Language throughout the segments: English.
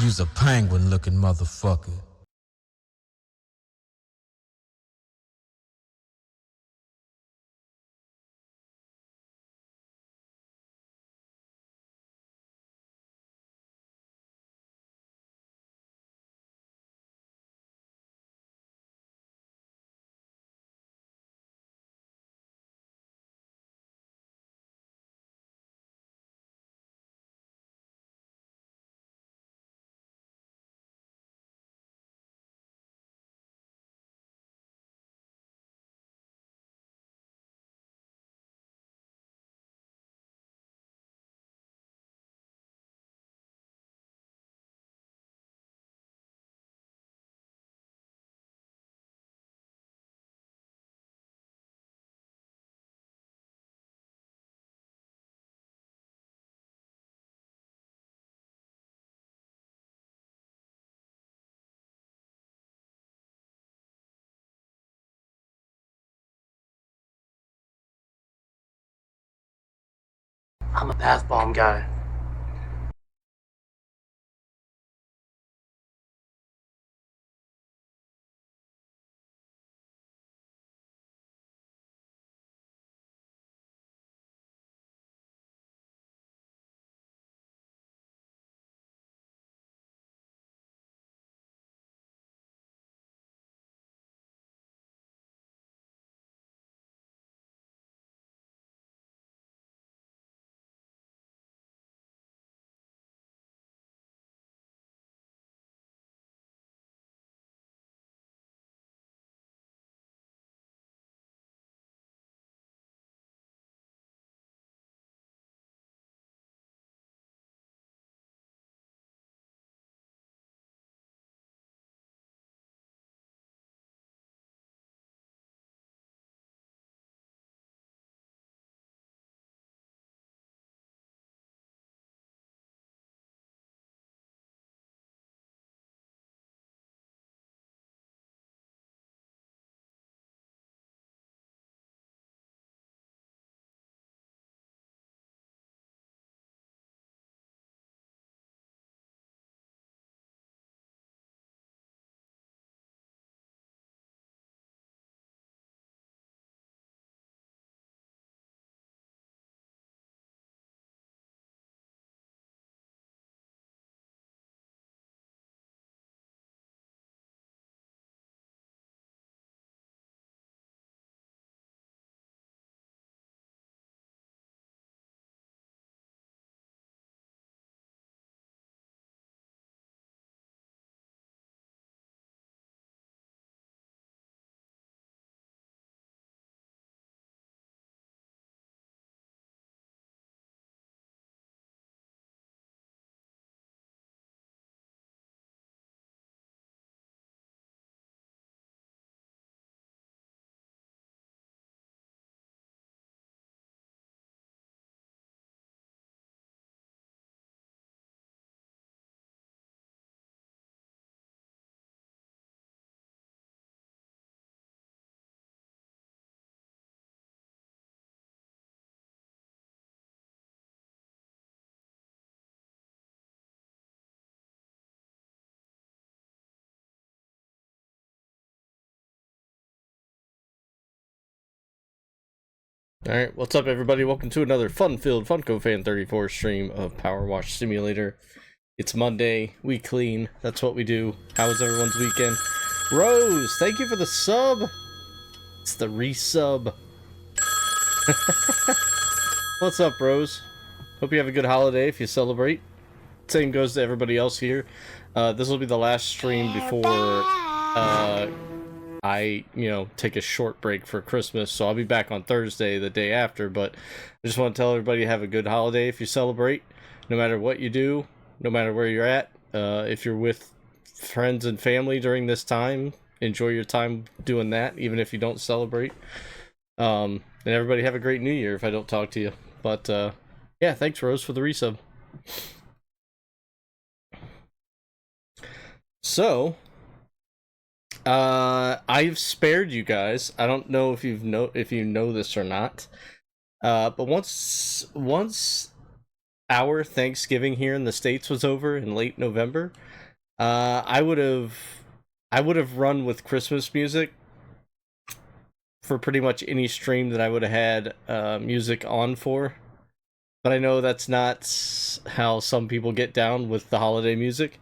You's a penguin looking motherfucker. I'm a bath bomb guy. Alright, what's up everybody? Welcome to another fun-filled Funko Fan 34 stream of PowerWash Simulator. It's Monday, we clean, that's what we do. How was everyone's weekend? Rose, thank you for the sub! It's the resub. What's up, Rose? Hope you have a good holiday if you celebrate. Same goes to everybody else here. This will be the last stream before I, take a short break for Christmas, so I'll be back on Thursday, the day after, but I just want to tell everybody have a good holiday if you celebrate, no matter what you do, no matter where you're at. If you're with friends and family during this time, enjoy your time doing that, even if you don't celebrate. And everybody have a great New Year if I don't talk to you. But, yeah, thanks, Rose, for the resub. So, I've spared you guys. I don't know if you know this or not. But once our Thanksgiving here in the States was over in late November, I would have run with Christmas music for pretty much any stream that I would have had music on for. But I know that's not how some people get down with the holiday music.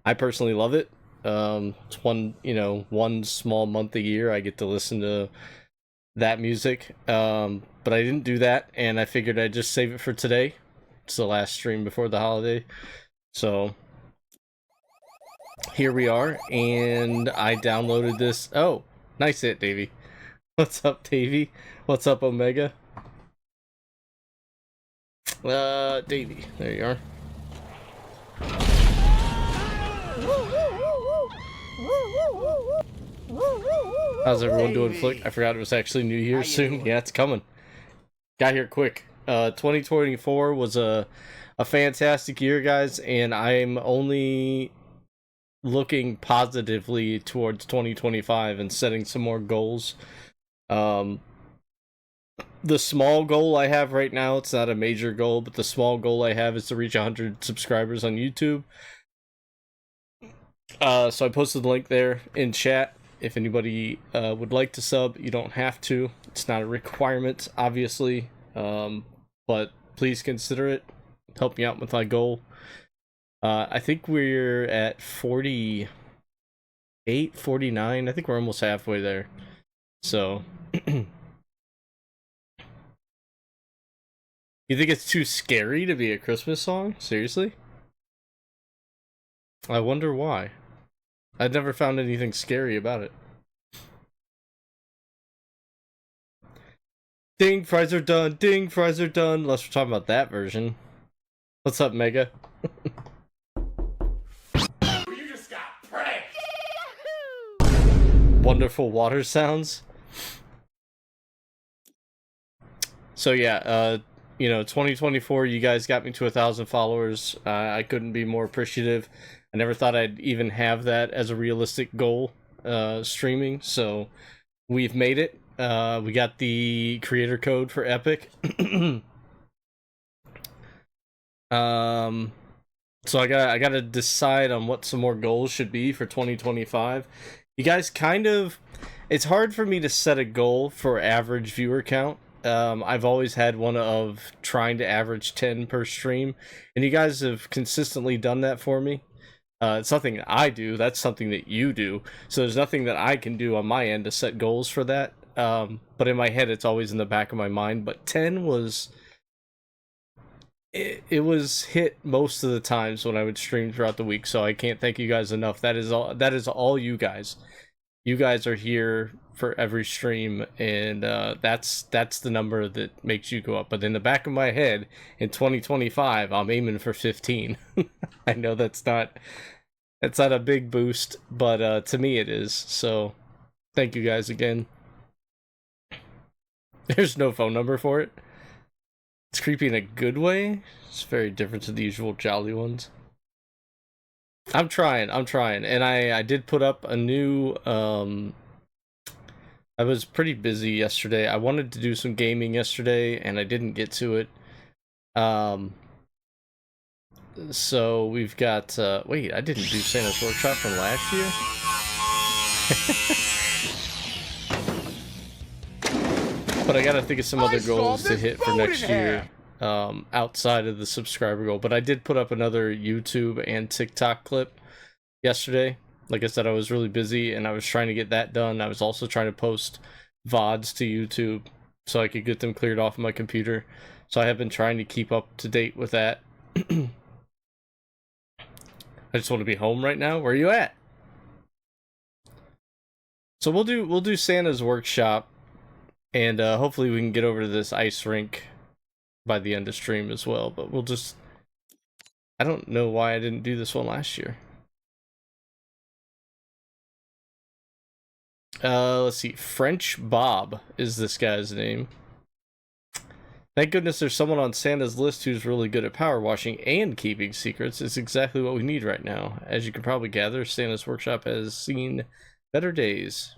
I personally love it. It's one small month a year I get to listen to that music. But I didn't do that, and I figured I'd just save it for today. It's the last stream before the holiday. So here we are, and I downloaded this. Oh, nice hit, Davey. What's up, Davey? What's up, Omega? Davey. There you are. How's everyone doing, Flick? I forgot it was actually New Year's soon. Yeah, it's coming. Got here quick. 2024 was a fantastic year, guys, and I'm only looking positively towards 2025 and setting some more goals. The small goal I have right now, it's not a major goal, but the small goal I have is to reach 100 subscribers on YouTube. So I posted the link there in chat. If anybody would like to sub, you don't have to. It's not a requirement, obviously, but please consider it. Help me out with my goal. I think we're at 48, 49. I think we're almost halfway there. So, you think it's too scary to be a Christmas song? Seriously? I wonder why. I've never found anything scary about it. Ding, fries are done. Ding, fries are done. Unless we're talking about that version. What's up, Mega? You just got pranked! Wonderful water sounds. So yeah, 2024, you guys got me to 1,000 followers. I couldn't be more appreciative. I never thought I'd even have that as a realistic goal, streaming. So we've made it. We got the creator code for Epic. So I gotta decide on what some more goals should be for 2025. You guys it's hard for me to set a goal for average viewer count. I've always had one of trying to average 10 per stream, and you guys have consistently done that for me. It's nothing that I do, that's something that you do. So there's nothing that I can do on my end to set goals for that. But in my head, it's always in the back of my mind. But 10 was... It was hit most of the times when I would stream throughout the week, so I can't thank you guys enough. That is all you guys. You guys are here for every stream, and that's the number that makes you go up. But in the back of my head, in 2025, I'm aiming for 15. I know that's not a big boost, but to me it is. So thank you guys again. There's no phone number for it. It's creepy in a good way. It's very different to the usual jolly ones. I'm trying, and I did put up a new, I was pretty busy yesterday. I wanted to do some gaming yesterday, and I didn't get to it. So we've got, wait, I didn't do Santa's Workshop from last year? But I gotta think of some other goals to hit for next year, outside of the subscriber goal. But I did put up another YouTube and TikTok clip yesterday. Like I said, I was really busy and I was trying to get that done. I was also trying to post VODs to YouTube so I could get them cleared off my computer. So I have been trying to keep up to date with that. I just want to be home right now. Where are you at? So we'll do Santa's Workshop. And hopefully we can get over to this ice rink by the end of stream as well. But we'll just... I don't know why I didn't do this one last year. Let's see. French Bob is this guy's name. Thank goodness there's someone on Santa's list who's really good at power washing and keeping secrets. It's exactly what we need right now. As you can probably gather, Santa's Workshop has seen better days.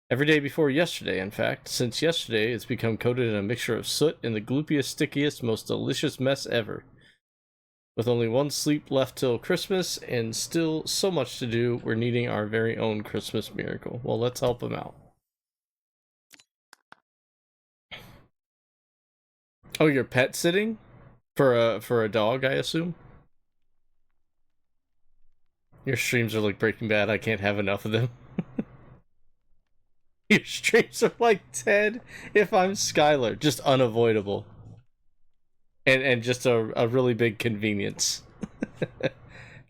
Every day before yesterday, in fact. Since yesterday, it's become coated in a mixture of soot and the gloopiest, stickiest, most delicious mess ever. With only one sleep left till Christmas and still so much to do, we're needing our very own Christmas miracle. Well, let's help him out. Oh, you're pet sitting? For a dog, I assume? Your streams are like Breaking Bad, I can't have enough of them. Your streams are like Ted if I'm Skylar, just unavoidable. And just a really big convenience.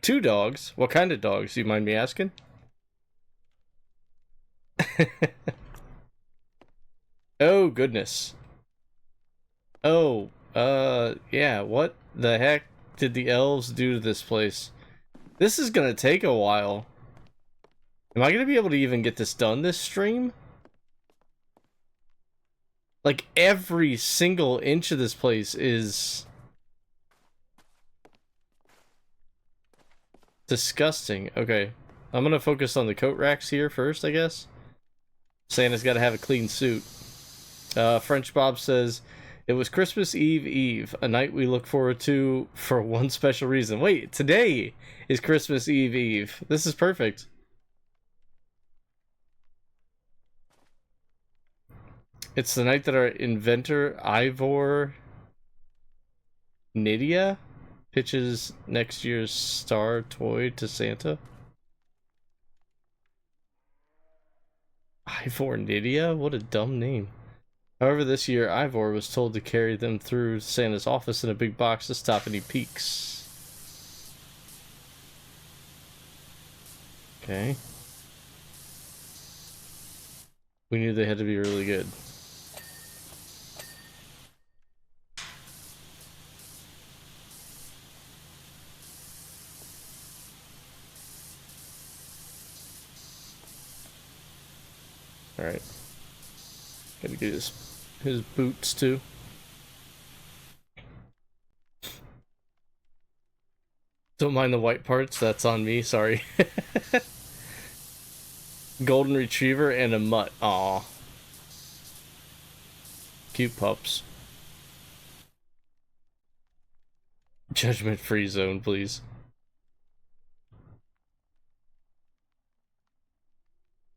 2 dogs? What kind of dogs, do you mind me asking? Oh, goodness. Oh, yeah, what the heck did the elves do to this place? This is gonna take a while. Am I gonna be able to even get this done this stream? Like, every single inch of this place is disgusting. Okay, I'm gonna focus on the coat racks here first, I guess. Santa's gotta have a clean suit. French Bob says, it was Christmas Eve, a night we look forward to for one special reason. Wait, today is Christmas Eve. This is perfect. It's the night that our inventor, Ivor Nydia, pitches next year's star toy to Santa. Ivor Nydia? What a dumb name. However, this year, Ivor was told to carry them through Santa's office in a big box to stop any peeks. Okay. We knew they had to be really good. Alright. Gotta get his boots too. Don't mind the white parts, that's on me, sorry. Golden Retriever and a mutt. Aw. Cute pups. Judgment free zone, please.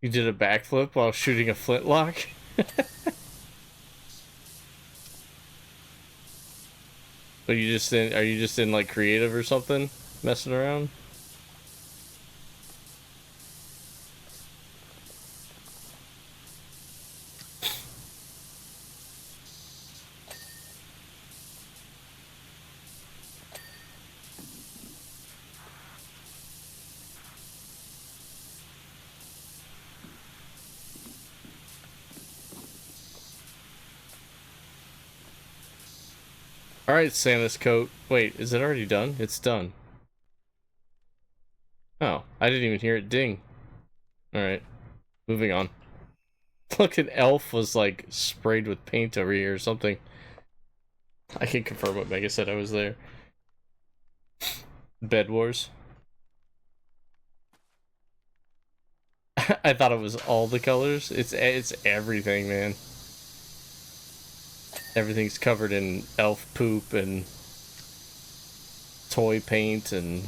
You did a backflip while shooting a flintlock? Are you just in like creative or something? Messing around? Alright, Santa's coat. Wait, is it already done? It's done. Oh, I didn't even hear it ding. Alright, moving on. Look, an elf was like sprayed with paint over here or something. I can confirm what Mega said, I was there. Bed Wars. I thought it was all the colors. It's everything, man. Everything's covered in elf poop and toy paint and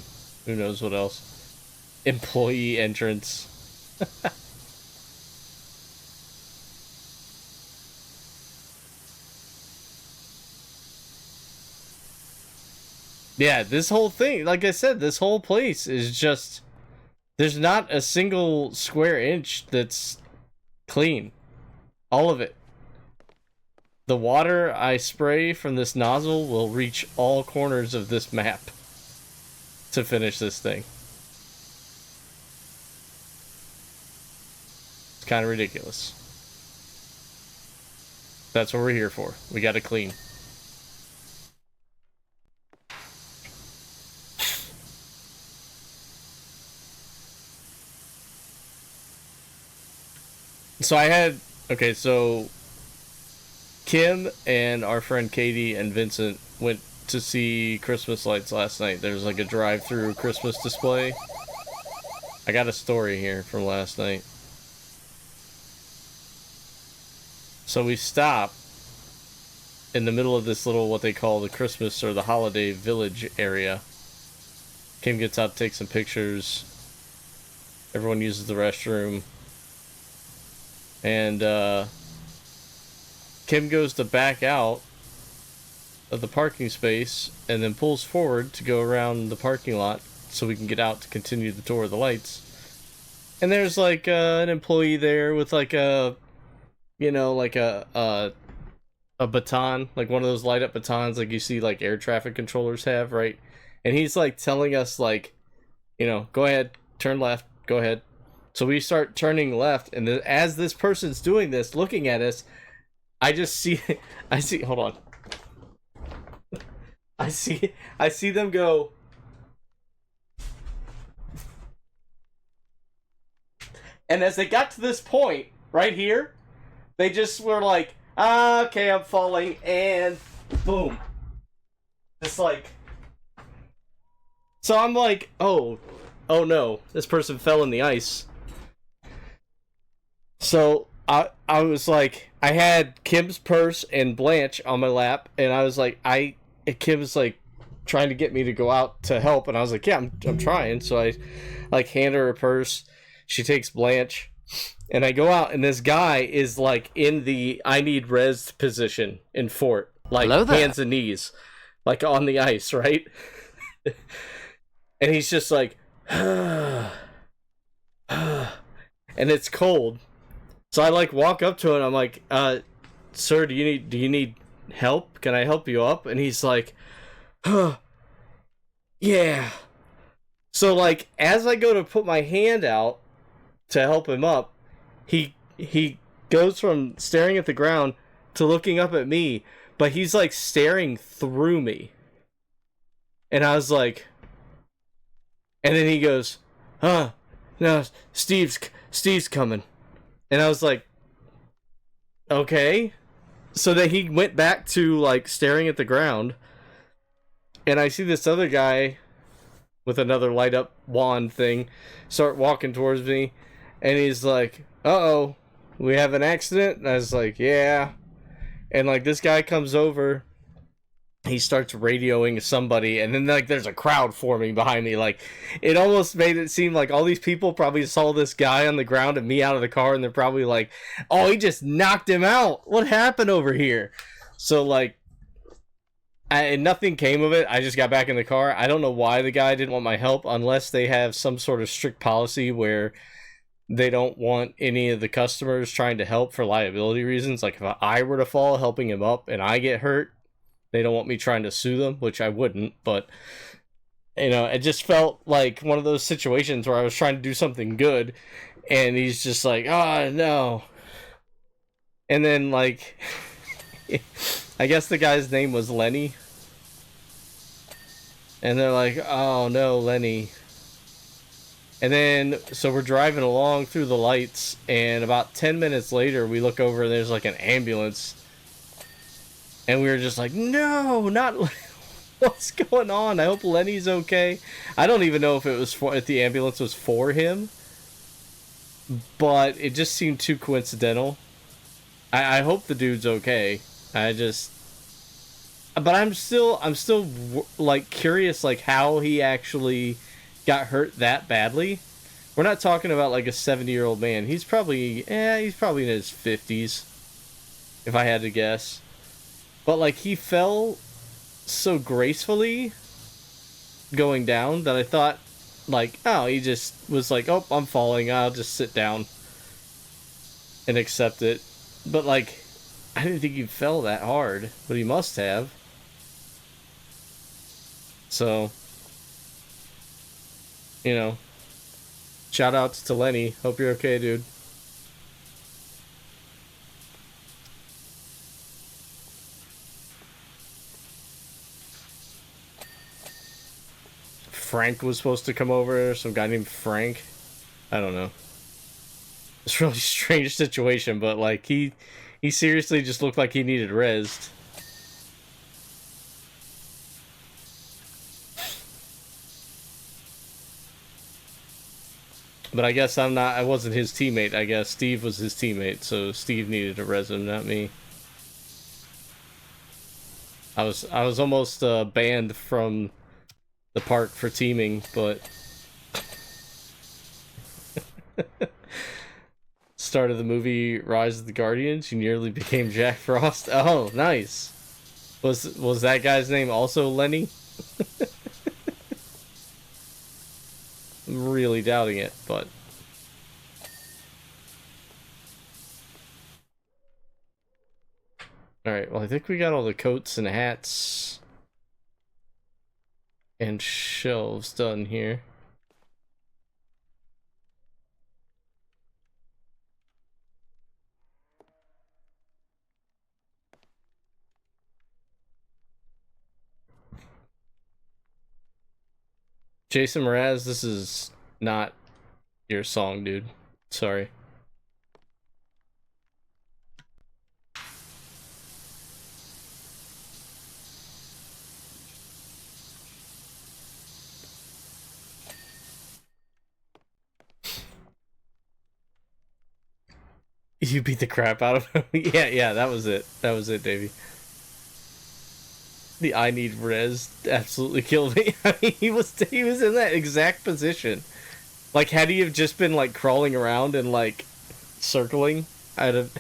who knows what else. Employee entrance. Yeah, this whole thing, like I said, this whole place is just... There's not a single square inch that's clean. All of it. The water I spray from this nozzle will reach all corners of this map to finish this thing. It's kind of ridiculous. That's what we're here for. We gotta clean. So I had... Okay, so... Kim and our friend Katie and Vincent went to see Christmas lights last night. There's like a drive-through Christmas display. I got a story here from last night. So we stopped in the middle of this little, what they call the Christmas or the holiday village area. Kim gets out to take some pictures. Everyone uses the restroom. And Kim goes to back out of the parking space and then pulls forward to go around the parking lot so we can get out to continue the tour of the lights. And there's like an employee there with like a, you know, like a baton, like one of those light up batons like you see like air traffic controllers have, right? And he's like telling us like, you know, go ahead, turn left, go ahead. So we start turning left, and as this person's doing this, looking at us, I see, hold on. I see them go. And as they got to this point, right here, they just were like, okay, I'm falling, and boom. It's like, so I'm like, oh no, this person fell in the ice. So I was like, I had Kim's purse and Blanche on my lap, and I was like, Kim's like trying to get me to go out to help, and I was like, yeah, I'm trying. So I like hand her a purse. She takes Blanche, and I go out, and this guy is like in the I need res position in fort, like hands and knees, like on the ice, right? And he's just like, and it's cold. So I like walk up to him, and I'm like, sir, do you need help? Can I help you up? And he's like, yeah. So like as I go to put my hand out to help him up, he goes from staring at the ground to looking up at me, but he's like staring through me. And I was like, and then he goes, no, Steve's coming. And I was like, okay. So then he went back to like staring at the ground, and I see this other guy with another light up wand thing start walking towards me, and he's like, uh-oh, we have an accident? And I was like, yeah. And like this guy comes over, he starts radioing somebody, and then like there's a crowd forming behind me. Like it almost made it seem like all these people probably saw this guy on the ground and me out of the car, and they're probably like, oh, he just knocked him out, what happened over here? So like and nothing came of it. I just got back in the car. I don't know why the guy didn't want my help, unless they have some sort of strict policy where they don't want any of the customers trying to help for liability reasons. Like if I were to fall helping him up and I get hurt, they don't want me trying to sue them, which I wouldn't, but, you know, it just felt like one of those situations where I was trying to do something good, and he's just like, oh, no. And then, like, I guess the guy's name was Lenny. And they're like, oh, no, Lenny. And then, so we're driving along through the lights, and about 10 minutes later, we look over, and there's, like, an ambulance. And we were just like, no, not what's going on? I hope Lenny's okay. I don't even know if if the ambulance was for him, but it just seemed too coincidental. I hope the dude's okay. But I'm still like curious, like how he actually got hurt that badly. We're not talking about like a 70-year-old man. He's probably in his 50s, if I had to guess. But, like, he fell so gracefully going down that I thought, like, oh, he just was like, oh, I'm falling, I'll just sit down and accept it. But, like, I didn't think he fell that hard, but he must have. So, you know, shout outs to Lenny. Hope you're okay, dude. Frank was supposed to come over, some guy named Frank. I don't know. It's a really strange situation, but like he seriously just looked like he needed rest. But I guess I wasn't his teammate. I guess Steve was his teammate, so Steve needed to res him, not me. I was almost banned from the park for teaming, but start of the movie Rise of the Guardians, you nearly became Jack Frost. Oh, nice. Was that guy's name also Lenny? I'm really doubting it, but alright, well I think we got all the coats and hats and shelves done here. Jason Mraz, this is not your song, dude. Sorry. You beat the crap out of him. Yeah, that was it. That was it, Davey. The I need res absolutely killed me. I mean, he was in that exact position. Like, had he have just been like crawling around and like circling, I'd have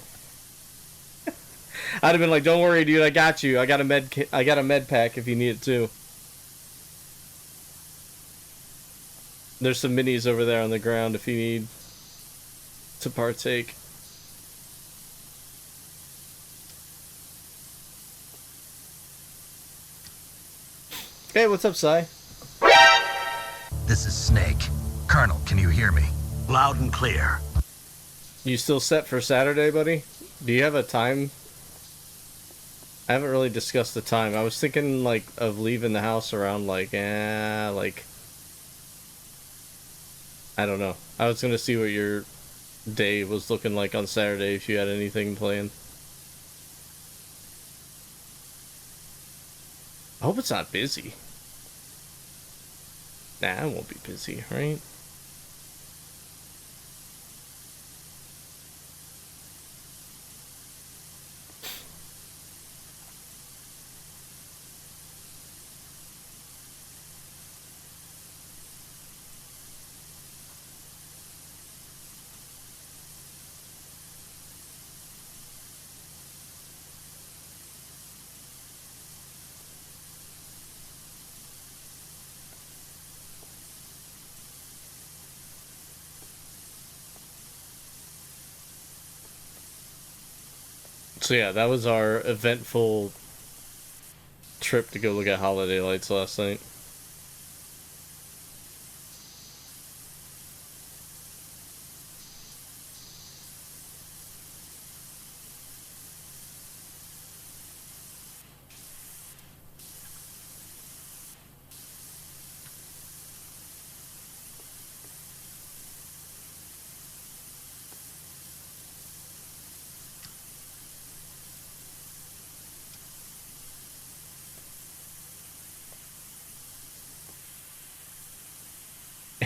been like, "Don't worry, dude. I got you. I got a med pack if you need it too." There's some minis over there on the ground if you need to partake. Hey, what's up, Cy? This is Snake. Colonel, can you hear me? Loud and clear. You still set for Saturday, buddy? Do you have a time? I haven't really discussed the time. I was thinking, like, of leaving the house around, like, I don't know. I was gonna see what your day was looking like on Saturday, if you had anything planned. I hope it's not busy. Nah, it won't be busy, right? So yeah, that was our eventful trip to go look at holiday lights last night.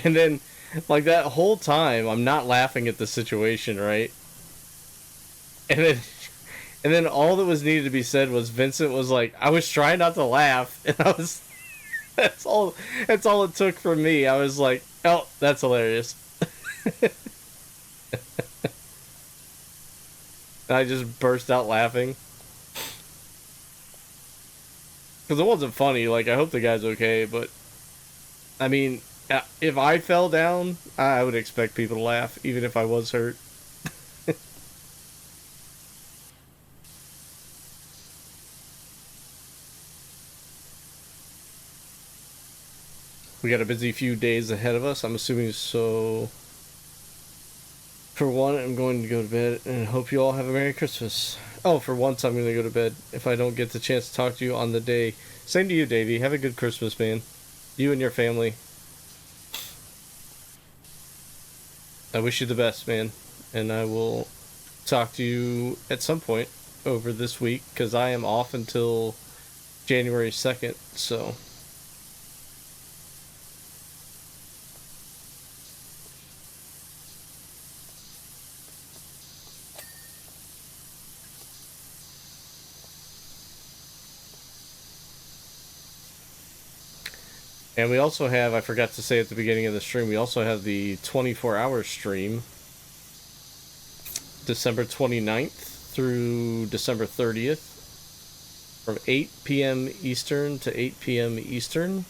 And then, like, that whole time, I'm not laughing at the situation, right? And then all that was needed to be said was Vincent was like, I was trying not to laugh, and I was, that's all it took from me. I was like, oh, that's hilarious. And I just burst out laughing. Because it wasn't funny, like, I hope the guy's okay, but, I mean, if I fell down, I would expect people to laugh, even if I was hurt. We got a busy few days ahead of us, I'm assuming, so... For one, I'm going to go to bed, and hope you all have a Merry Christmas. Oh, for once, I'm going to go to bed, if I don't get the chance to talk to you on the day. Same to you, Davey. Have a good Christmas, man. You and your family. I wish you the best, man. And I will talk to you at some point over this week, because I am off until January 2nd, so... And we also have, I forgot to say at the beginning of the stream, we also have the 24-hour stream, December 29th through December 30th, from 8 p.m. Eastern to 8 p.m. Eastern.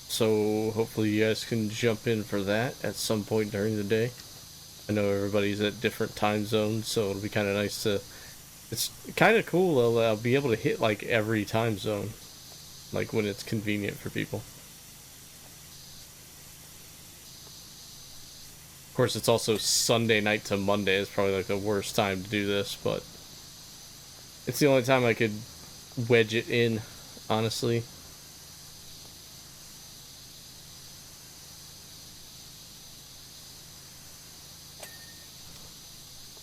So hopefully you guys can jump in for that at some point during the day. I know everybody's at different time zones, so it'll be kind of nice to... It's kind of cool. I'll be able to hit like every time zone, like when it's convenient for people. Of course, it's also Sunday night to Monday. It's probably like the worst time to do this, but it's the only time I could wedge it in, honestly.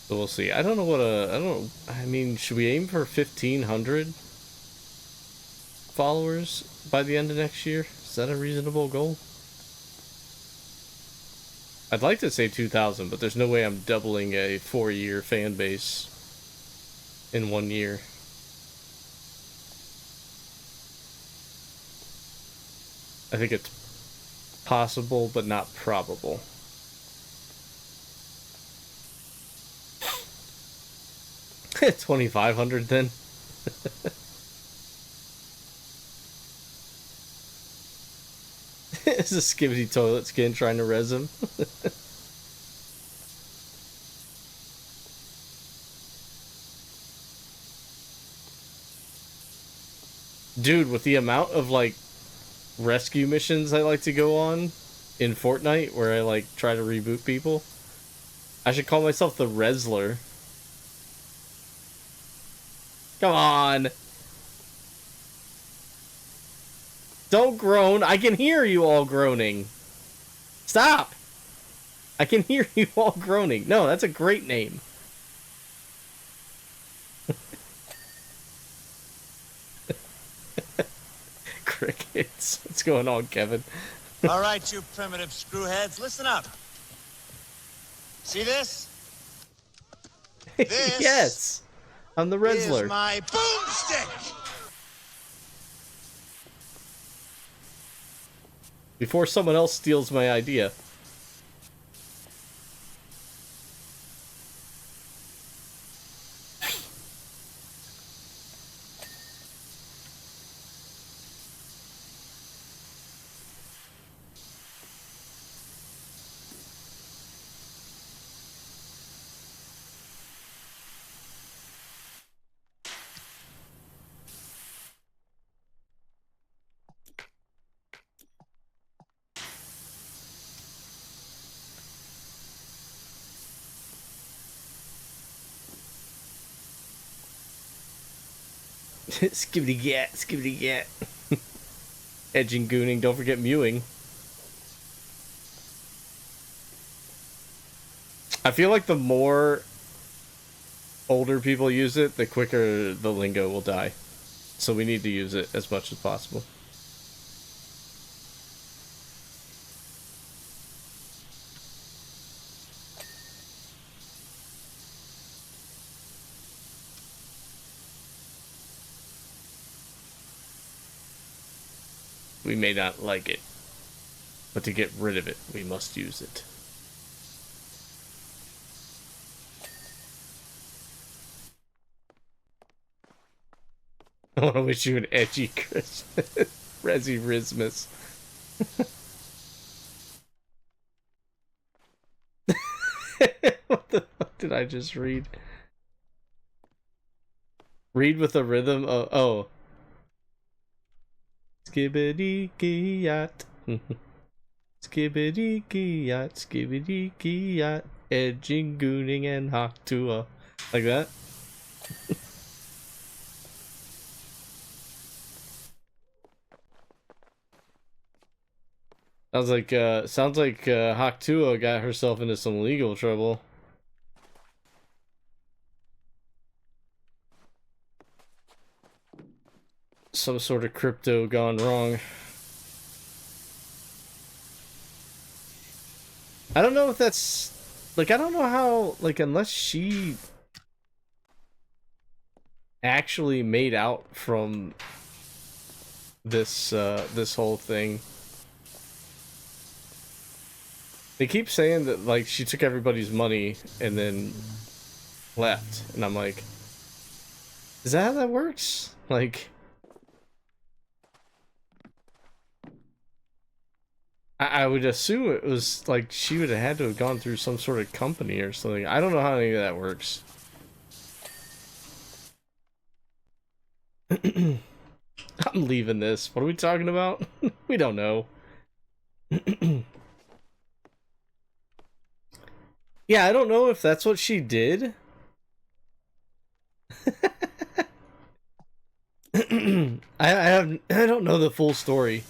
So we'll see. I don't know what I mean, should we aim for 1,500 followers by the end of next year? Is that a reasonable goal? I'd like to say 2,000, but there's no way I'm doubling a 4-year fan base in 1 year. I think it's possible, but not probable. At 2,500 then. It's a Skibidi Toilet Skin trying to res him. Dude, with the amount of like rescue missions I like to go on in Fortnite where I like try to reboot people, I should call myself the Resler. Come on. Don't groan. I can hear you all groaning. Stop. I can hear you all groaning. No, that's a great name. Crickets. What's going on, Kevin? All right, you primitive screwheads, listen up. See this? This Yes. I'm the Resler. is my boomstick. Before someone else steals my idea. Skibbity gat, skibbity gat. Edging, gooning, don't forget mewing. I feel like the more older people use it, the quicker the lingo will die. So we need to use it as much as possible. We may not like it, but to get rid of it, we must use it. I want to wish you an edgy Christmas. Resi Rismus. What the fuck did I just read? Read with a rhythm of... Oh. Skibbity-gee-yacht. Skibbity-gee-yacht, skibbity-gee-yacht. Edging, gooning, and Hawktua. Like that? Sounds like Hawktua got herself into some legal trouble. Some sort of crypto gone wrong. I don't know if that's... Like, I don't know how... Like, unless she... actually made out from this whole thing. They keep saying that like she took everybody's money and then left, and I'm like, is that how that works? Like, I would assume it was like she would have had to have gone through some sort of company or something. I don't know how any of that works. I'm leaving this. What are we talking about? We don't know. Yeah, I don't know if that's what she did. I don't know the full story.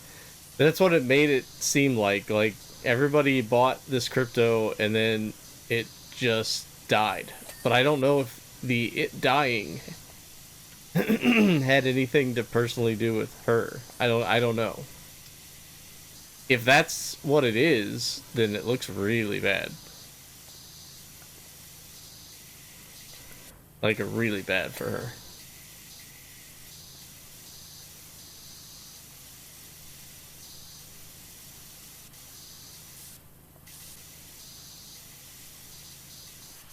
That's what it made it seem like. Like everybody bought this crypto and then it just died. But I don't know if the it dying had anything to personally do with her. I don't know. If that's what it is, then it looks really bad. Like really bad for her.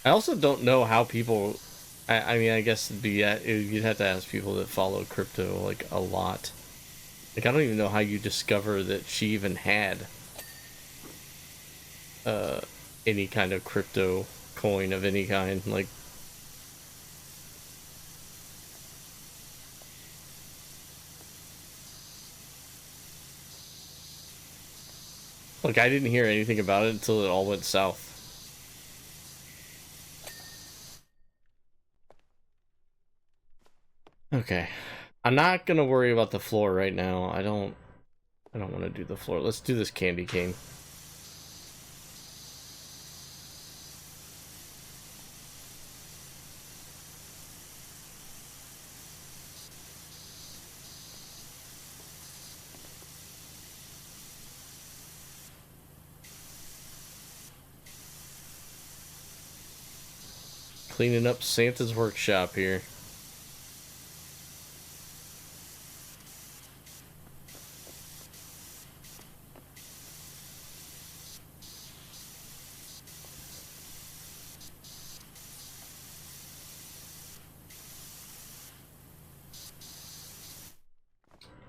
I also don't know how people. I mean, I guess you'd have to ask people that follow crypto like a lot. Like, I don't even know how you discover that she even had any kind of crypto coin of any kind. Like I didn't hear anything about it until it all went south. Okay. I'm not gonna worry about the floor right now. I don't want to do the floor. Let's do this candy cane. Cleaning up Santa's workshop here.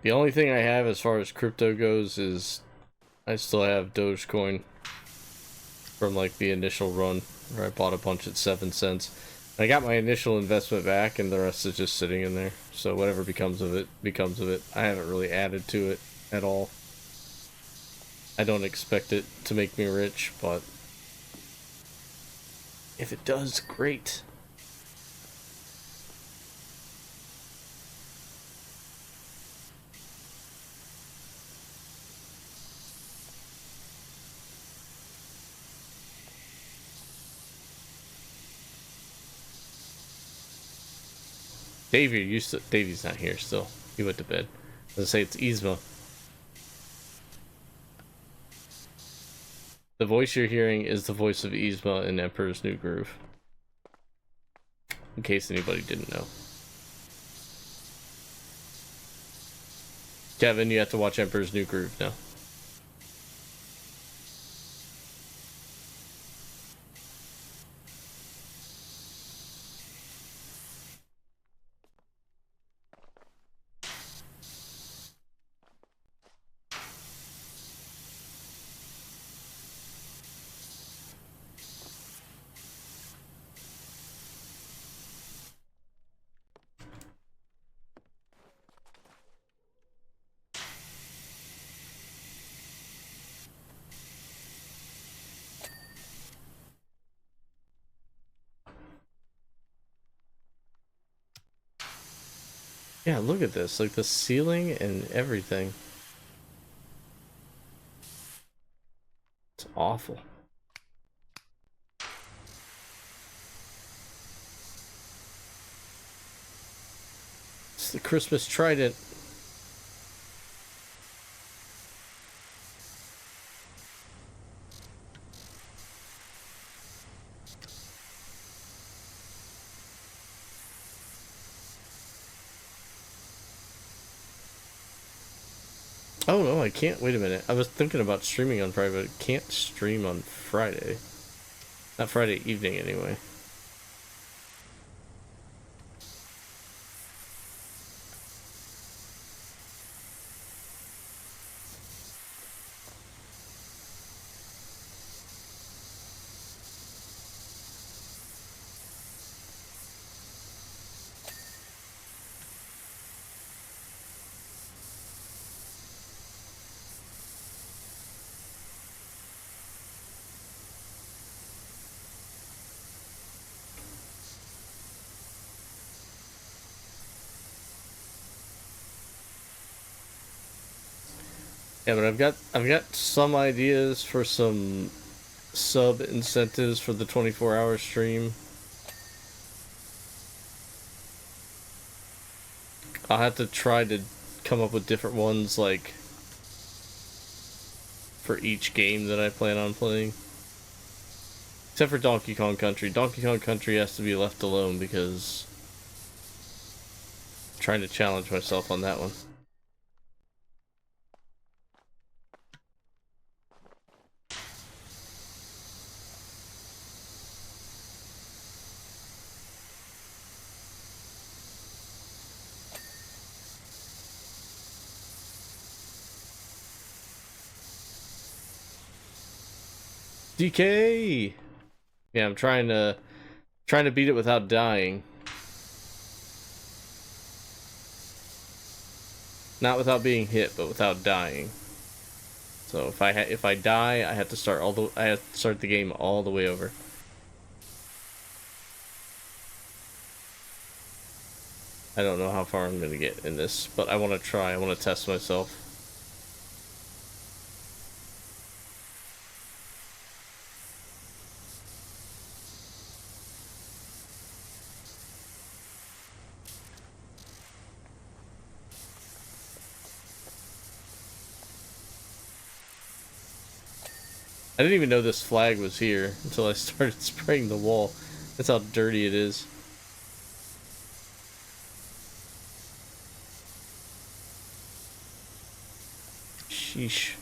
The only thing I have as far as crypto goes is I still have Dogecoin from like the initial run where I bought a bunch at 7 cents. I got my initial investment back and the rest is just sitting in there. So whatever becomes of it, becomes of it. I haven't really added to it at all. I don't expect it to make me rich, but if it does, great. Davey's not here still. He went to bed. Let's say it's Yzma. The voice you're hearing is the voice of Yzma in Emperor's New Groove. In case anybody didn't know. Kevin, you have to watch Emperor's New Groove now. Yeah, look at this. Like the ceiling and everything. It's awful. It's the Christmas trident. Oh no, I can't. Wait a minute. I was thinking about streaming on Friday, but I can't stream on Friday. Not Friday evening, anyway. Yeah, but I've got some ideas for some sub incentives for the 24-hour stream. I'll have to try to come up with different ones, like, for each game that I plan on playing. Except for Donkey Kong Country. Donkey Kong Country has to be left alone because I'm trying to challenge myself on that one. DK! Yeah, I'm trying to beat it without dying. Not without being hit, but without dying. So if I die, I have to start the game all the way over. I don't know how far I'm gonna get in this, but I want to try. I want to test myself. I didn't even know this flag was here until I started spraying the wall. That's how dirty it is. Sheesh.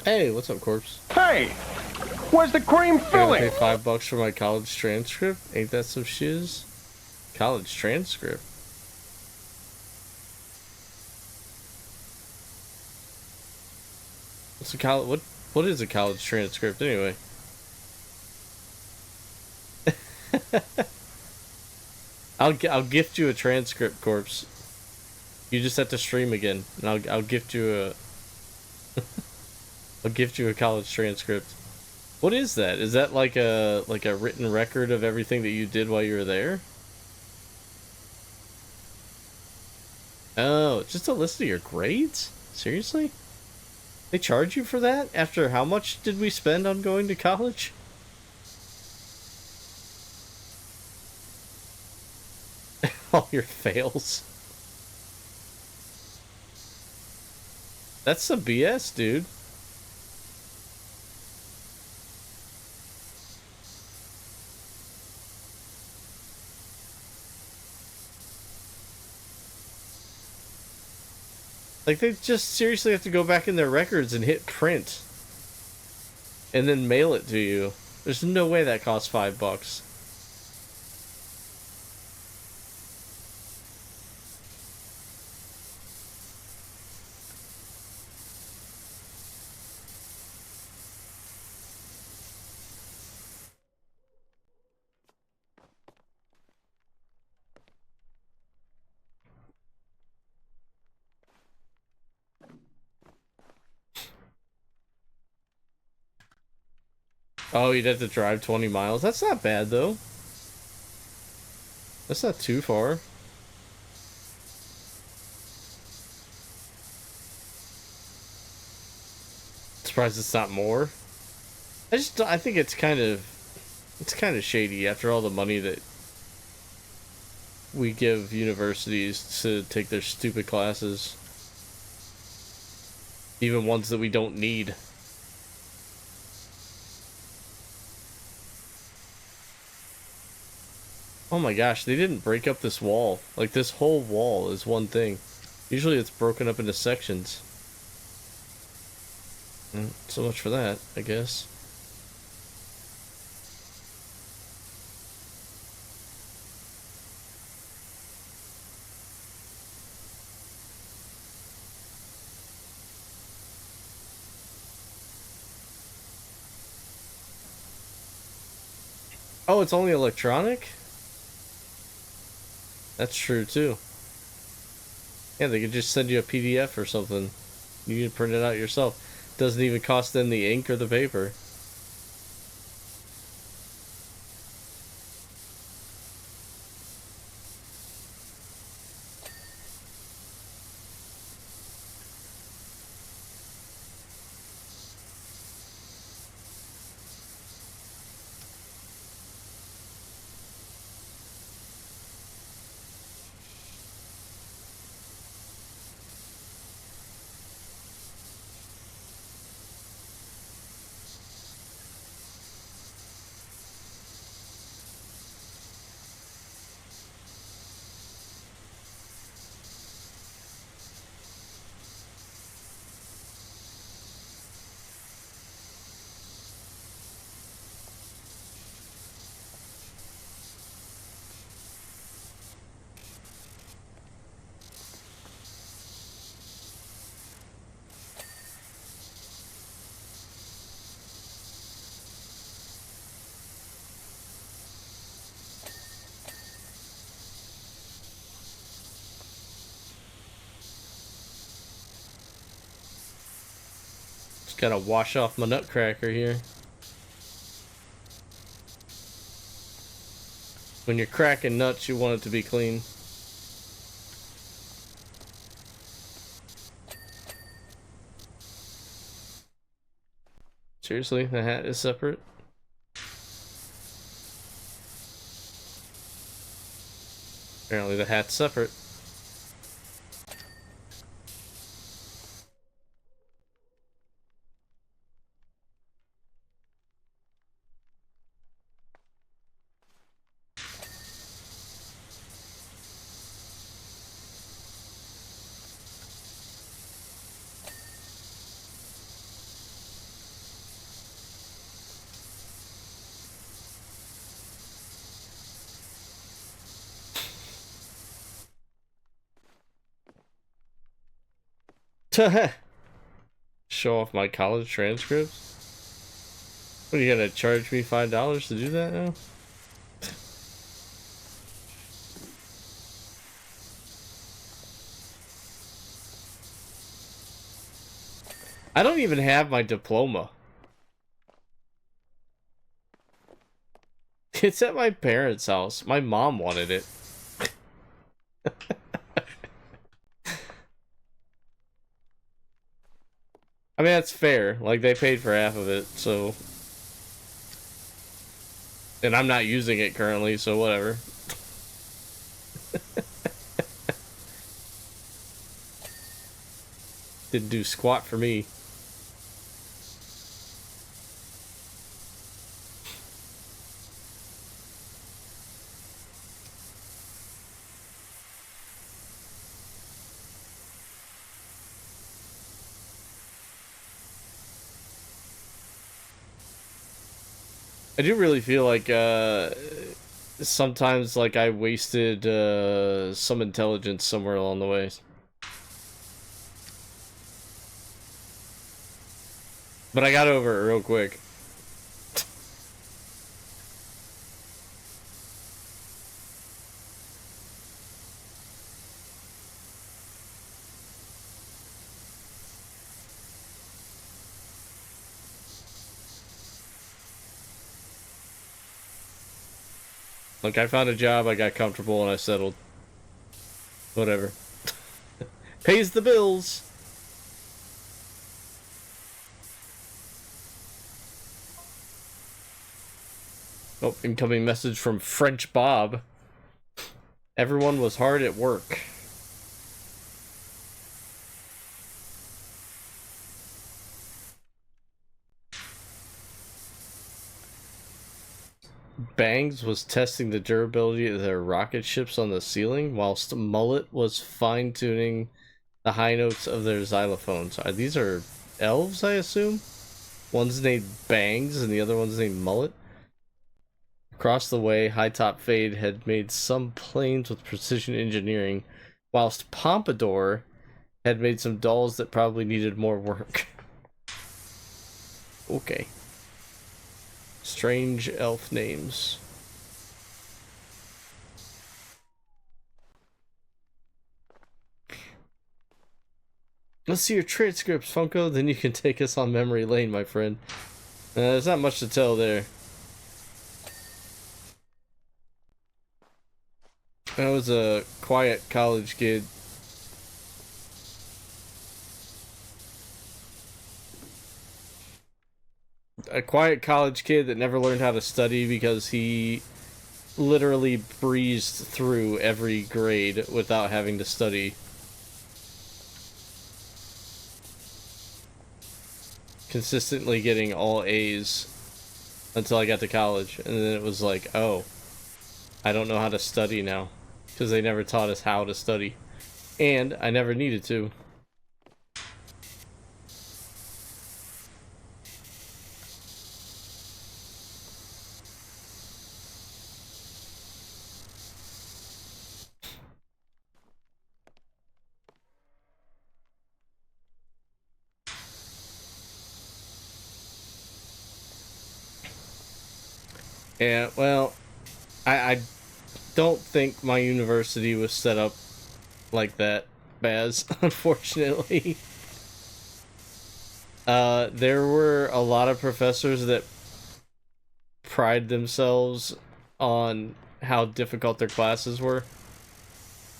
Hey, what's up, corpse? Hey, where's the cream I gotta filling? pay $5 for my college transcript. Ain't that some shiz? College transcript. What's a college? What is a college transcript anyway? I'll gift you a transcript, corpse. You just have to stream again, and I'll gift you a I'll gift you a college transcript. What is that? Is that like a written record of everything that you did while you were there? Oh, just a list of your grades? Seriously? They charge you for that? After how much did we spend on going to college? All your fails. That's some BS, dude. Like, they just seriously have to go back in their records and hit print. And then mail it to you. There's no way that costs $5. Oh, you'd have to drive 20 miles? That's not bad, though. That's not too far. Surprised it's not more. I think it's kind of It's kind of shady after all the money that we give universities to take their stupid classes. Even ones that we don't need. Oh my gosh, they didn't break up this wall. Like, this whole wall is one thing. Usually it's broken up into sections. So much for that, I guess. Oh, it's only electronic? That's true too. Yeah, they could just send you a PDF or something. You can print it out yourself. Doesn't even cost them the ink or the paper. Just gotta wash off my nutcracker here. When you're cracking nuts, you want it to be clean. Seriously, the hat is separate? Apparently the hat's separate. Show off my college transcripts? What, are you gonna charge me $5 to do that now? I don't even have my diploma. It's at my parents' house. My mom wanted it. I mean, that's fair. Like, they paid for half of it, so... And I'm not using it currently, so whatever. Didn't do squat for me. I do really feel like sometimes like I wasted some intelligence somewhere along the way. But I got over it real quick. Like, I found a job, I got comfortable, and I settled. Whatever. Pays the bills! Oh, incoming message from French Bob. Everyone was hard at work. Bangs was testing the durability of their rocket ships on the ceiling, whilst Mullet was fine-tuning the high notes of their xylophones. These are elves, I assume? One's named Bangs and the other one's named Mullet. Across the way, High Top Fade had made some planes with precision engineering, whilst Pompadour had made some dolls that probably needed more work. Okay. Strange elf names. Let's see your transcripts, Funko, then you can take us on memory lane, my friend. There's not much to tell there. I was a quiet college kid. A quiet college kid that never learned how to study because he literally breezed through every grade without having to study. Consistently getting all A's until I got to college, and then it was like, oh, I don't know how to study now because they never taught us how to study, and I never needed to. Yeah, well, I don't think my university was set up like that, Baz, unfortunately. There were a lot of professors that pride themselves on how difficult their classes were.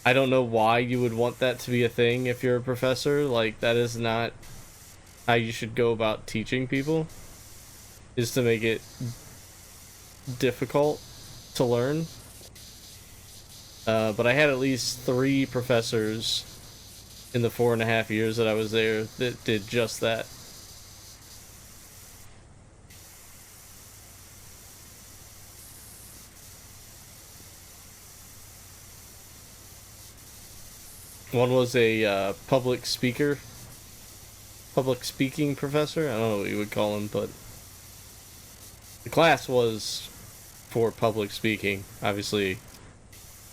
I don't know why you would want that to be a thing if you're a professor. Like, that is not how you should go about teaching people, is to make it difficult to learn. But I had at least 3 professors in the 4.5 years that I was there that did just that. One was a public speaking professor. I don't know what you would call him, but the class was for public speaking. Obviously,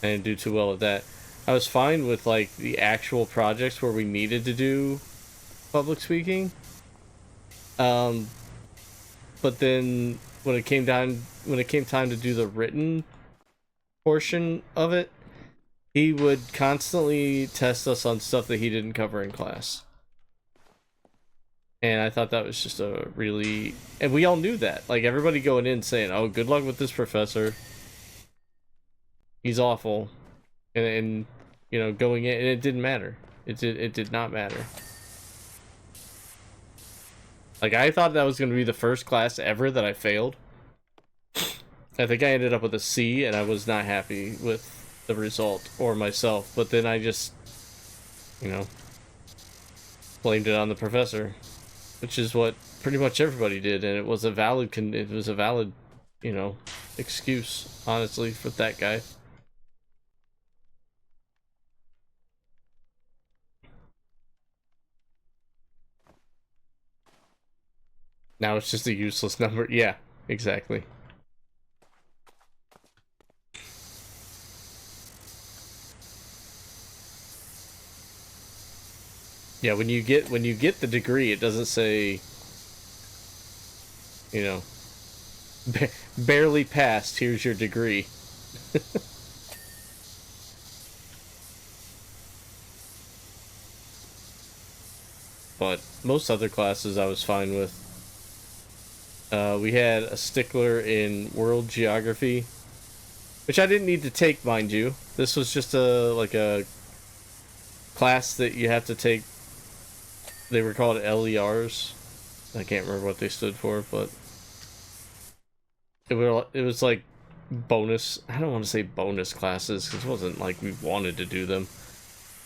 I didn't do too well at that. I was fine with like the actual projects where we needed to do public speaking. But then when it came time to do the written portion of it, he would constantly test us on stuff that he didn't cover in class. And I thought that was just a really... And we all knew that. Like, everybody going in saying, oh, good luck with this professor. He's awful. And you know, going in... And it didn't matter. It did not matter. Like, I thought that was going to be the first class ever that I failed. I think I ended up with a C, and I was not happy with the result or myself. But then I just, you know, blamed it on the professor, which is what pretty much everybody did, and it was a valid, you know, excuse, honestly, for that guy. Now it's just a useless number. Yeah, exactly. Yeah, when you get the degree, it doesn't say, you know, barely passed, here's your degree. But most other classes I was fine with. We had a stickler in world geography, which I didn't need to take, mind you. This was just a class that you have to take. They were called LERs. I can't remember what they stood for, but it was like bonus. I don't want to say bonus classes because it wasn't like we wanted to do them.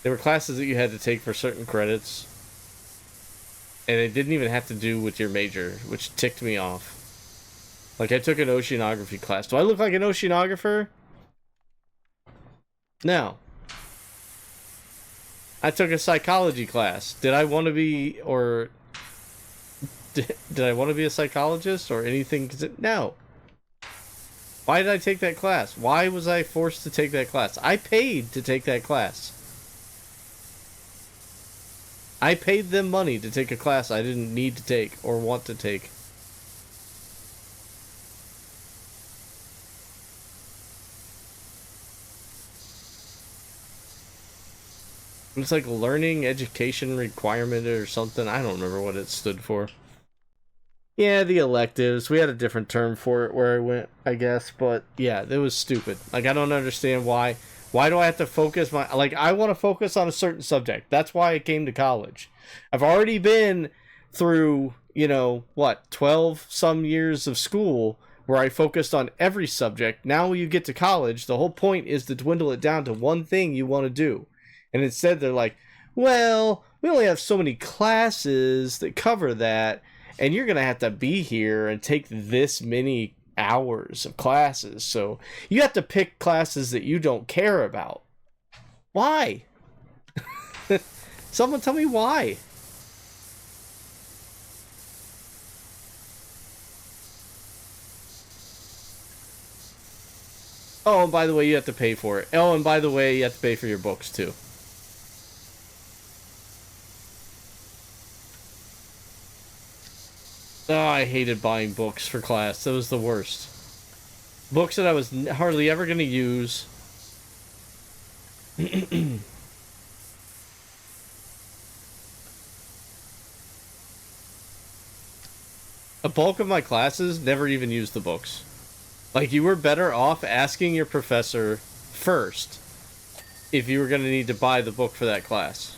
They were classes that you had to take for certain credits, and it didn't even have to do with your major, which ticked me off. Like, I took an oceanography class. Do I look like an oceanographer? No. I took a psychology class. Did I want to be, or did I want to be a psychologist or anything? No. Why did I take that class? Why was I forced to take that class? I paid to take that class. I paid them money to take a class I didn't need to take or want to take. It's like learning education requirement or something. I don't remember what it stood for. Yeah, the electives. We had a different term for it where I went, I guess. But yeah, it was stupid. Like, I don't understand why. Why do I have to focus my... Like, I want to focus on a certain subject. That's why I came to college. I've already been through, 12 some years of school where I focused on every subject. Now when you get to college, the whole point is to dwindle it down to one thing you want to do. And instead they're like, well, we only have so many classes that cover that, and you're going to have to be here and take this many hours of classes. So you have to pick classes that you don't care about. Why? Someone tell me why. Oh, and by the way, you have to pay for it. Oh, and by the way, you have to pay for your books too. Oh, I hated buying books for class. That was the worst. Books that I was hardly ever going to use. A bulk of my classes never even used the books. Like, you were better off asking your professor first if you were going to need to buy the book for that class.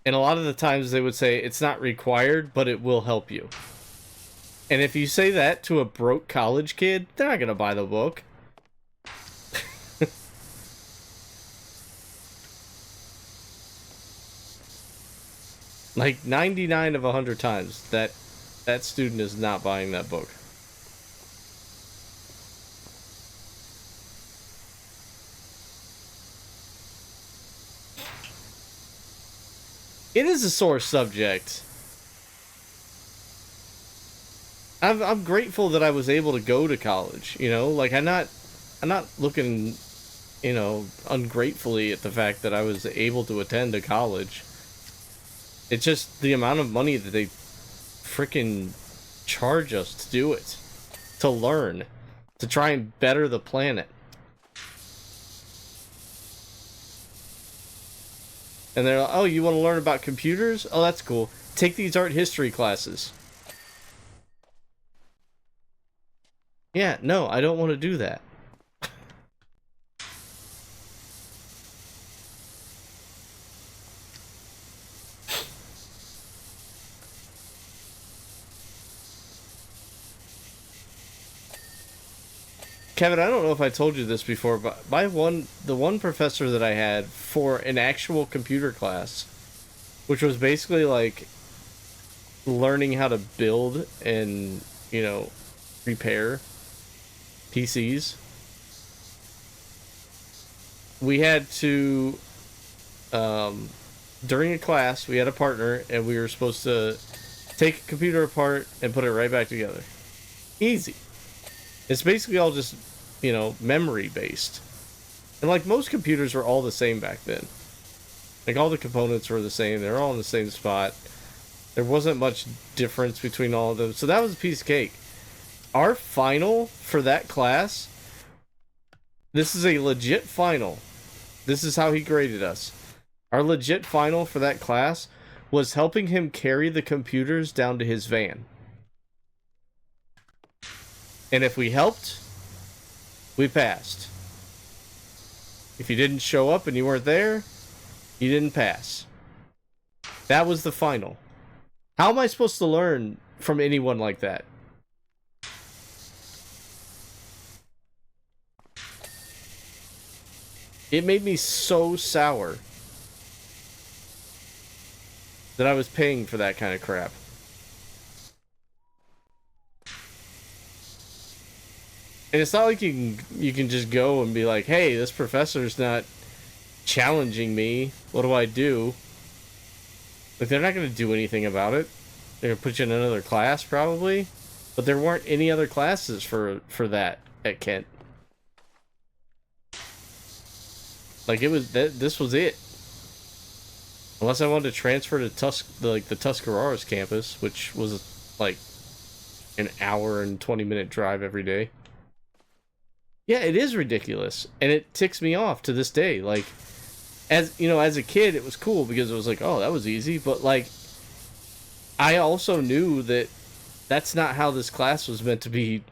And a lot of the times they would say, it's not required, but it will help you. And if you say that to a broke college kid, they're not going to buy the book. Like 99 of 100 times, that student is not buying that book. It is a sore subject. I'm grateful that I was able to go to college, like I'm not looking, ungratefully at the fact that I was able to attend a college. It's just the amount of money that they freaking charge us to do it, to learn, to try and better the planet. And they're like, oh, you want to learn about computers? Oh, that's cool. Take these art history classes. Yeah, no, I don't want to do that. Kevin, I don't know if I told you this before, but the one professor that I had for an actual computer class, which was basically like learning how to build and, repair PCs, we had to, during a class, we had a partner, and we were supposed to take a computer apart and put it right back together. Easy. It's basically all just, memory based. And like most computers were all the same back then. Like all the components were the same. They were all in the same spot. There wasn't much difference between all of them. So that was a piece of cake. Our final for that class, this is a legit final. This is how he graded us. Our legit final for that class was helping him carry the computers down to his van. And if we helped, we passed. If you didn't show up and you weren't there, you didn't pass. That was the final. How am I supposed to learn from anyone like that? It made me so sour that I was paying for that kind of crap. And it's not like you can just go and be like, hey, this professor's not challenging me. What do I do? Like, they're not going to do anything about it. They're going to put you in another class, probably. But there weren't any other classes for that at Kent. Like, it was this was it. Unless I wanted to transfer to the Tuscarawas campus, which was like an hour and 20-minute drive every day. Yeah, it is ridiculous, and it ticks me off to this day. Like, as you know, as a kid, it was cool because it was like, oh, that was easy. But like, I also knew that that's not how this class was meant to be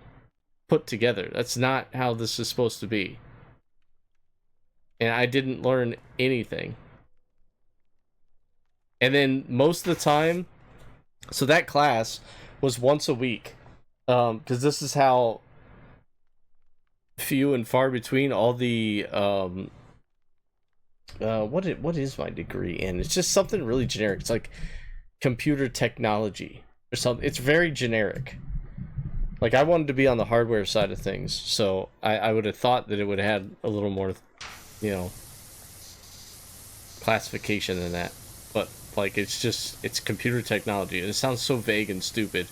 put together. That's not how this is supposed to be. And I didn't learn anything. And then most of the time, so that class was once a week, because this is how few and far between all the what is my degree in? It's just something really generic. It's like computer technology or something. It's very generic. Like, I wanted to be on the hardware side of things, so I would have thought that it would have had a little more, you know, classification than that. But like, it's computer technology, and it sounds so vague and stupid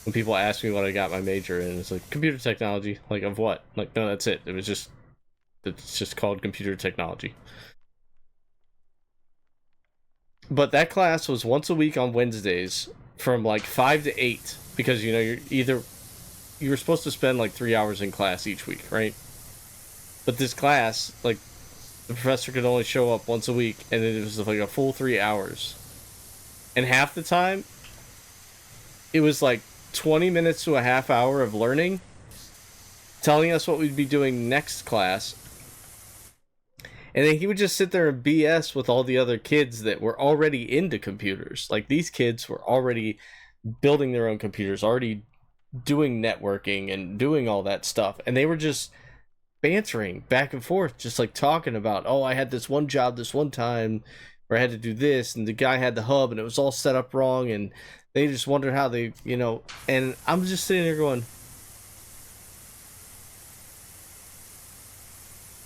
when people ask me what I got my major in. It's like, computer technology, like, of what? Like, no, that's it. It's just called computer technology. But that class was once a week on Wednesdays from like 5 to 8, because, you know, you were supposed to spend like 3 hours in class each week, right? But this class, like, the professor could only show up once a week, and it was like a full 3 hours. And half the time, it was like 20 minutes to a half hour of learning, telling us what we'd be doing next class. And then he would just sit there and BS with all the other kids that were already into computers. Like, these kids were already building their own computers, already doing networking and doing all that stuff. And they were just bantering back and forth, just like talking about, oh, I had this one job this one time where I had to do this, and the guy had the hub and it was all set up wrong, and they just wondered how they, you know, and I'm just sitting there going,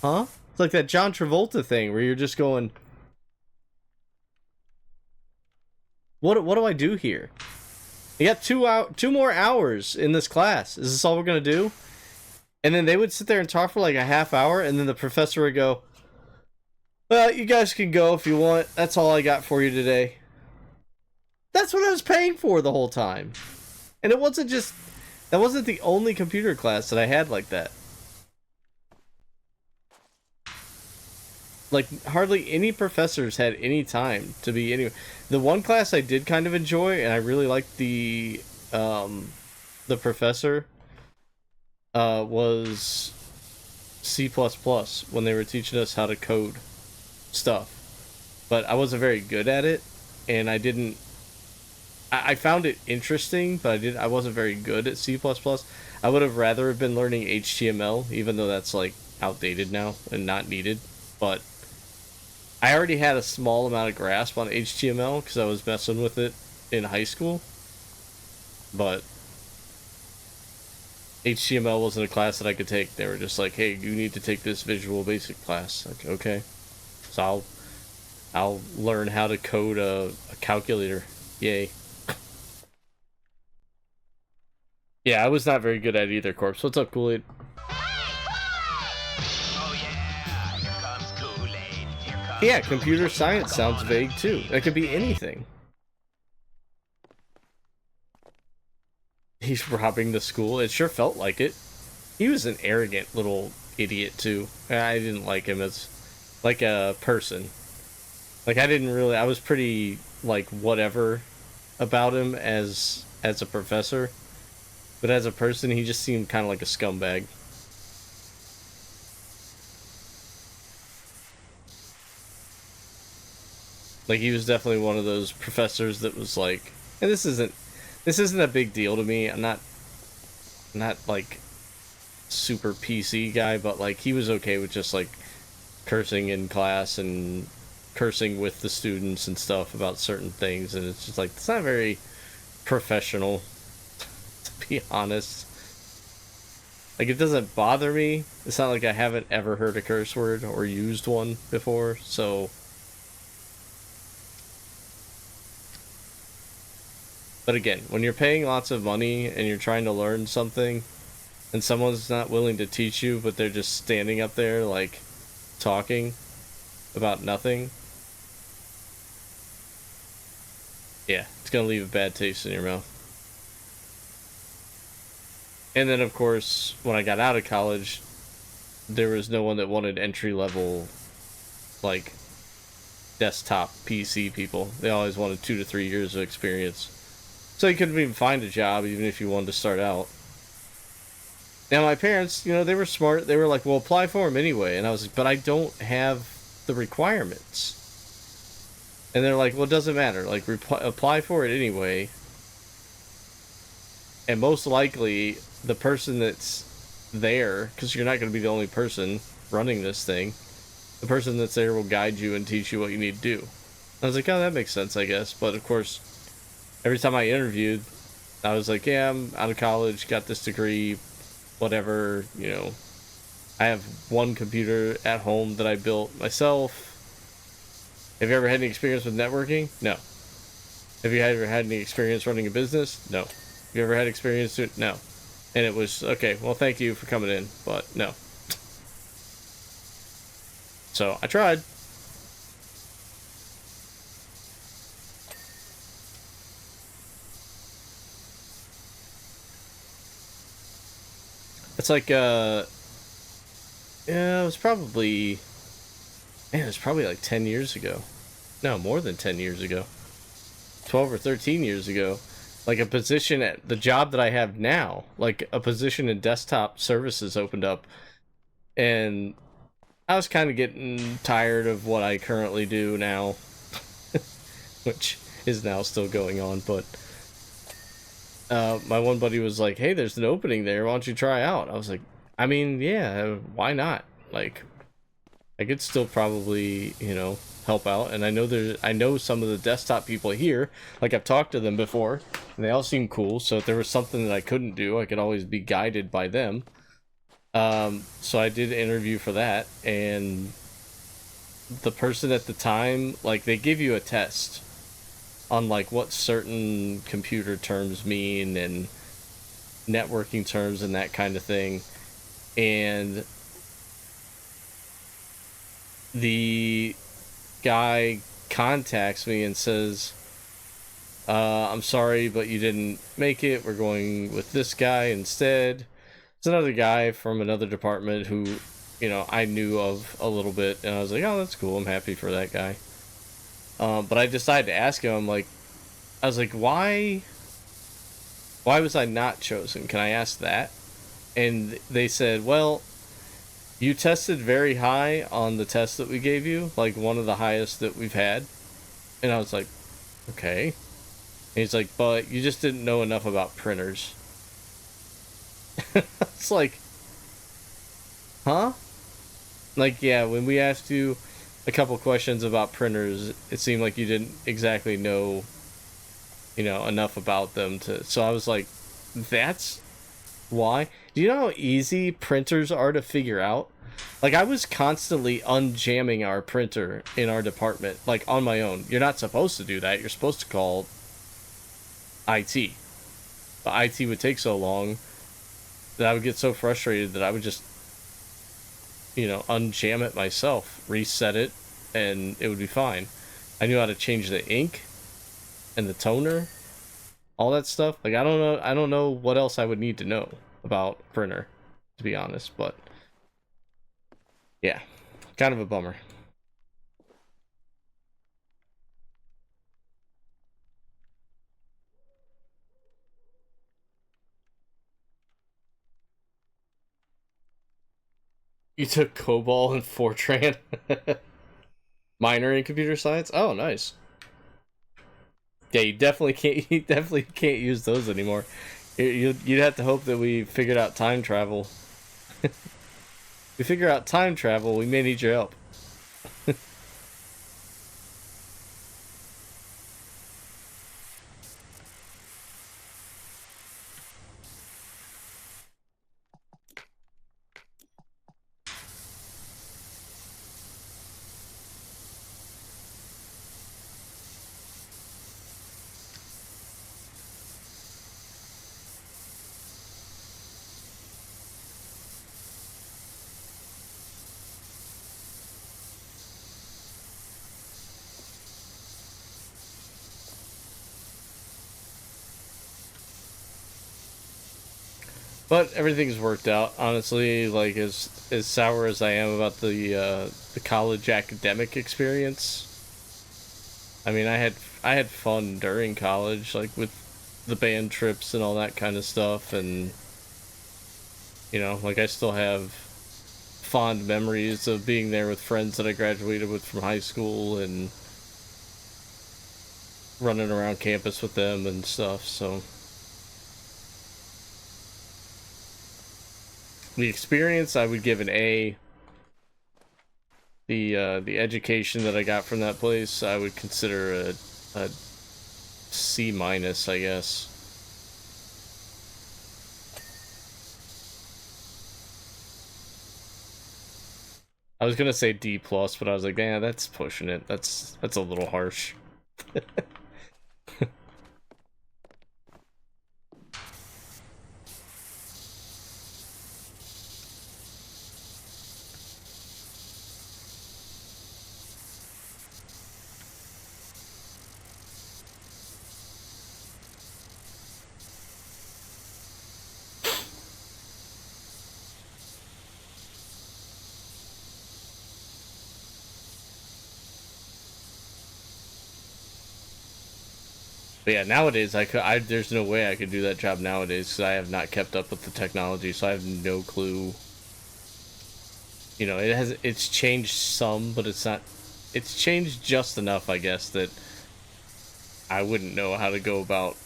huh? It's like that John Travolta thing where you're just going, what do I do here? You got 2 more hours in this class. Is this all we're gonna do? And then they would sit there and talk for like a half hour, and then the professor would go, well, you guys can go if you want. That's all I got for you today. That's what I was paying for the whole time. And that wasn't the only computer class that I had like that. Like, hardly any professors had any time to be anywhere. The one class I did kind of enjoy, and I really liked the professor, was C++ when they were teaching us how to code stuff. But I wasn't very good at it, and I found it interesting, but I wasn't very good at C++. I would have rather have been learning HTML, even though that's like outdated now and not needed. But I already had a small amount of grasp on HTML because I was messing with it in high school. But HTML wasn't a class that I could take. They were just like, hey, you need to take this Visual Basic class. Like, okay. So I'll learn how to code a calculator. Yay. Yeah, I was not very good at it either, Corpse. What's up, Kool-Aid? Yeah, computer science sounds vague too. That could be anything. He's robbing the school. It sure felt like it. He was an arrogant little idiot too. I didn't like him as like a person. Like, I was pretty like whatever about him as a professor. But as a person, he just seemed kind of like a scumbag. Like, he was definitely one of those professors that was like, And this isn't a big deal to me. I'm not like super PC guy, but like he was okay with just like cursing in class and cursing with the students and stuff about certain things, and it's just like it's not very professional, to be honest. Like, it doesn't bother me. It's not like I haven't ever heard a curse word or used one before, so. But again, when you're paying lots of money and you're trying to learn something and someone's not willing to teach you, but they're just standing up there like talking about nothing, yeah, it's gonna leave a bad taste in your mouth. And then, of course, when I got out of college, there was no one that wanted entry-level, like, desktop PC people. They always wanted 2 to 3 years of experience. So you couldn't even find a job, even if you wanted to start out. Now, my parents, you know, they were smart. They were like, well, apply for them anyway. And I was like, but I don't have the requirements. And they're like, well, it doesn't matter. Like, apply for it anyway. And most likely, the person that's there, because you're not going to be the only person running this thing, the person that's there will guide you and teach you what you need to do. I was like, oh, that makes sense, I guess. But, of course, every time I interviewed, I was like, yeah, I'm out of college, got this degree, whatever, you know. I have one computer at home that I built myself. Have you ever had any experience with networking? No. Have you ever had any experience running a business? No. Have you ever had experience doing? No. And it was, okay, well, thank you for coming in, but no. So, I tried. It's like, yeah, it was probably, man, it was probably like 10 years ago. No, more than 10 years ago. 12 or 13 years ago. Like a position at the job that I have now, like a position in desktop services opened up. And I was kind of getting tired of what I currently do now, which is now still going on, but my one buddy was like, hey, there's an opening there, why don't you try out? I was like, I mean, yeah, why not? Like, I could still probably, you know, help out, and I know some of the desktop people here, like I've talked to them before, and they all seem cool, so if there was something that I couldn't do, I could always be guided by them. So I did interview for that, and the person at the time, like, they give you a test on like what certain computer terms mean and networking terms and that kind of thing, and the guy contacts me and says, I'm sorry, but you didn't make it, we're going with this guy instead. It's another guy from another department who, you know, I knew of a little bit, and I was like, oh, that's cool, I'm happy for that guy. But I decided to ask him, like, I was like, why was I not chosen? Can I ask that? And they said, well, you tested very high on the test that we gave you, like one of the highest that we've had. And I was like, okay. And he's like, but you just didn't know enough about printers. It's like, huh? Like, yeah, when we asked you a couple questions about printers, it seemed like you didn't exactly know, you know, enough about them to. So I was like, that's why. Do you know how easy printers are to figure out? Like, I was constantly unjamming our printer in our department, like, on my own. You're not supposed to do that. You're supposed to call IT. But IT would take so long that I would get so frustrated that I would just, you know, unjam it myself, reset it, and it would be fine. I knew how to change the ink and the toner, all that stuff. Like, I don't know what else I would need to know about printer, to be honest, but yeah, kind of a bummer. You took COBOL and Fortran? Minor in computer science? Oh, nice. Yeah, you definitely can't. You definitely can't use those anymore. You'd have to hope that we figured out time travel. We figure out time travel, we may need your help. But everything's worked out, honestly. Like as sour as I am about the college academic experience. I mean, I had fun during college, like with the band trips and all that kind of stuff, and you know, like I still have fond memories of being there with friends that I graduated with from high school and running around campus with them and stuff. So the experience, I would give an A. The education that I got from that place, I would consider a C minus, I guess. I was gonna say D plus, but I was like, man, that's pushing it. That's a little harsh. But yeah, nowadays there's no way I could do that job nowadays because I have not kept up with the technology, so I have no clue. You know, it's changed some, but it's changed just enough, I guess, that I wouldn't know how to go about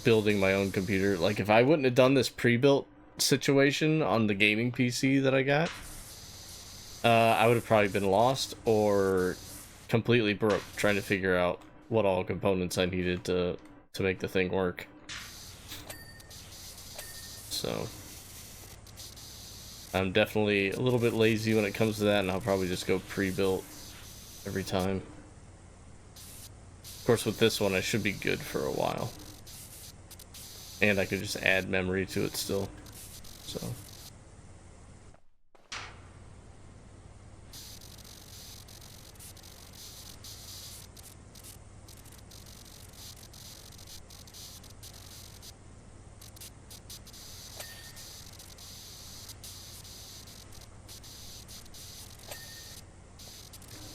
building my own computer. Like if I wouldn't have done this pre-built situation on the gaming PC that I got, I would have probably been lost or completely broke trying to figure out what all components I needed to make the thing work. So I'm definitely a little bit lazy when it comes to that, and I'll probably just go pre-built every time. Of course, with this one, I should be good for a while. And I could just add memory to it still. So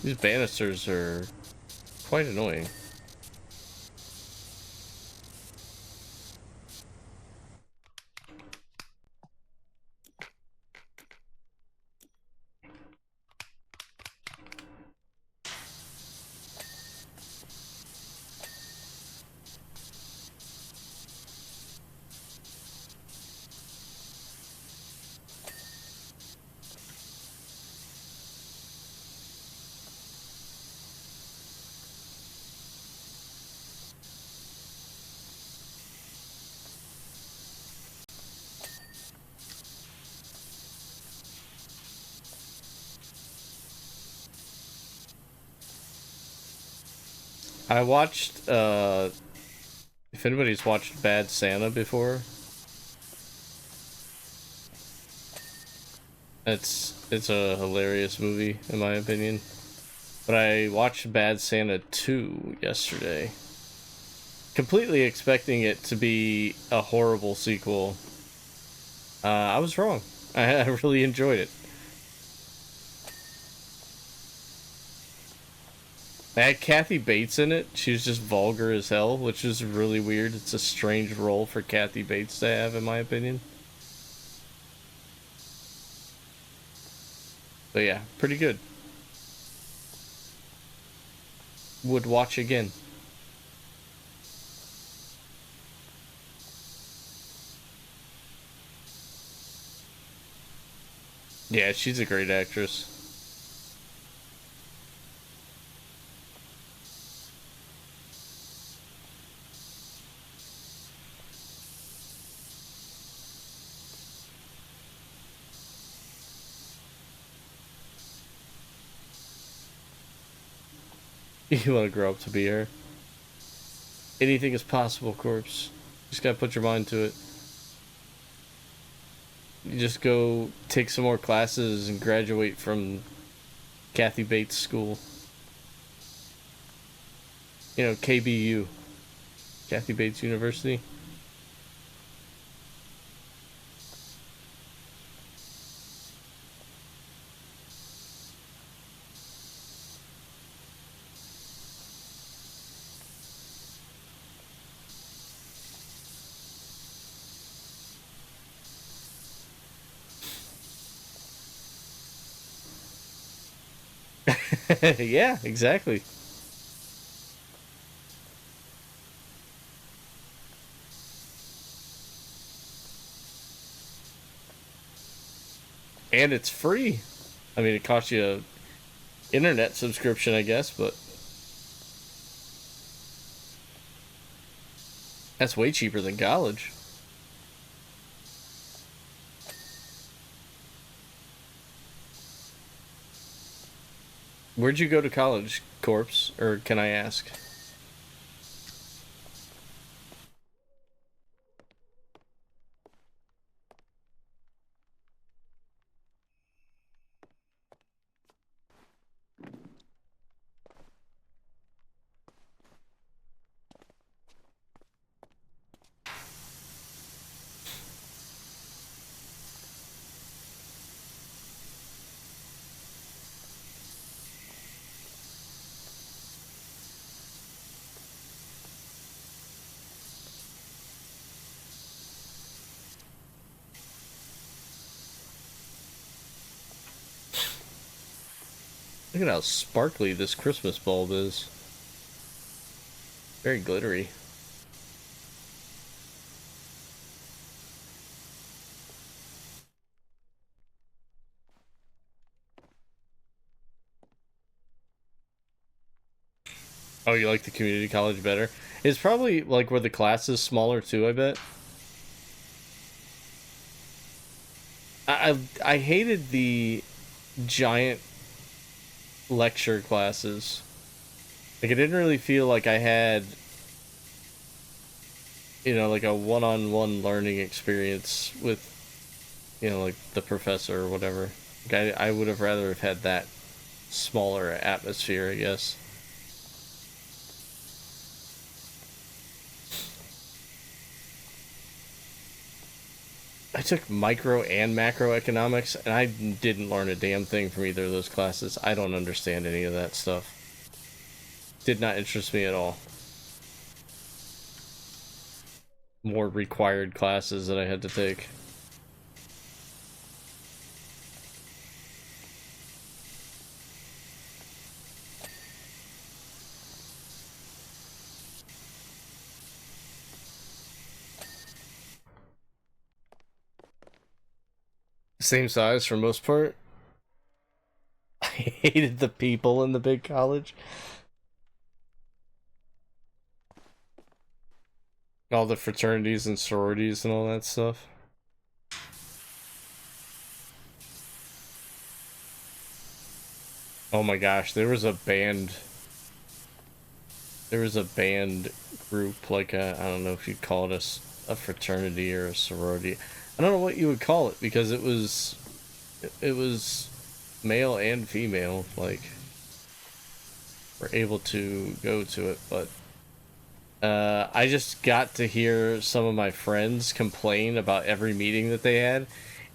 these banisters are quite annoying. I watched, if anybody's watched Bad Santa before, it's a hilarious movie, in my opinion. But I watched Bad Santa 2 yesterday, completely expecting it to be a horrible sequel. I was wrong. I really enjoyed it. They had Kathy Bates in it. She was just vulgar as hell, which is really weird. It's a strange role for Kathy Bates to have, in my opinion. But yeah, pretty good. Would watch again. Yeah, she's a great actress. You want to grow up to be her. Anything is possible, Corpse. Just gotta put your mind to it. You just go take some more classes and graduate from Kathy Bates School. You know, KBU. Kathy Bates University. Yeah, exactly. And it's free. I mean, it costs you a internet subscription, I guess, but that's way cheaper than college. Where'd you go to college, Corpse? Or can I ask? Look at how sparkly this Christmas bulb is. Very glittery. Oh, you like the community college better? It's probably like where the class is smaller too, I bet. I hated the giant lecture classes. Like, I didn't really feel like I had, you know, like a one-on-one learning experience with, you know, like the professor or whatever. Like, I would have rather have had that smaller atmosphere, I guess. I took micro and macroeconomics, and I didn't learn a damn thing from either of those classes. I don't understand any of that stuff. Did not interest me at all. More required classes that I had to take. Same size for most part. I hated the people in the big college. All the fraternities and sororities and all that stuff. Oh my gosh, there was a band. There was a band group, like a, I don't know if you'd call it a fraternity or a sorority. I don't know what you would call it because it was male and female, like, were able to go to it, but I just got to hear some of my friends complain about every meeting that they had,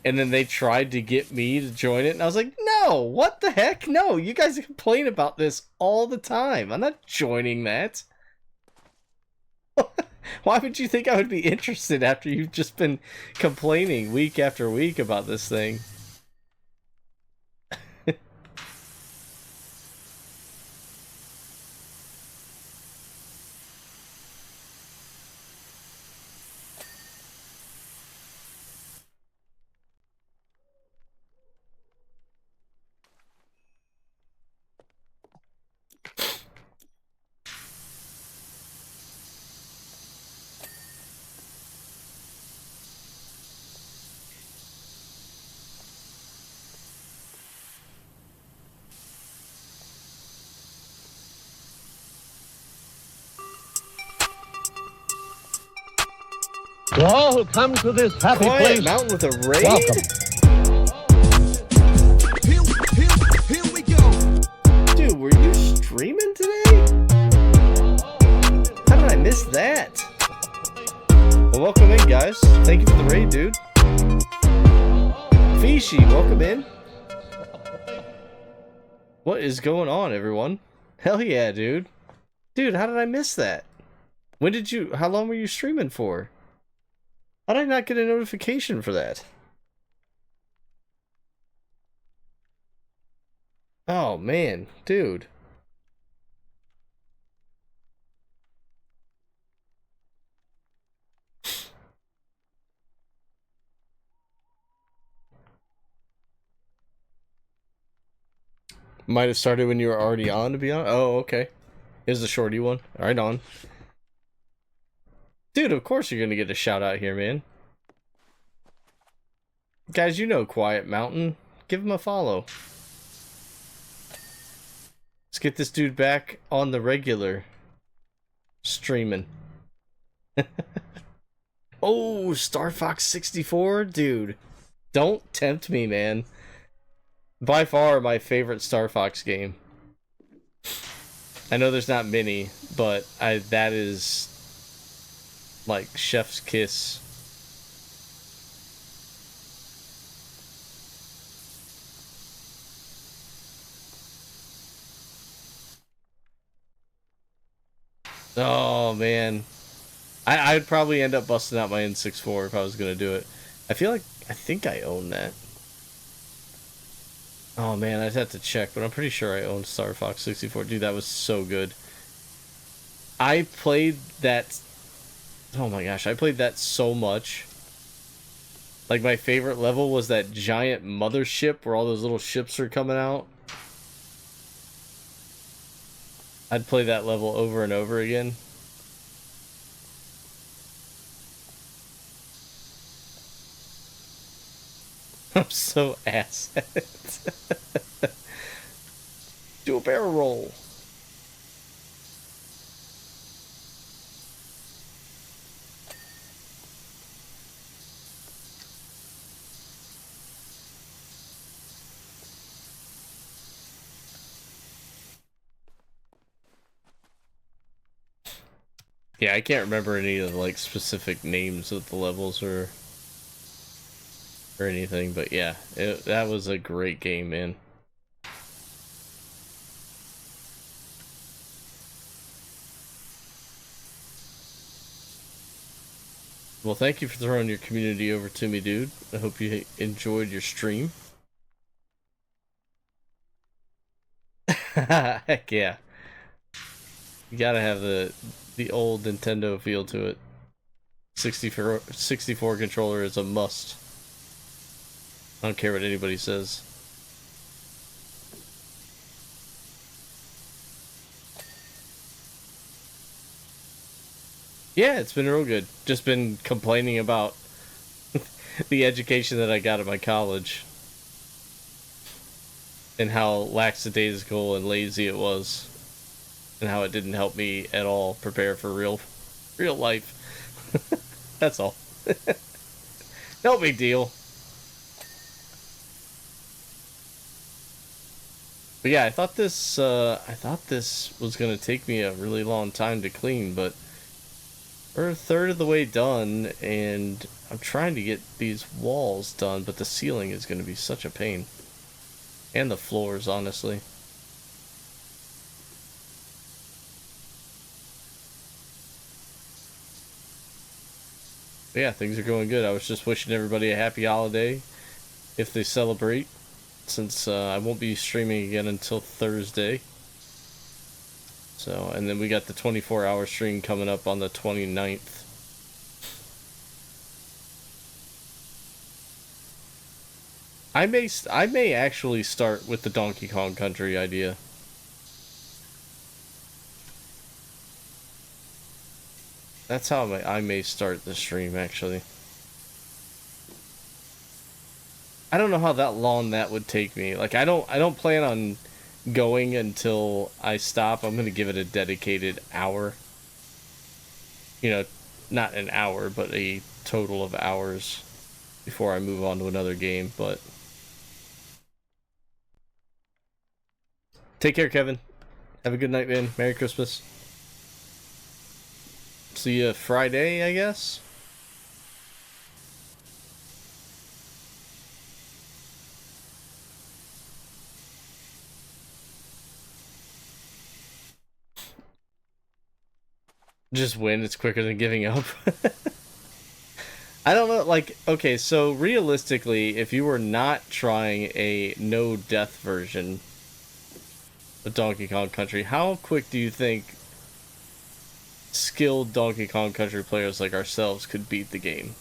and then they tried to get me to join it, and I was like, no, what the heck? No, you guys complain about this all the time. I'm not joining that. Why would you think I would be interested after you've just been complaining week after week about this thing? To all who come to this happy Quiet place, Mountain with a raid? welcome. Here we go. Dude, were you streaming today? How did I miss that? Well, welcome in, guys. Thank you for the raid, dude. Fishy, welcome in. What is going on, everyone? Hell yeah, dude. Dude, how did I miss that? How long were you streaming for? How did I not get a notification for that? Oh, man, dude. Might have started when you were already on, to be honest. Oh, okay. Here's the shorty one. Right on. Dude, of course you're gonna get a shout out here, man. Guys, you know Quiet Mountain. Give him a follow. Let's get this dude back on the regular. Streaming. Oh, Star Fox 64? Dude. Don't tempt me, man. By far my favorite Star Fox game. I know there's not many, but that is like chef's kiss. Oh man. I'd probably end up busting out my N64 if I was gonna do it. I think I own that. Oh man, I'd have to check, but I'm pretty sure I own Star Fox 64. Dude, that was so good. I played that... Oh my gosh, I played that so much. Like, my favorite level was that giant mothership where all those little ships are coming out. I'd play that level over and over again. I'm so ass at it. Do a barrel roll. Yeah, I can't remember any of the like specific names of the levels or anything, but yeah, that was a great game, man. Well, thank you for throwing your community over to me, dude. I hope you enjoyed your stream. Heck yeah. You gotta have the old Nintendo feel to it. 64 controller is a must. I don't care what anybody says. Yeah, it's been real good. Just been complaining about the education that I got at my college. And how lackadaisical and lazy it was. And how it didn't help me at all prepare for real life. That's all. No big deal. But yeah, I thought this was gonna take me a really long time to clean, but we're a third of the way done, and I'm trying to get these walls done, but the ceiling is gonna be such a pain. And the floors, honestly. But yeah, things are going good. I was just wishing everybody a happy holiday if they celebrate, since I won't be streaming again until Thursday. So, and then we got the 24-hour stream coming up on the 29th. I may actually start with the Donkey Kong Country idea. That's how I may start the stream, actually. I don't know how that long that would take me. Like, I don't plan on going until I stop. I'm gonna give it a dedicated hour. You know, not an hour, but a total of hours before I move on to another game, but take care, Kevin. Have a good night, man. Merry Christmas. See you Friday, I guess. Just win. It's quicker than giving up. I don't know, like, okay, so realistically, if you were not trying a no-death version of Donkey Kong Country, how quick do you think skilled Donkey Kong Country players like ourselves could beat the game?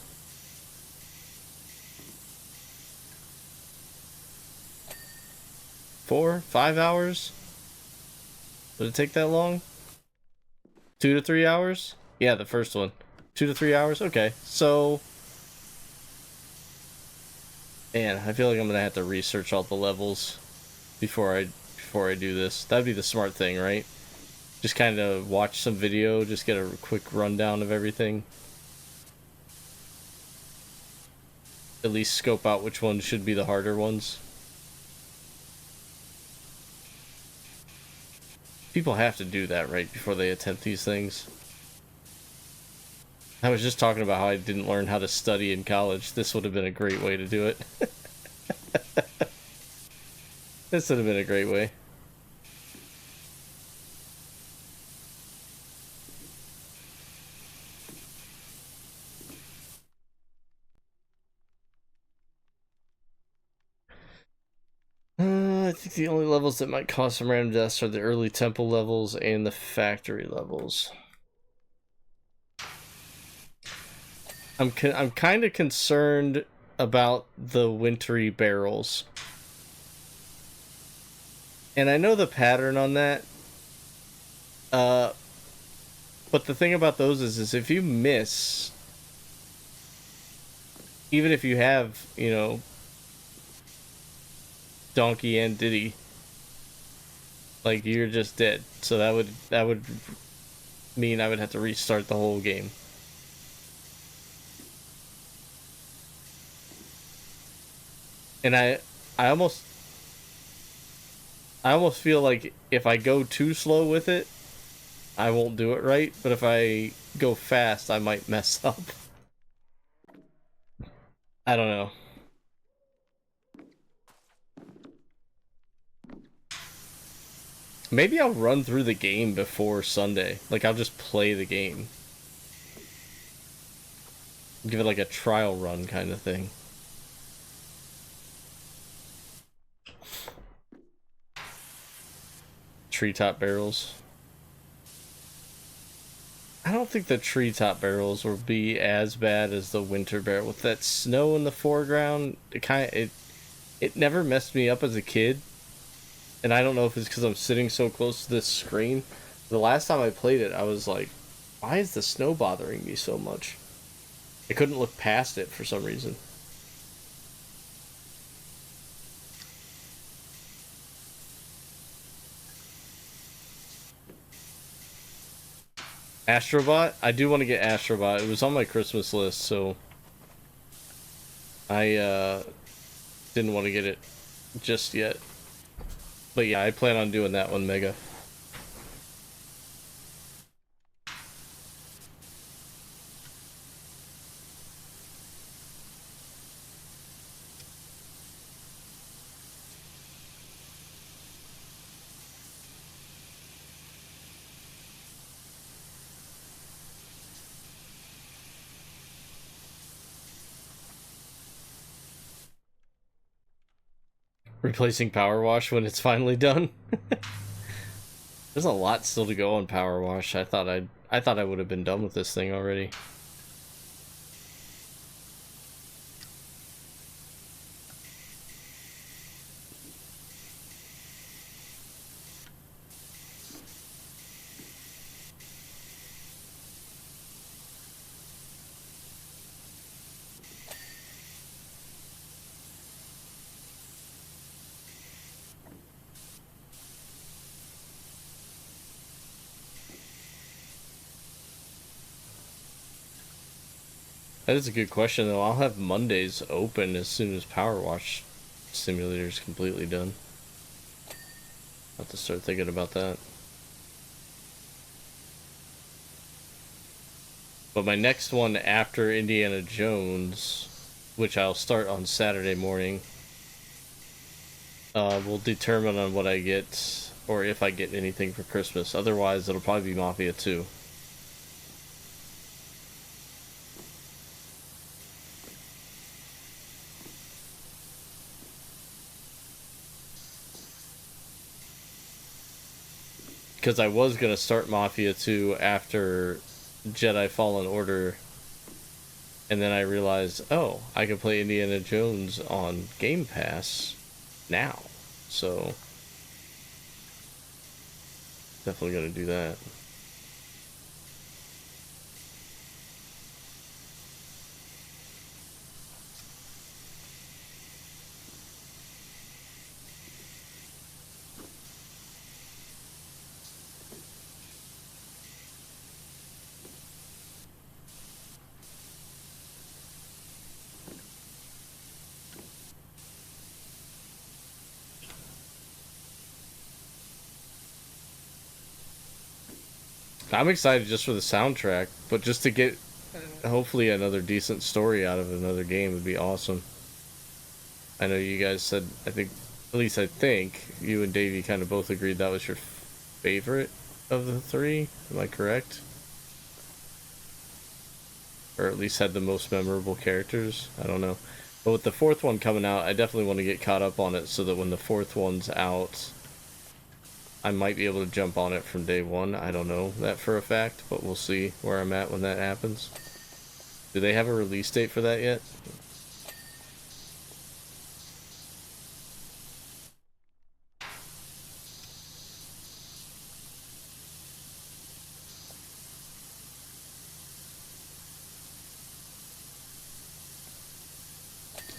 4, 5 hours? Would it take that long? 2 to 3 hours? Yeah, the first one. 2 to 3 hours? Okay, so... Man, I feel like I'm gonna have to research all the levels before I do this. That'd be the smart thing, right? Just kind of watch some video, just get a quick rundown of everything. At least scope out which ones should be the harder ones. People have to do that, right, before they attempt these things. I was just talking about how I didn't learn how to study in college. This would have been a great way to do it. This would have been a great way. I think the only levels that might cause some random deaths are the early temple levels and the factory levels. I'm kind of concerned about the wintry barrels. And I know the pattern on that. But the thing about those is if you miss, even if you have, you know, Donkey and Diddy, like, you're just dead. So that would mean I would have to restart the whole game. And I almost feel like if I go too slow with it, I won't do it right, but if I go fast, I might mess up. I don't know. Maybe I'll run through the game before Sunday. Like, I'll just play the game. Give it like a trial run kind of thing. Treetop barrels. I don't think the treetop barrels will be as bad as the winter barrel. With that snow in the foreground, it never messed me up as a kid. And I don't know if it's because I'm sitting so close to this screen. The last time I played it, I was like, why is the snow bothering me so much? I couldn't look past it for some reason. Astrobot? I do want to get Astrobot. It was on my Christmas list, so I didn't want to get it just yet. But yeah, I plan on doing that one, Mega. Replacing PowerWash when it's finally done. There's a lot still to go on PowerWash. I thought I would have been done with this thing already. That is a good question, though. I'll have Mondays open as soon as PowerWash Simulator is completely done. I'll have to start thinking about that. But my next one after Indiana Jones, which I'll start on Saturday morning, will determine on what I get, or if I get anything for Christmas. Otherwise, it'll probably be Mafia 2. Because I was going to start Mafia 2 after Jedi Fallen Order, and then I realized, oh, I can play Indiana Jones on Game Pass now. So, definitely going to do that. I'm excited just for the soundtrack, but just to get hopefully another decent story out of another game would be awesome. I know you guys said, I think you and Davey kind of both agreed that was your favorite of the three. Am I correct? Or at least had the most memorable characters. I don't know. But with the fourth one coming out, I definitely want to get caught up on it so that when the fourth one's out, I might be able to jump on it from day one. I don't know that for a fact, but we'll see where I'm at when that happens. Do they have a release date for that yet?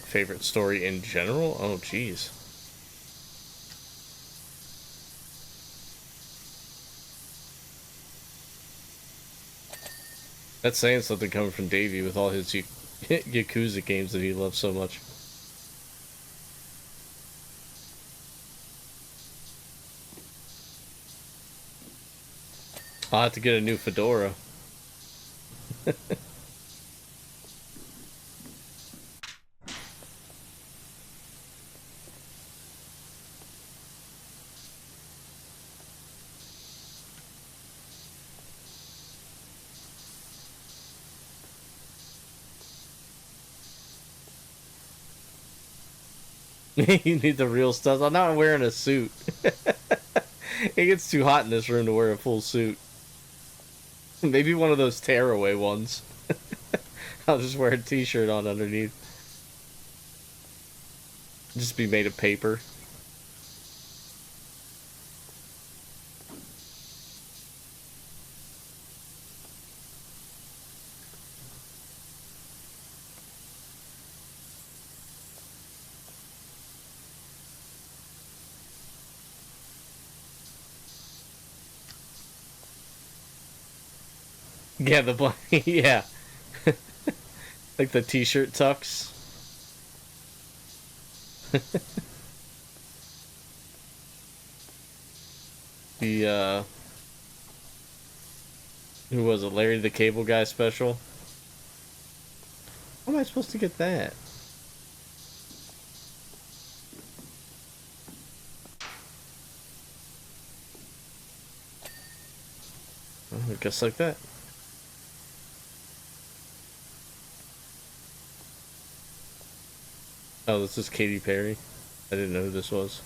Favorite story in general? Oh, jeez. That's saying something coming from Davey with all his Yakuza games that he loves so much. I'll have to get a new fedora. You need the real stuff. I'm not wearing a suit. It gets too hot in this room to wear a full suit. Maybe one of those tearaway ones. I'll just wear a t-shirt on underneath. Just be made of paper. Yeah, yeah. Like the t-shirt tucks. The who was it? Larry the Cable Guy special? How am I supposed to get that? Well, I guess like that. Oh, this is Katy Perry. I didn't know who this was.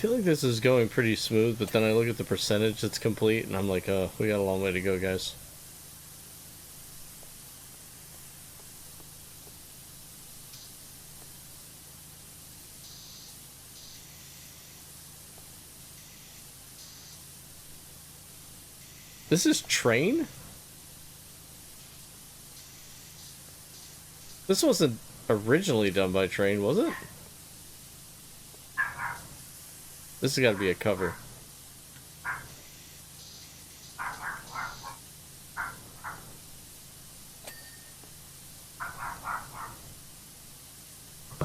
feel like this is going pretty smooth, but then I look at the percentage that's complete, and I'm like, oh, we got a long way to go, guys. This is Train? This wasn't originally done by Train, was it? This has got to be a cover.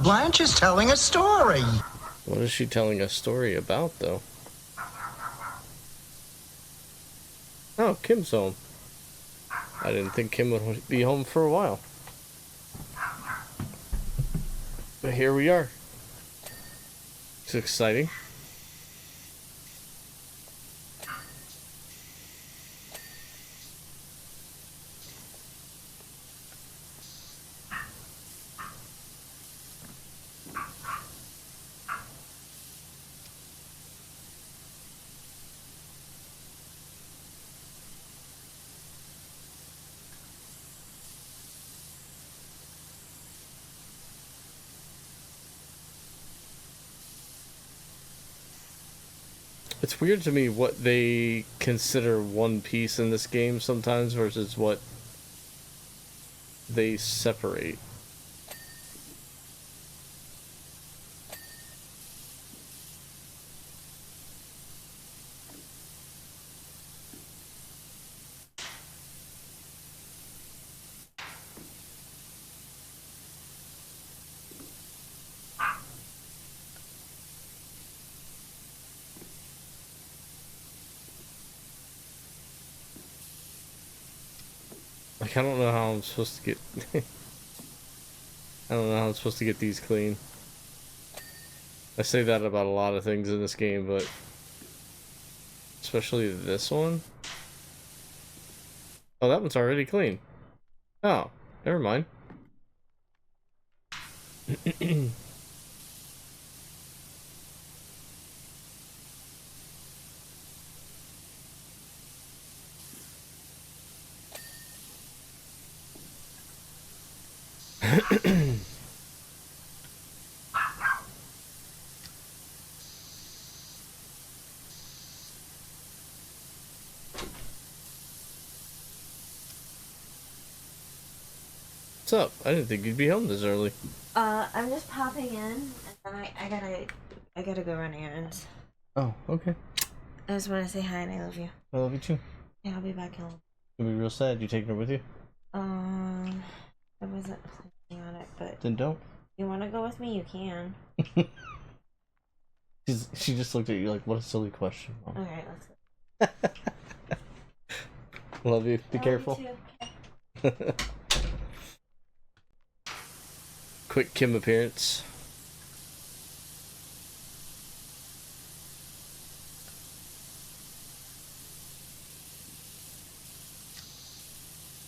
Blanche is telling a story. What is she telling a story about, though? Oh, Kim's home. I didn't think Kim would be home for a while. But here we are. It's exciting. It's weird to me what they consider one piece in this game sometimes versus what they separate. Like, I don't know how I'm supposed to get... I don't know how I'm supposed to get these clean. I say that about a lot of things in this game, but... especially this one. Oh, that one's already clean. Oh, never mind. What's up? I didn't think you'd be home this early. I'm just popping in, and then I gotta go run errands. Oh, okay. I just want to say hi and I love you. I love you too. Yeah, I'll be back in a little. You'll be real sad. You taking her with you? I wasn't planning on it, but Then don't. you want to go with me? You can. She just looked at you like, what a silly question. Mom. Alright, let's go. Love you. Be careful. You too. Quick Kim appearance.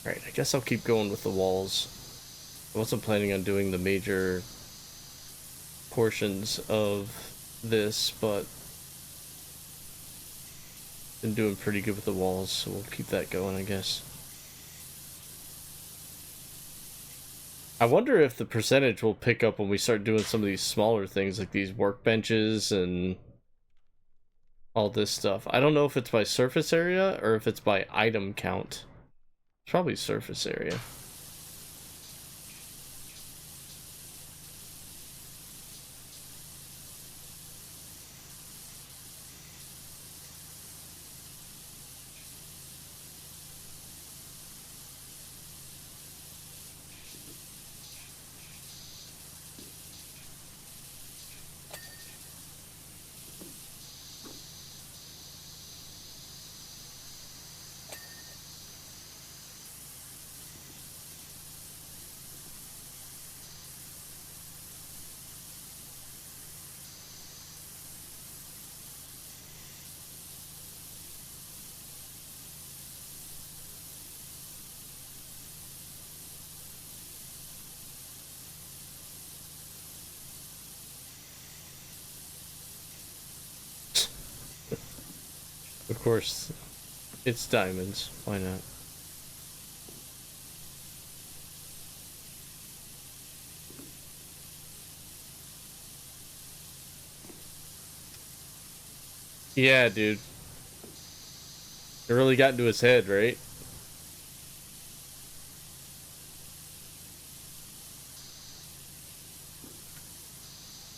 Alright, I guess I'll keep going with the walls. I wasn't planning on doing the major portions of this, but been doing pretty good with the walls, so we'll keep that going, I guess. I wonder if the percentage will pick up when we start doing some of these smaller things, like these workbenches and all this stuff. I don't know if it's by surface area or if it's by item count. It's probably surface area. Of course, it's diamonds. Why not? Yeah, dude. It really got into his head, right?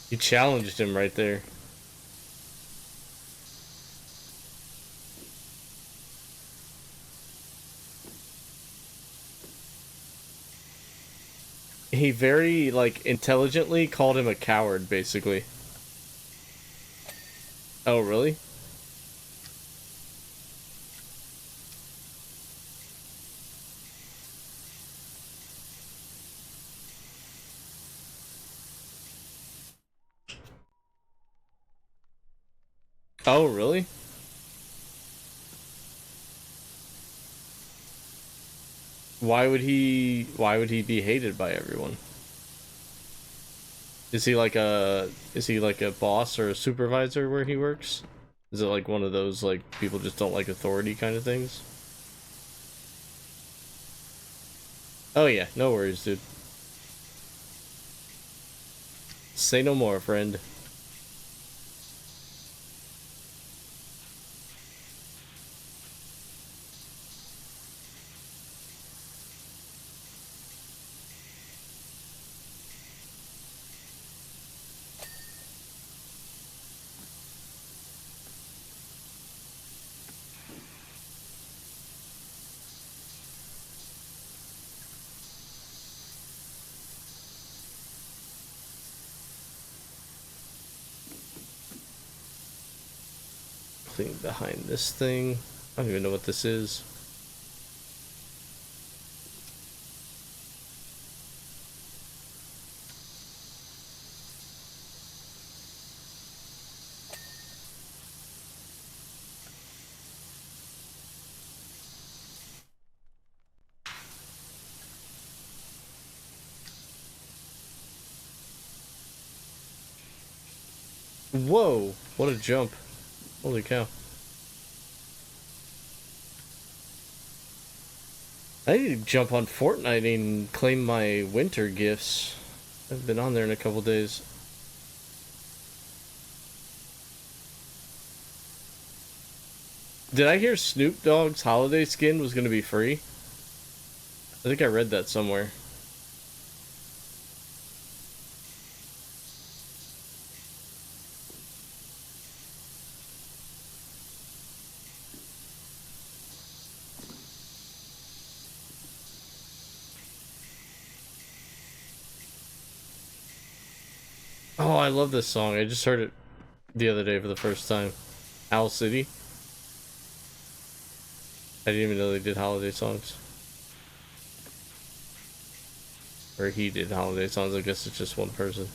He challenged him right there. He very, like, intelligently called him a coward, basically. Oh, really? Oh, really? Why would he be hated by everyone? Is he like a boss or a supervisor where he works? Is it like one of those like people just don't like authority kind of things? Oh yeah, no worries, dude. Say no more, friend. Clean behind this thing. I don't even know what this is. Whoa! What a jump. Holy cow. I need to jump on Fortnite and claim my winter gifts. I've been on there in a couple days. Did I hear Snoop Dogg's holiday skin was going to be free? I think I read that somewhere. Oh, I love this song. I just heard it the other day for the first time. Owl City. I didn't even know they did holiday songs. Or he did holiday songs. I guess it's just one person.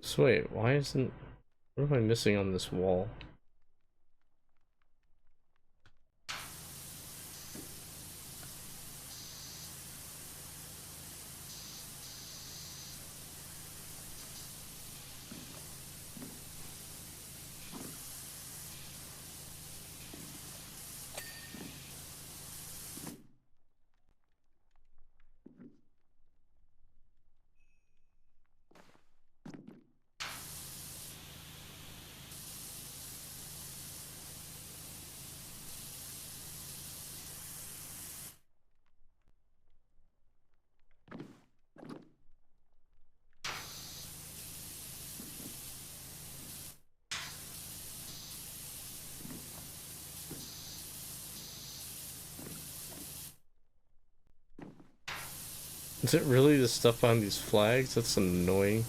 So wait, why isn't... What am I missing on this wall? Is it really the stuff on these flags? That's annoying.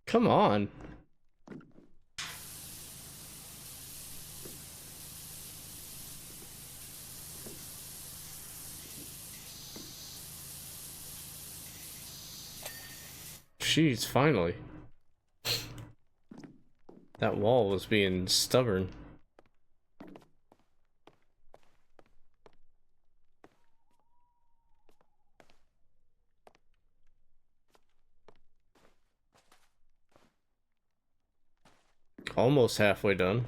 Come on. Jeez, finally. That wall was being stubborn. Almost halfway done.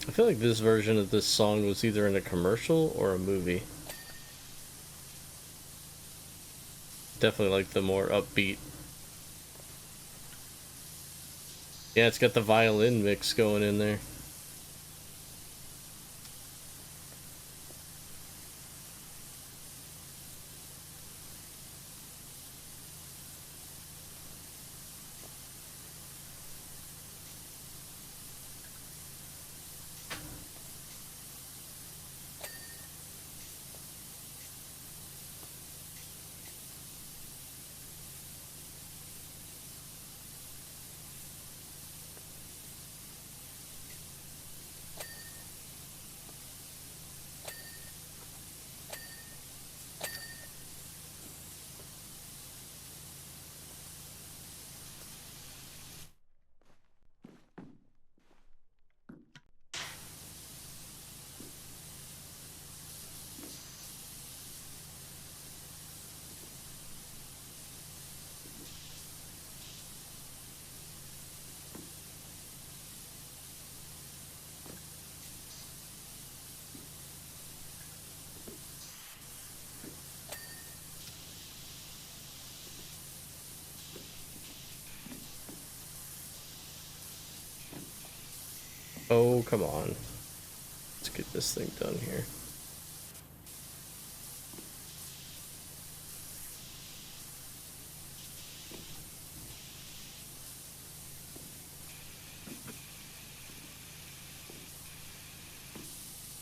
I feel like this version of this song was either in a commercial or a movie. Definitely like the more upbeat. Yeah, it's got the violin mix going in there. Oh, come on. Let's get this thing done here.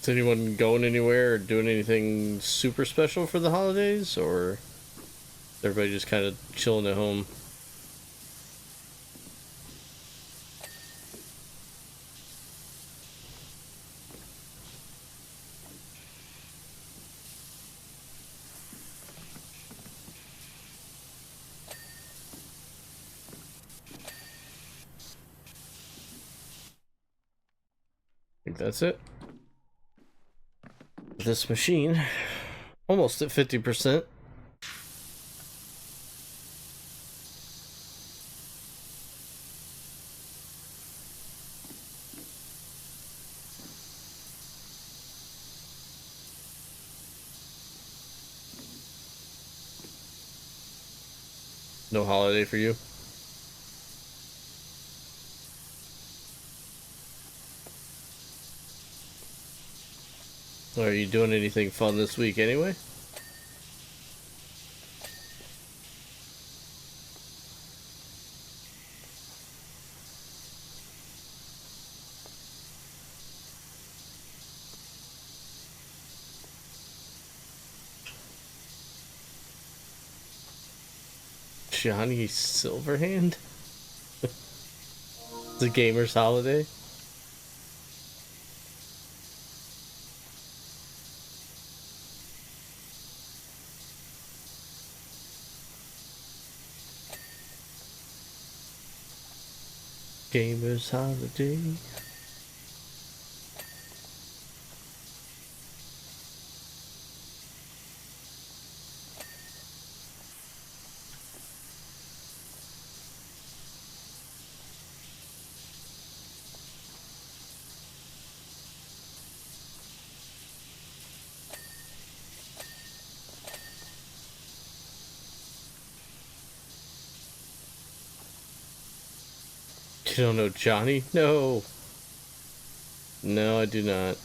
Is anyone going anywhere or doing anything super special for the holidays, or is everybody just kind of chilling at home? I think that's it. This machine, almost at 50%. No holiday for you? Are you doing anything fun this week anyway? Johnny Silverhand? The gamer's holiday? Gamer's holiday. You don't know Johnny? No. No, I do not.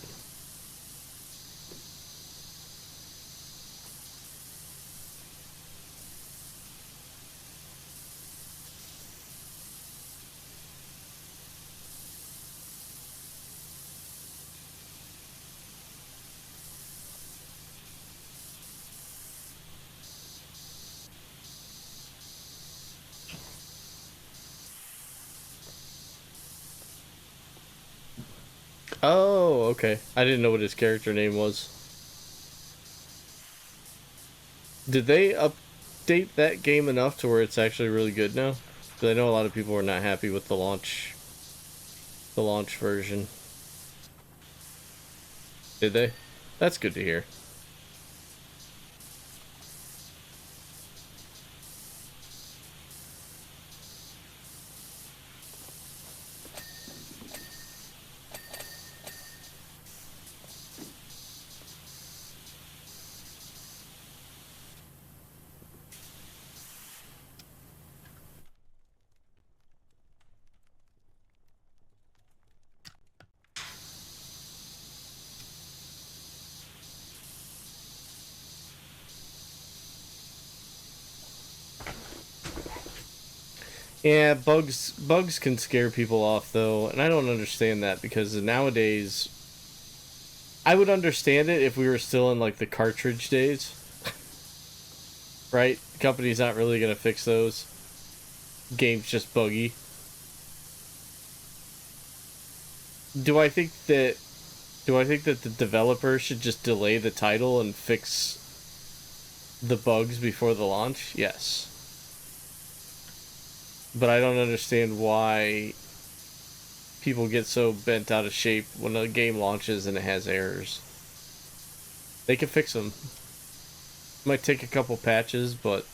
Oh, okay. I didn't know what his character name was. Did they update that game enough to where it's actually really good now? Because I know a lot of people were not happy with the launch version. Did they? That's good to hear. Yeah, bugs can scare people off though, and I don't understand that because nowadays I would understand it if we were still in like the cartridge days. Right? The company's not really gonna fix those. Game's just buggy. Do I think that the developer should just delay the title and fix the bugs before the launch? Yes. But I don't understand why people get so bent out of shape when a game launches and it has errors. They can fix them. Might take a couple patches, but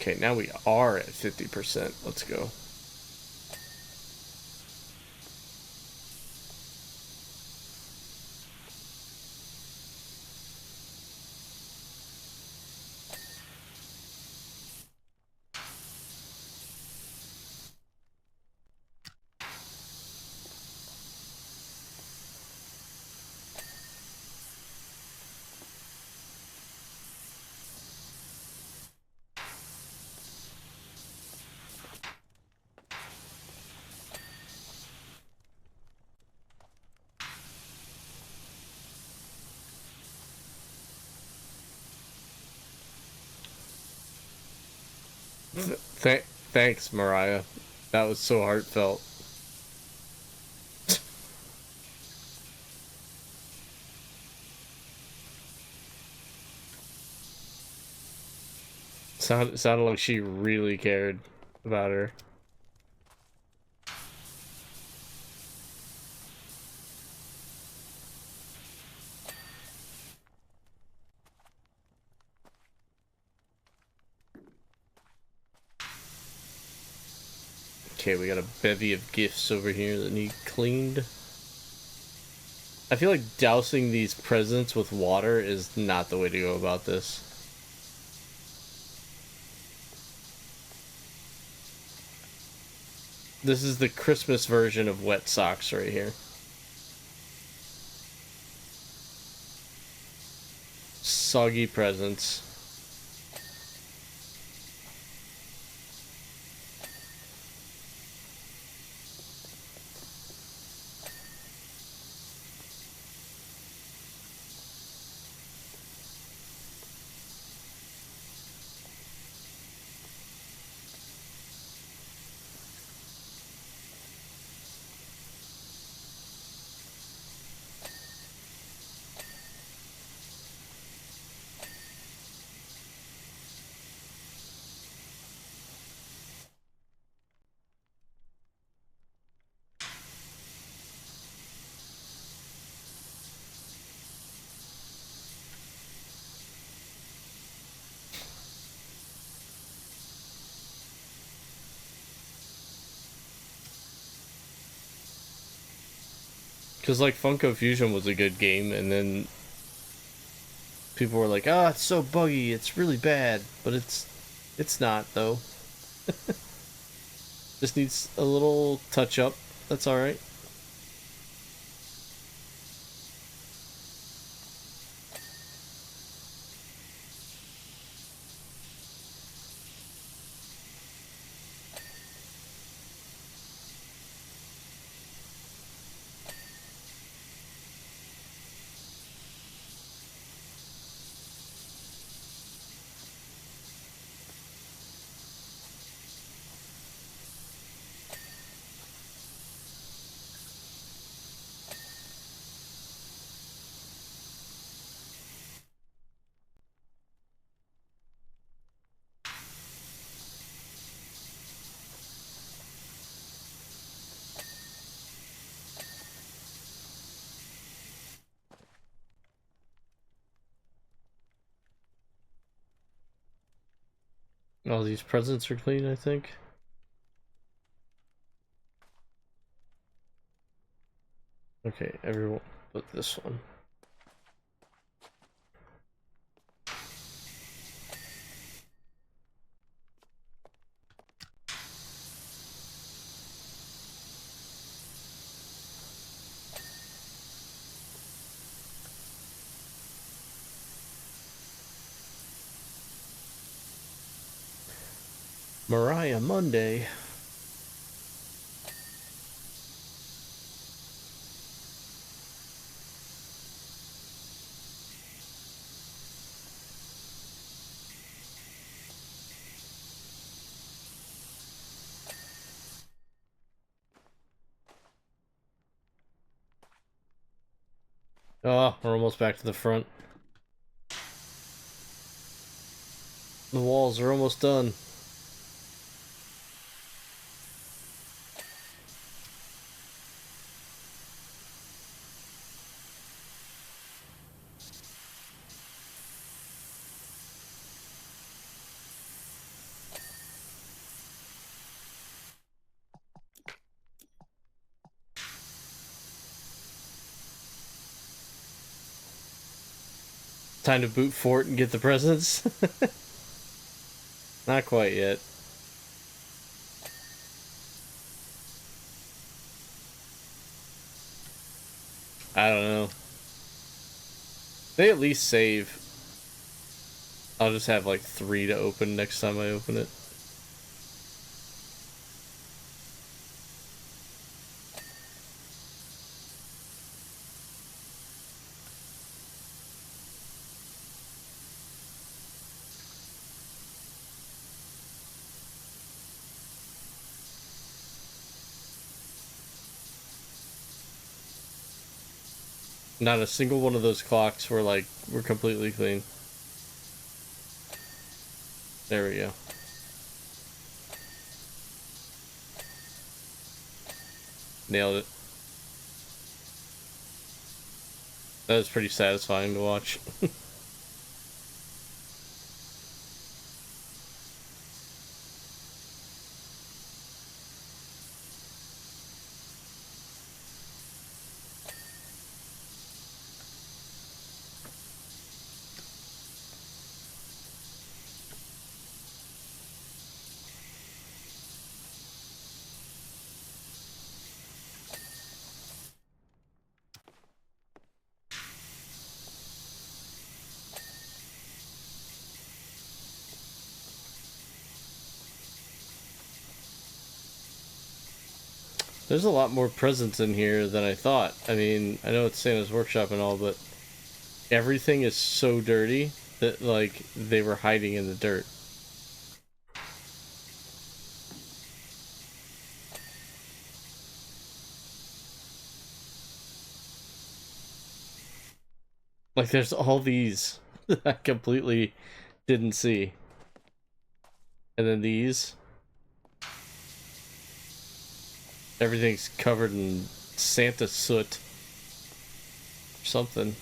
okay, now we are at 50%. Let's go. Thanks, Mariah. That was so heartfelt. Sounded like she really cared about her. Okay, we got a bevy of gifts over here that need cleaned. I feel like dousing these presents with water is not the way to go about this. This is the Christmas version of wet socks right here. Soggy presents. Because, like, Funko Fusion was a good game, and then people were like, "Ah, it's so buggy, it's really bad." But it's not, though. Just needs a little touch-up. That's alright. All these presents are clean, I think. Okay, everyone, put this one. Mariah Monday. Oh, we're almost back to the front. The walls are almost done. Time to boot fort and get the presents? Not quite yet. I don't know. They at least save. I'll just have like 3 to open next time I open it. Not a single one of those clocks were completely clean. There we go. Nailed it. That was pretty satisfying to watch. There's a lot more presents in here than I thought. I mean, I know it's Santa's workshop and all, but everything is so dirty that, like, they were hiding in the dirt. Like, there's all these that I completely didn't see. And then these. Everything's covered in Santa soot. Or something.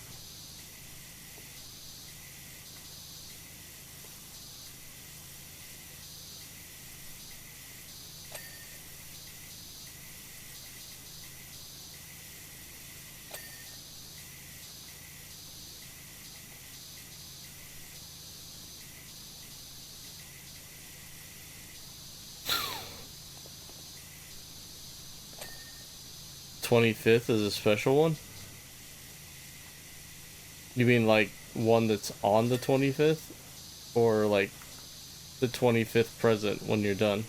'25th is a special one? You mean like one that's on the 25th? Or like the 25th present when you're done?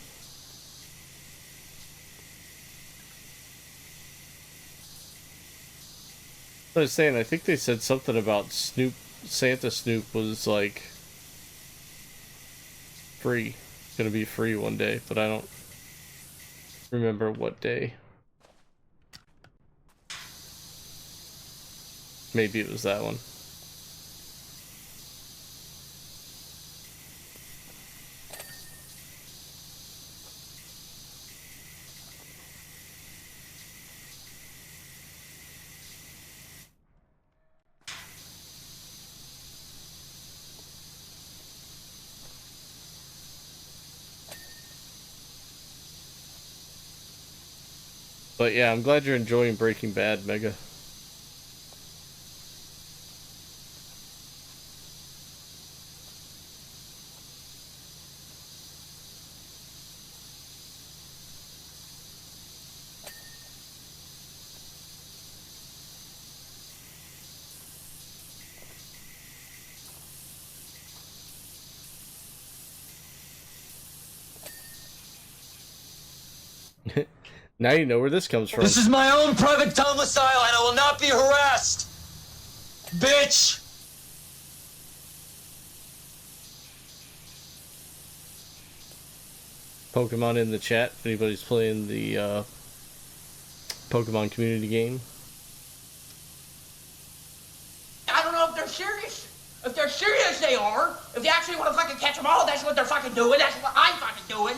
I was saying, I think they said something about Santa Snoop was like free. Gonna be free one day, but I don't remember what day. Maybe it was that one. But yeah, I'm glad you're enjoying Breaking Bad, Mega. Now you know where this comes from. This is my own private domicile and I will not be harassed! Bitch! Pokemon in the chat, if anybody's playing the Pokemon community game. I don't know if they're serious. If they're serious, they are. If they actually want to fucking catch them all, that's what they're fucking doing. That's what I'm fucking doing.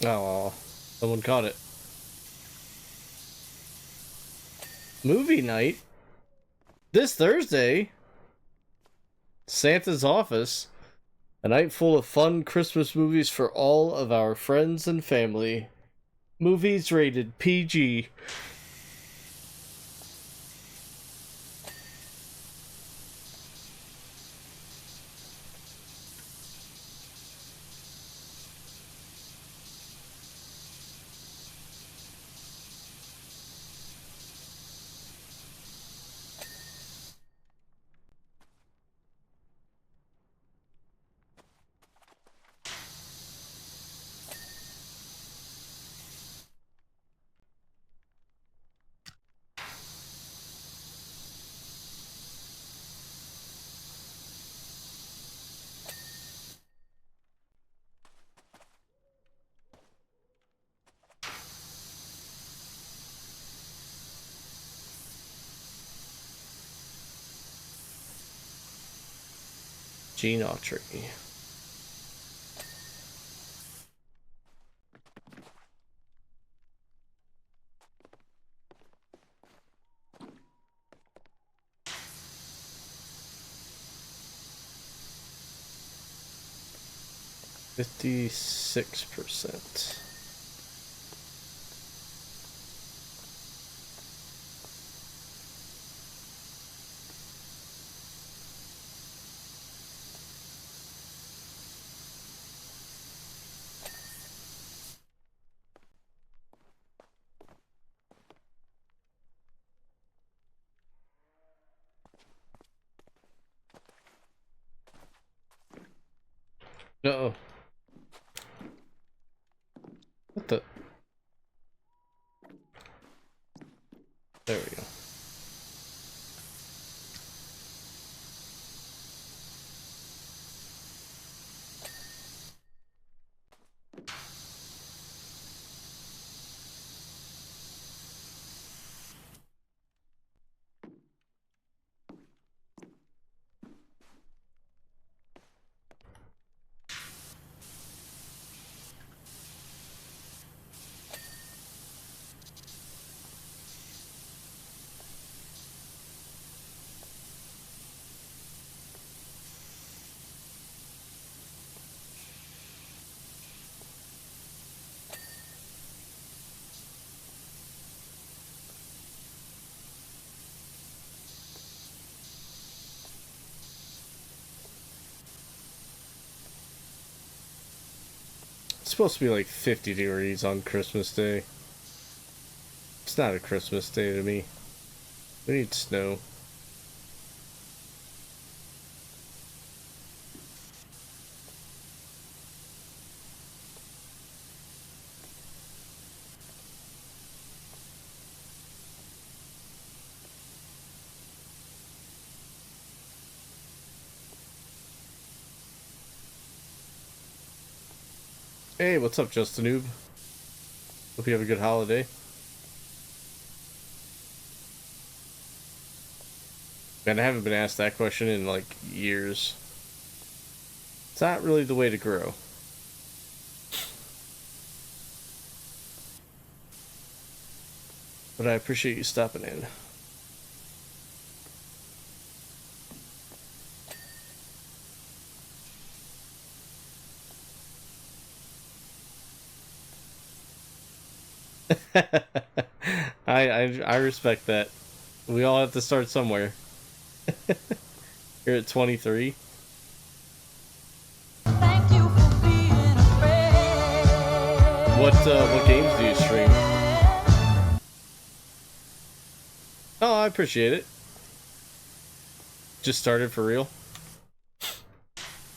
Oh, someone caught it. Movie night? This Thursday? Santa's Office. A night full of fun Christmas movies for all of our friends and family. Movies rated PG. Gene Autry. %56%. Uh-oh. What the? There we go. It's supposed to be like 50 degrees on Christmas Day. It's not a Christmas day to me. We need snow. Hey, what's up, Just a Noob? Hope you have a good holiday. Man, I haven't been asked that question in like years. It's not really the way to grow. But I appreciate you stopping in. I respect that. We all have to start somewhere. You're at 23. Thank you for being a friend. What games do you stream? Oh, I appreciate it. Just started for real.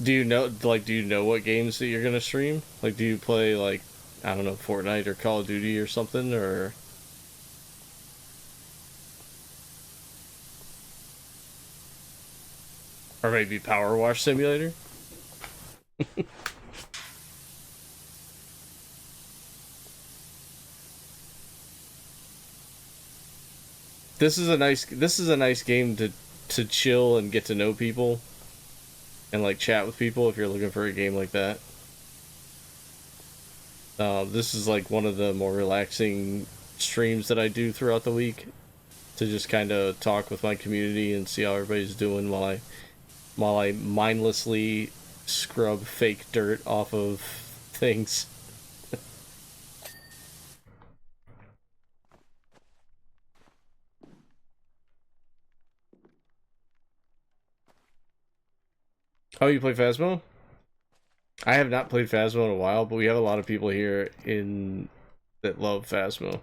Do you know what games that you're gonna stream? Like, do you play like, I don't know, Fortnite or Call of Duty or something, or? Or maybe PowerWash Simulator? This is a nice game to chill and get to know people and like chat with people if you're looking for a game like that. This is like one of the more relaxing streams that I do throughout the week to just kind of talk with my community and see how everybody's doing while I mindlessly scrub fake dirt off of things. Oh, you play Phasmo? I have not played Phasmo in a while, but we have a lot of people here that love Phasmo.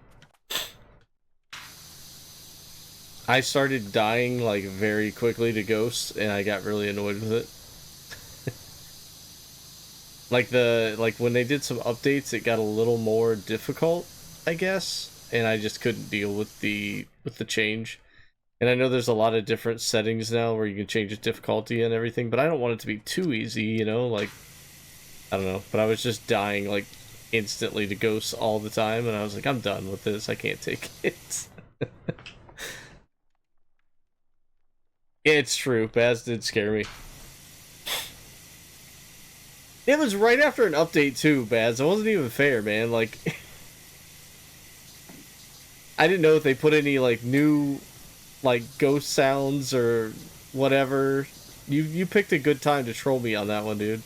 I started dying like very quickly to ghosts, and I got really annoyed with it. like when they did some updates, it got a little more difficult, I guess, and I just couldn't deal with the change. And I know there's a lot of different settings now where you can change the difficulty and everything, but I don't want it to be too easy, you know, like, I don't know, but I was just dying, like, instantly to ghosts all the time, and I was like, I'm done with this, I can't take it. Yeah, it's true, Baz did scare me. It was right after an update too, Baz. It wasn't even fair, man. Like, I didn't know if they put any like new, like ghost sounds or whatever. You picked a good time to troll me on that one, dude.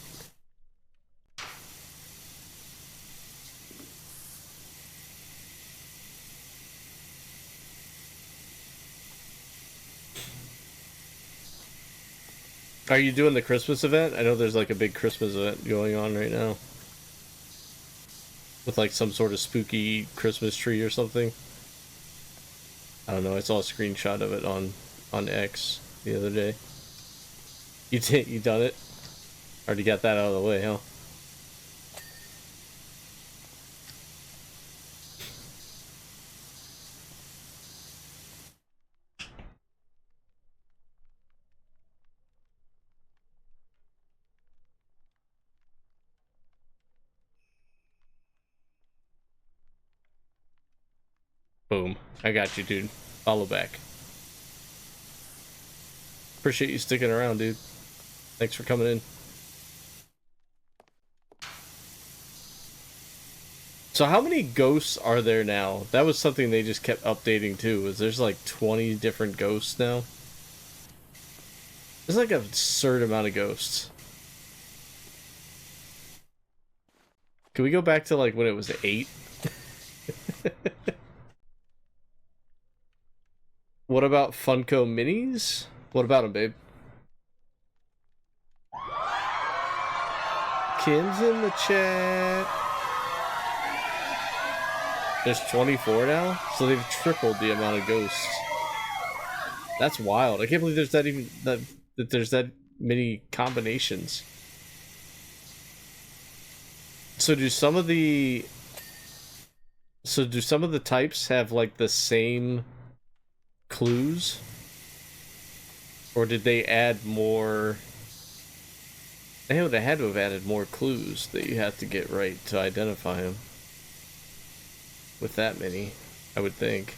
Are you doing the Christmas event? I know there's like a big Christmas event going on right now. With like some sort of spooky Christmas tree or something. I don't know, I saw a screenshot of it on X the other day. You done it? Already got that out of the way, huh? Boom. I got you, dude. Follow back. Appreciate you sticking around, dude. Thanks for coming in. So how many ghosts are there now? That was something they just kept updating too. Is there's like 20 different ghosts now? There's like an absurd amount of ghosts. Can we go back to like when it was 8? What about Funko Minis? What about them, babe? Kim's in the chat. There's 24 now? So they've tripled the amount of ghosts. That's wild. I can't believe there's that there's that many combinations. So do some of the types have like the same clues? Or did they add more? They would have had to have added more clues that you have to get right to identify them. With that many, I would think.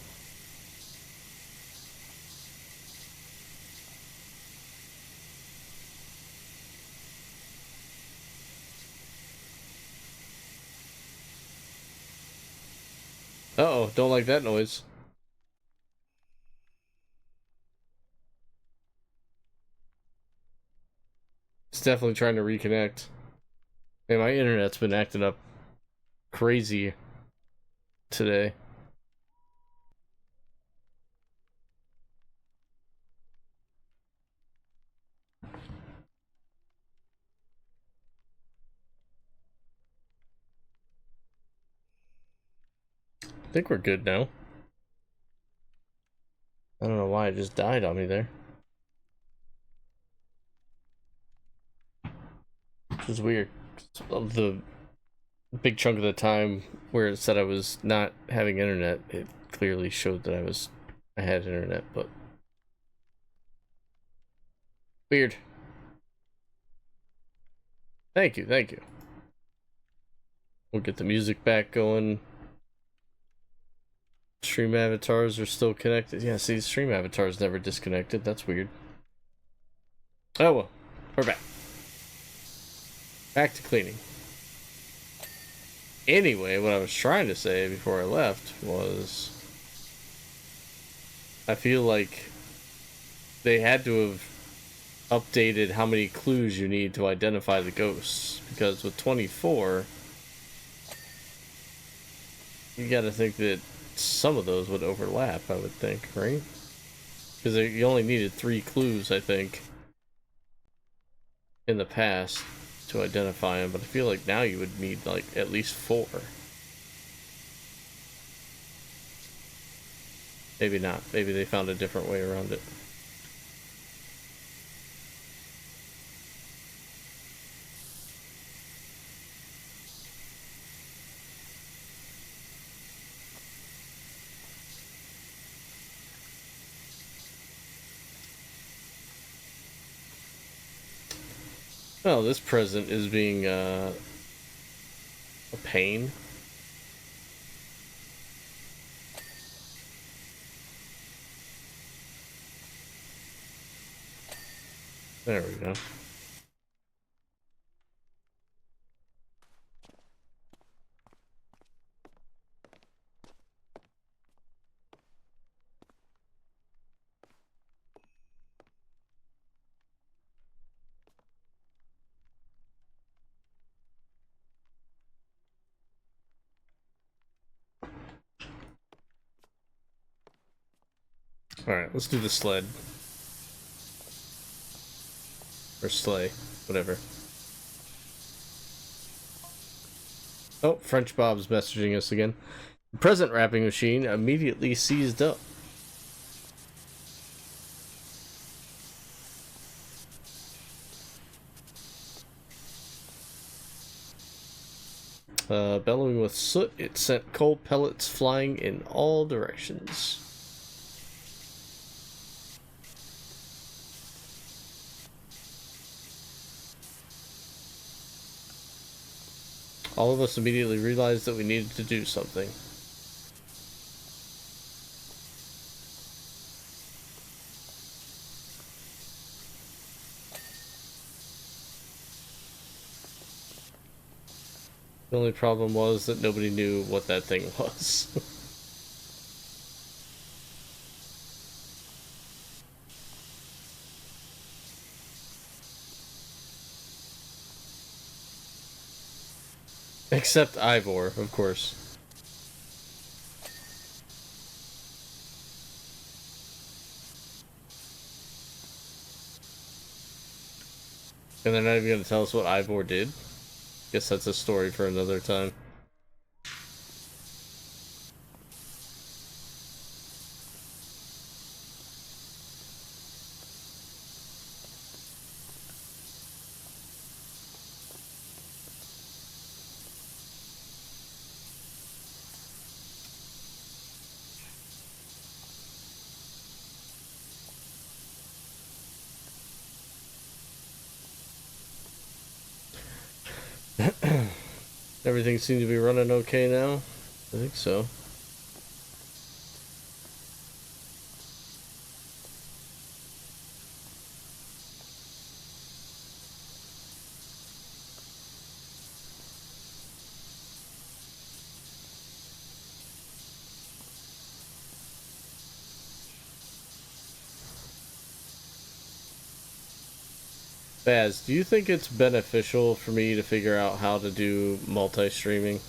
Uh-oh, don't like that noise. It's definitely trying to reconnect. Hey, my internet's been acting up crazy today. I think we're good now. I don't know why it just died on me there. Which was weird. The big chunk of the time where it said I was not having internet, it clearly showed that I had internet, but weird. Thank you, thank you. We'll get the music back going. Stream avatars are still connected. Yeah, see, stream avatars never disconnected. That's weird. Oh well, we're back. Back to cleaning. Anyway, what I was trying to say before I left was I feel like they had to have updated how many clues you need to identify the ghosts, because with 24 you gotta think that some of those would overlap, I would think, right? Because you only needed 3 clues, I think, in the past to identify them, but I feel like now you would need like at least 4. Maybe not. Maybe they found a different way around it. Well, this present is being a pain. There we go. Alright, let's do the sled. Or sleigh, whatever. Oh, French Bob's messaging us again. The present wrapping machine immediately seized up. Bellowing with soot, it sent coal pellets flying in all directions. All of us immediately realized that we needed to do something. The only problem was that nobody knew what that thing was. Except Ivor, of course. And they're not even going to tell us what Ivor did? Guess that's a story for another time. Everything seems to be running okay now. I think so. Baz, do you think it's beneficial for me to figure out how to do multi-streaming?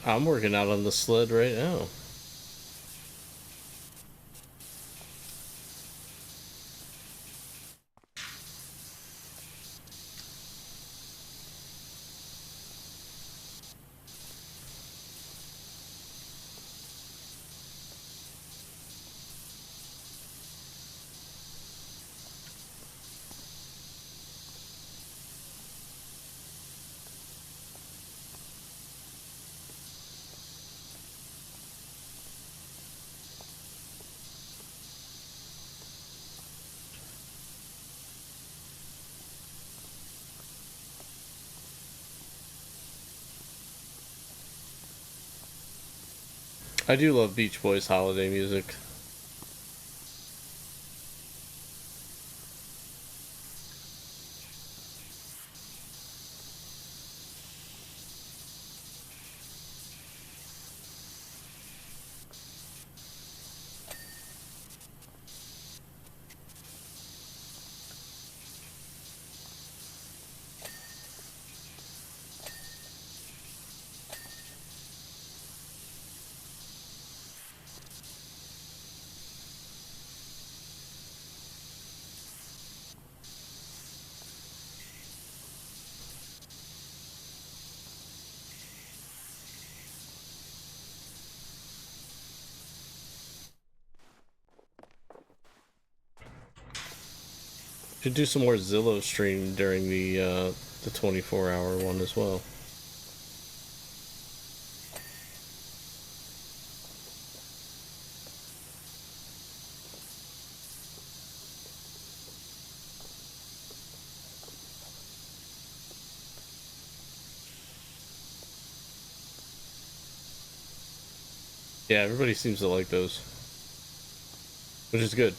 I'm working out on the sled right now. I do love Beach Boys holiday music. Should do some more Zillow stream during the 24-hour one as well. Yeah, everybody seems to like those, which is good.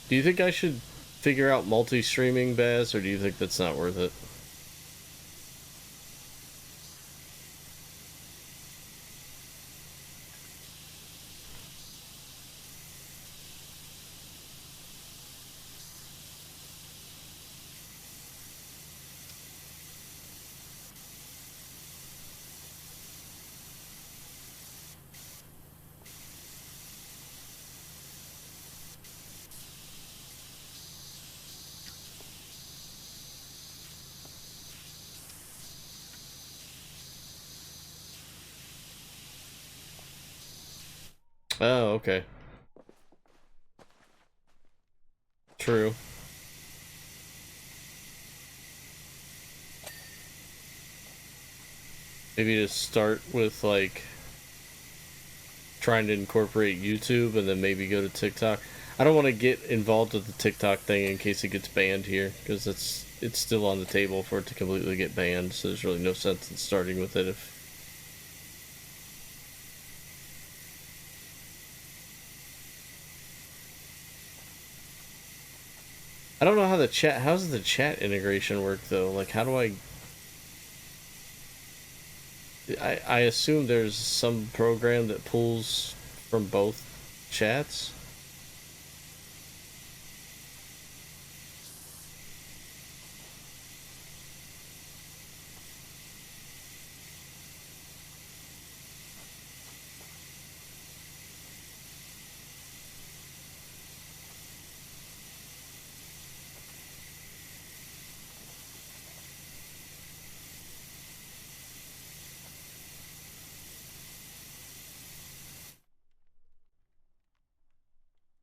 Do you think I should figure out multi-streaming, Baz, or do you think that's not worth it? Oh, okay. True. Maybe just start with, like, trying to incorporate YouTube and then maybe go to TikTok. I don't want to get involved with the TikTok thing in case it gets banned here, because it's still on the table for it to completely get banned, so there's really no sense in starting with it if... I don't know how how's the chat integration work though? Like, how do I assume there's some program that pulls from both chats?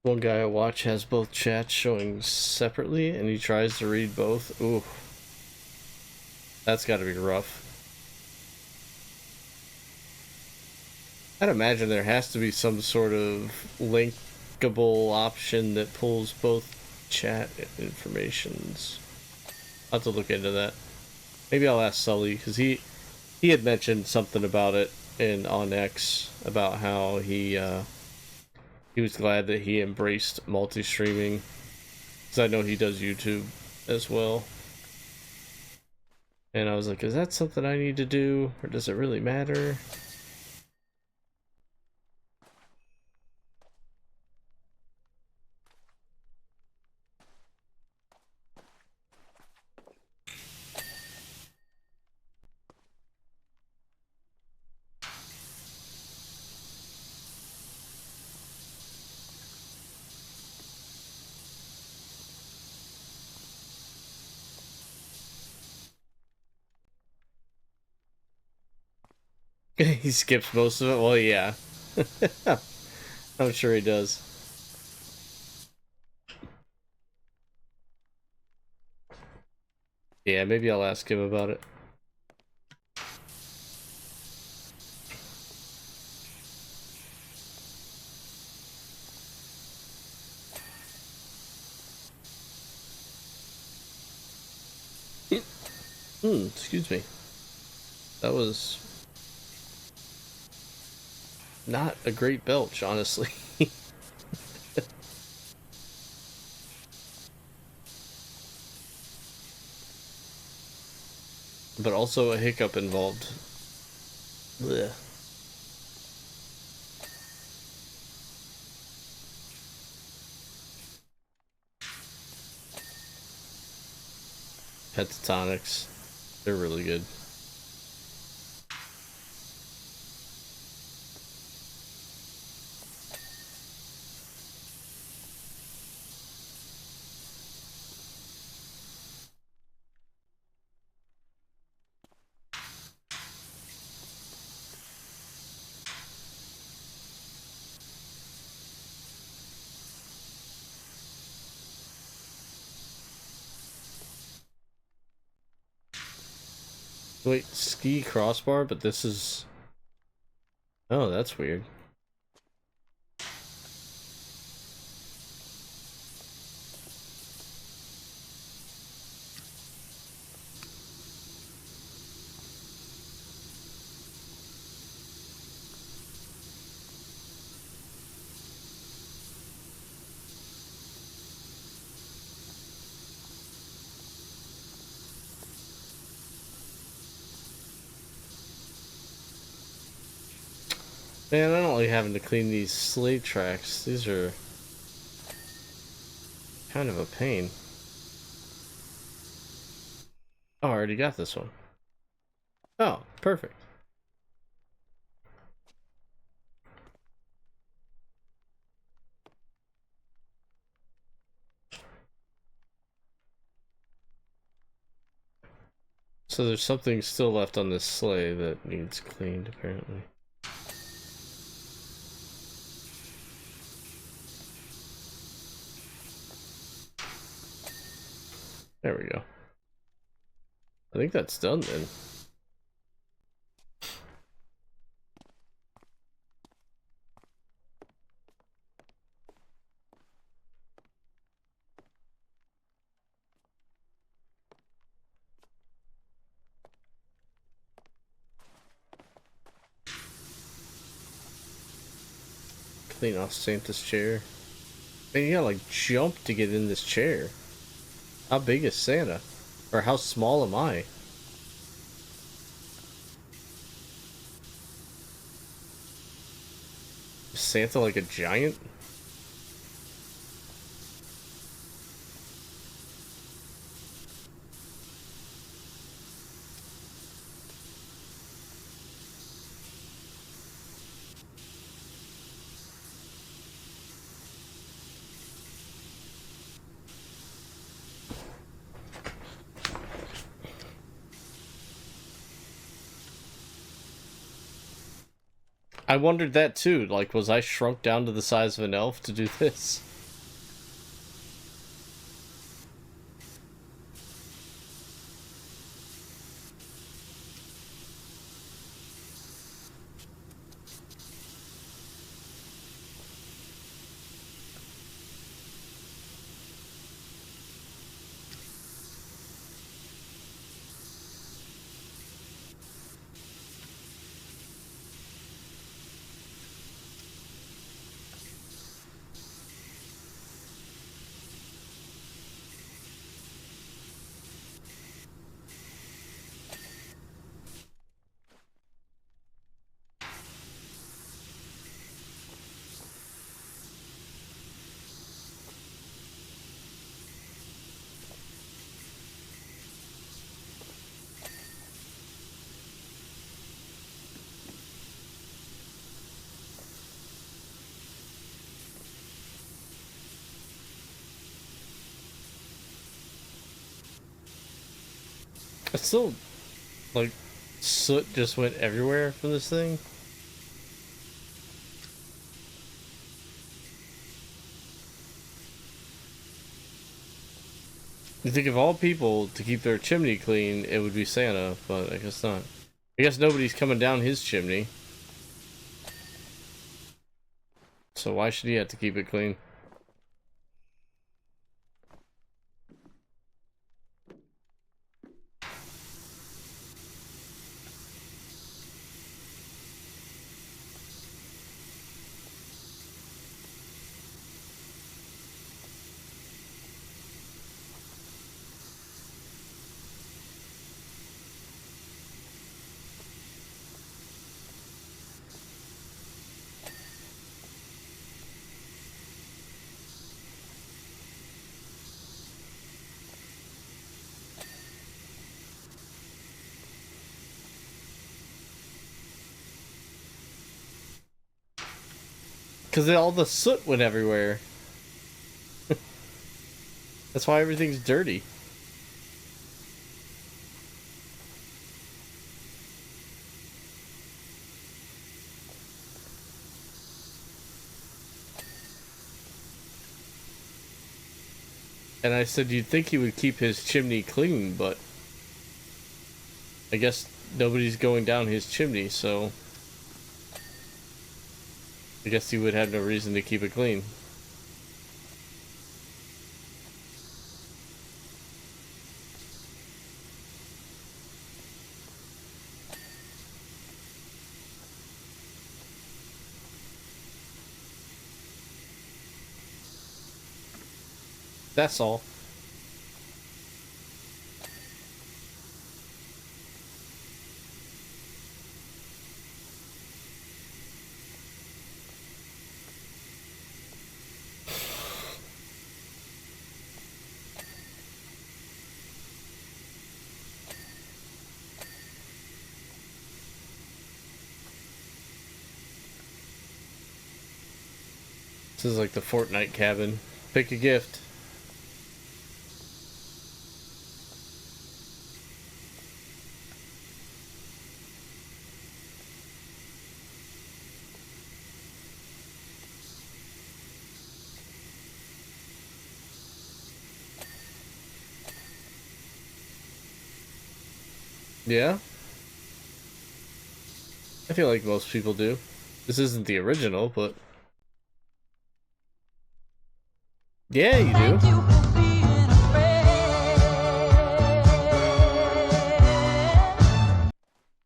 One guy I watch has both chats showing separately, and he tries to read both. Ooh. That's gotta be rough. I'd imagine there has to be some sort of linkable option that pulls both chat informations. I'll have to look into that. Maybe I'll ask Sully, because he had mentioned something about it on X, about how he was glad that he embraced multi-streaming, because I know he does YouTube as well. And I was like, is that something I need to do, or does it really matter? He skips most of it? Well, yeah. I'm sure he does. Yeah, maybe I'll ask him about it. Excuse me. That was not a great belch, honestly. But also a hiccup involved. Blech. Pentatonics. They're really good. Wait, ski crossbar, but this is... Oh, that's weird. Man, I don't like having to clean these slate tracks. These are kind of a pain. Oh, I already got this one. Oh, perfect. So there's something still left on this sleigh that needs cleaned, apparently. There we go. I think that's done then. Clean off Santa's chair. Man, you gotta like jump to get in this chair. How big is Santa? Or how small am I? Is Santa like a giant? I wondered that too. Like, was I shrunk down to the size of an elf to do this? It's still, like, soot just went everywhere from this thing. You think of all people to keep their chimney clean, it would be Santa, but I guess not. I guess nobody's coming down his chimney. So why should he have to keep it clean? Because all the soot went everywhere. That's why everything's dirty. And I said you'd think he would keep his chimney clean, but I guess nobody's going down his chimney, so I guess he would have no reason to keep it clean. That's all. This is like the Fortnite cabin. Pick a gift. Yeah? I feel like most people do. This isn't the original, but... Yeah, you do. Thank you for being a friend.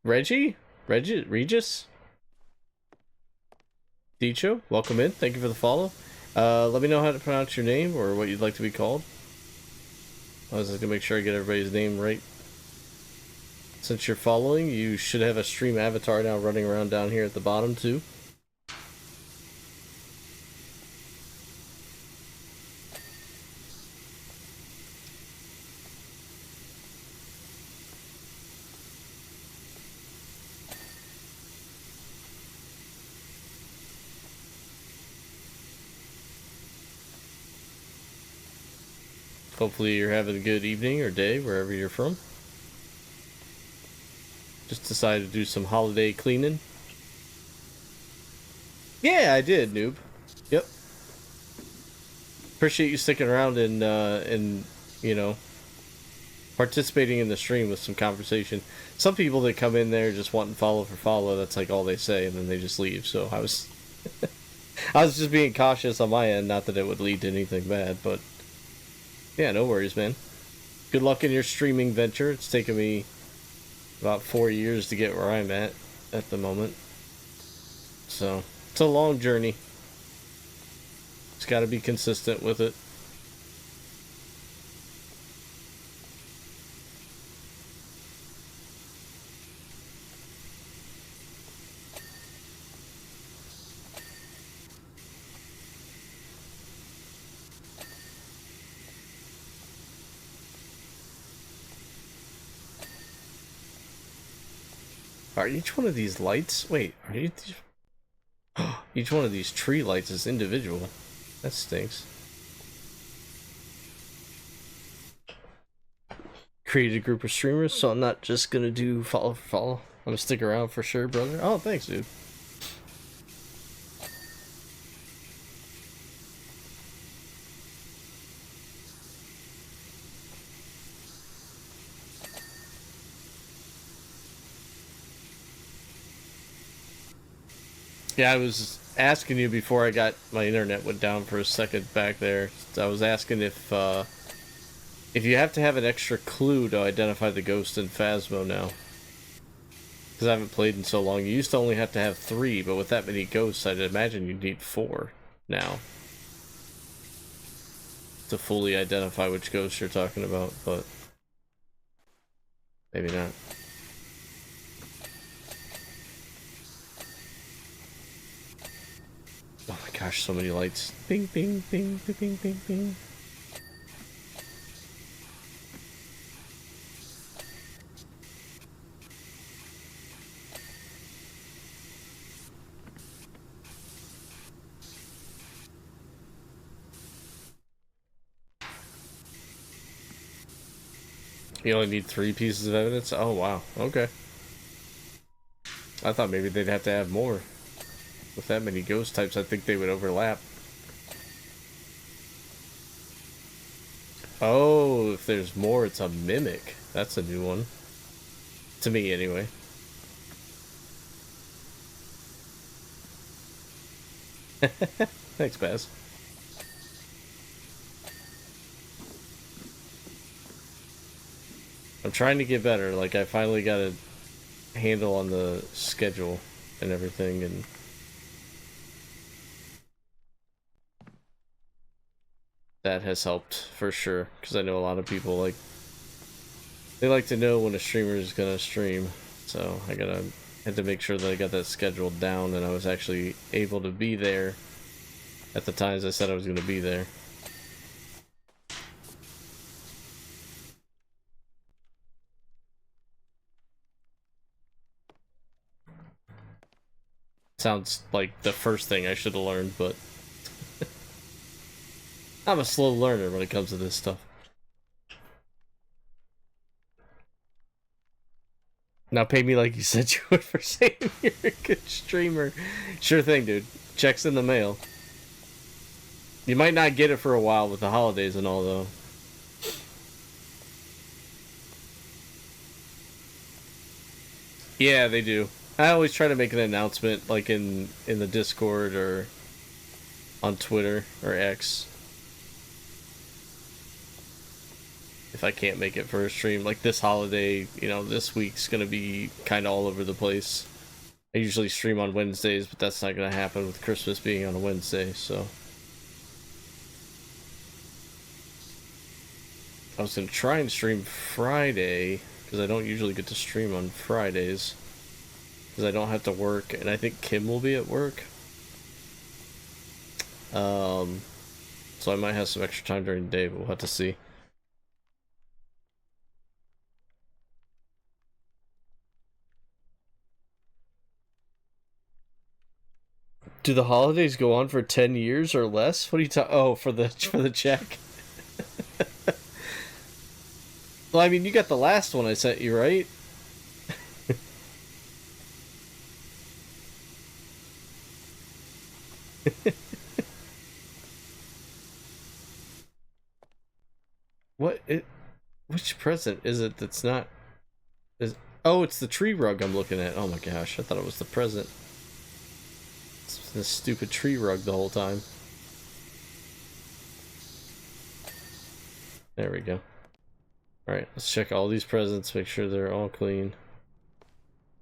Reggie? Regis? Dicho, welcome in. Thank you for the follow. Let me know how to pronounce your name or what you'd like to be called. I was just gonna make sure I get everybody's name right. Since you're following, you should have a stream avatar now running around down here at the bottom too. Hopefully you're having a good evening or day wherever you're from. Just decided to do some holiday cleaning. Yeah, I did, noob. Yep. Appreciate you sticking around and you know, participating in the stream with some conversation. Some people that come in there just wanting follow for follow, that's like all they say, and then they just leave. So I was I was just being cautious on my end, not that it would lead to anything bad, but yeah, no worries, man. Good luck in your streaming venture. It's taken me about 4 years to get where I'm at the moment. So, it's a long journey. Just gotta be consistent with it. Are each one of these lights... Wait, are each one of these tree lights is individual. That stinks. Created a group of streamers, so I'm not just gonna do follow for follow. I'm gonna stick around for sure, brother. Oh, thanks, dude. Yeah, I was asking you before I got my internet went down for a second back there. I was asking if you have to have an extra clue to identify the ghost in Phasmo now. Because I haven't played in so long. You used to only have to have 3, but with that many ghosts, I'd imagine you'd need 4 now to fully identify which ghost you're talking about, but maybe not. Oh my gosh, so many lights. Bing, bing, bing, bing, bing, bing, bing. You only need 3 pieces of evidence? Oh, wow. Okay. I thought maybe they'd have to have more. With that many ghost types, I think they would overlap. Oh, if there's more, it's a mimic. That's a new one. To me, anyway. Thanks, Baz. I'm trying to get better. Like, I finally got a handle on the schedule and everything, and that has helped for sure. Because I know a lot of people, like, they like to know when a streamer is gonna stream. So I had to make sure that I got that scheduled down and I was actually able to be there at the times I said I was gonna be there. Sounds like the first thing I should have learned, but I'm a slow learner when it comes to this stuff. Now pay me like you said you would for saying you're a good streamer. Sure thing, dude. Check's in the mail. You might not get it for a while with the holidays and all, though. Yeah, they do. I always try to make an announcement, like in the Discord or on Twitter or X. If I can't make it for a stream, like this holiday, you know, this week's gonna be kind of all over the place. I usually stream on Wednesdays, but that's not gonna happen with Christmas being on a Wednesday, so. I was gonna try and stream Friday, because I don't usually get to stream on Fridays. Because I don't have to work, and I think Kim will be at work. So I might have some extra time during the day, but we'll have to see. Do the holidays go on for 10 years or less? What are you talking? Oh, for the check. Well, I mean, you got the last one I sent you, right? Which present is it that's not... Oh, it's the tree rug I'm looking at. Oh my gosh, I thought it was the present. It's this stupid tree rug the whole time. There we go. Alright, let's check all these presents, make sure they're all clean.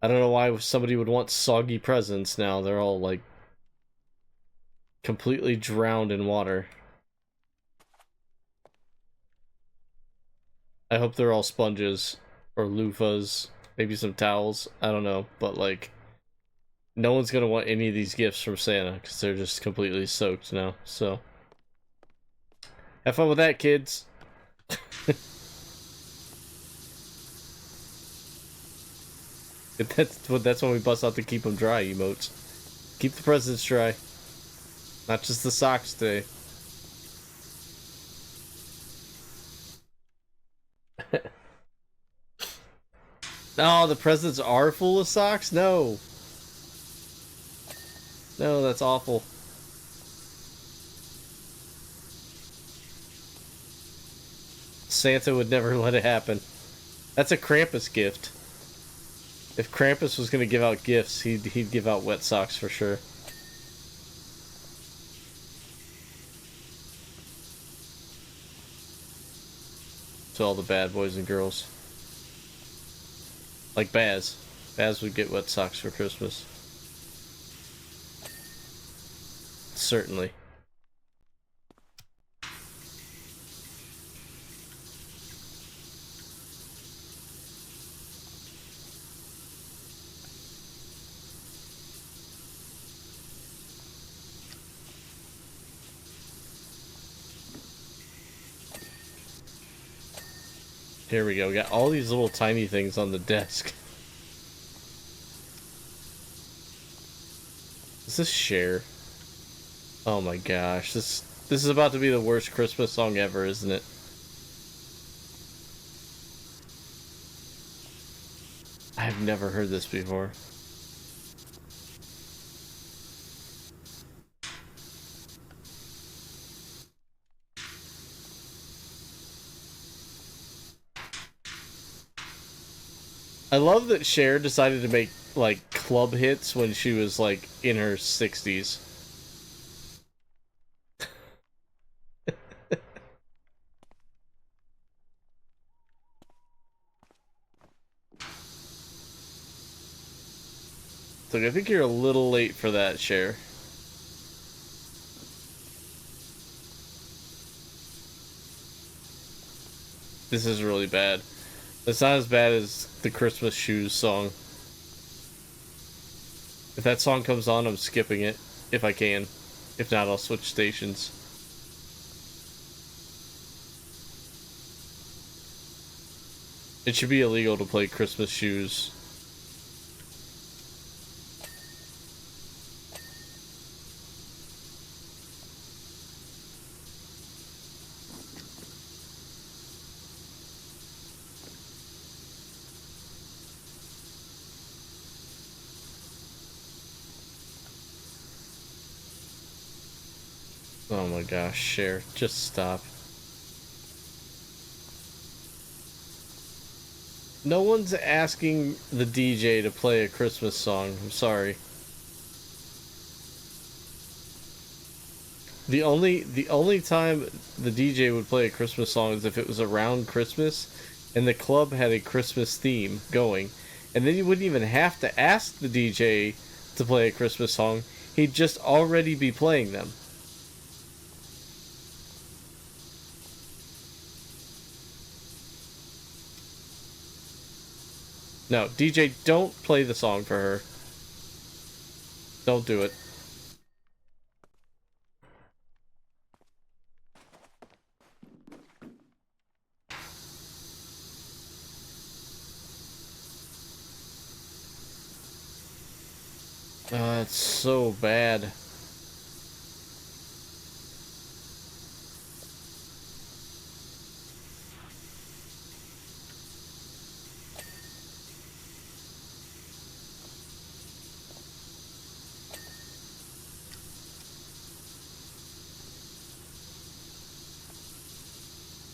I don't know why somebody would want soggy presents now. They're all, like, completely drowned in water. I hope they're all sponges or loofahs, maybe some towels. I don't know, but like, no one's gonna want any of these gifts from Santa because they're just completely soaked now. So, have fun with that, kids. That's when we bust out to keep them dry emotes. Keep the presents dry, not just the socks today. No, the presents are full of socks? No. No, that's awful. Santa would never let it happen. That's a Krampus gift. If Krampus was gonna give out gifts, he'd give out wet socks for sure. To all the bad boys and girls. Like Baz. Baz would get wet socks for Christmas. Certainly. Here we go. We got all these little tiny things on the desk. Is this Cher? Oh my gosh. This is about to be the worst Christmas song ever, isn't it? I've never heard this before. I love that Cher decided to make, like, club hits when she was, like, in her 60s. So I think you're a little late for that, Cher. This is really bad. It's not as bad as the Christmas Shoes song. If that song comes on, I'm skipping it, if I can. If not, I'll switch stations. It should be illegal to play Christmas Shoes. Oh my gosh, Cher, just stop. No one's asking the DJ to play a Christmas song. I'm sorry. The only time the DJ would play a Christmas song is if it was around Christmas and the club had a Christmas theme going. And then you wouldn't even have to ask the DJ to play a Christmas song. He'd just already be playing them. No, DJ, don't play the song for her. Don't do it. It's so bad.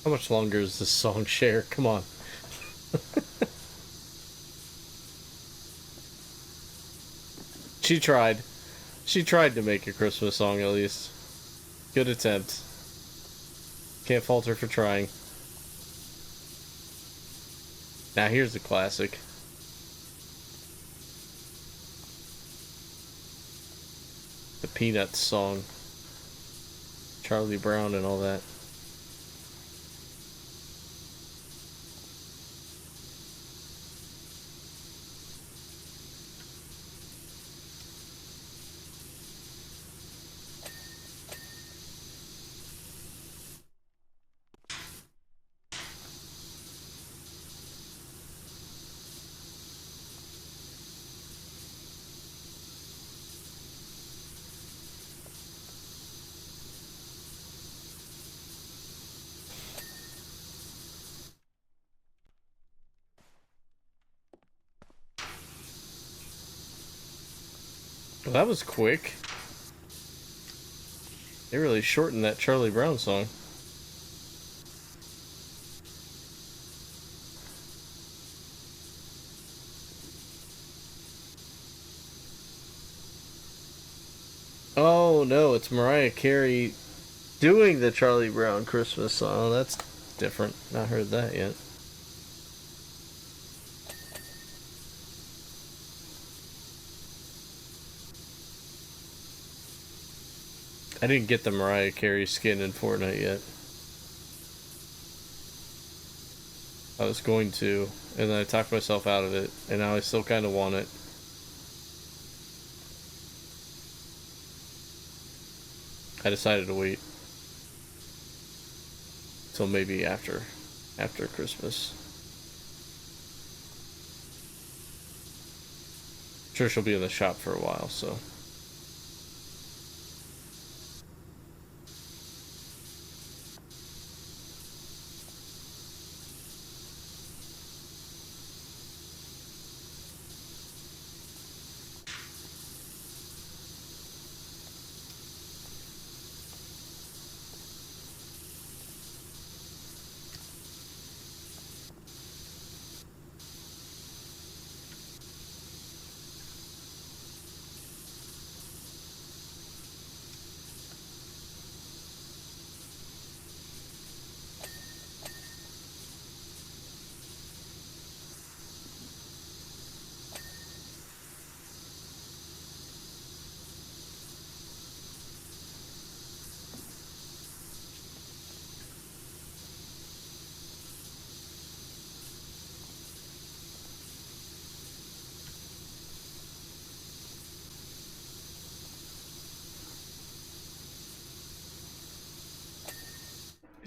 How much longer is this song, Cher? Come on. She tried. She tried to make a Christmas song, at least. Good attempt. Can't fault her for trying. Now here's the classic. The Peanuts song. Charlie Brown and all that. Well, that was quick. They really shortened that Charlie Brown song. Oh no, it's Mariah Carey doing the Charlie Brown Christmas song. That's different. Not heard that yet. I didn't get the Mariah Carey skin in Fortnite yet. I was going to, and then I talked myself out of it, and now I still kind of want it. I decided to wait till maybe after Christmas. I'm sure she'll be in the shop for a while, so.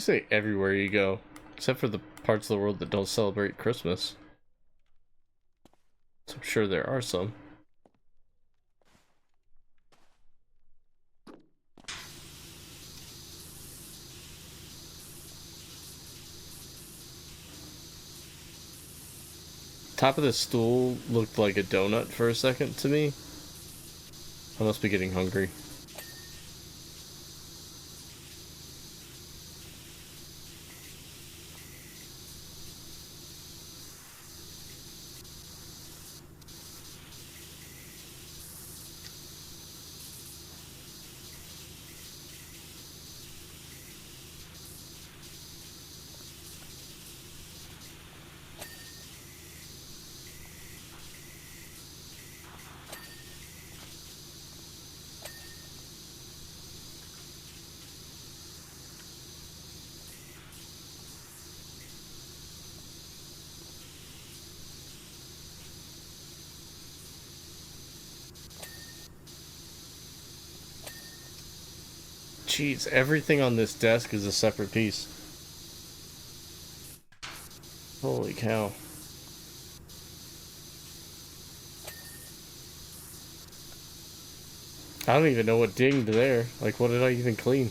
You say everywhere you go, except for the parts of the world that don't celebrate Christmas. So I'm sure there are some. Top of the stool looked like a donut for a second to me. I must be getting hungry. Jeez, everything on this desk is a separate piece. Holy cow. I don't even know what dinged there. Like, what did I even clean?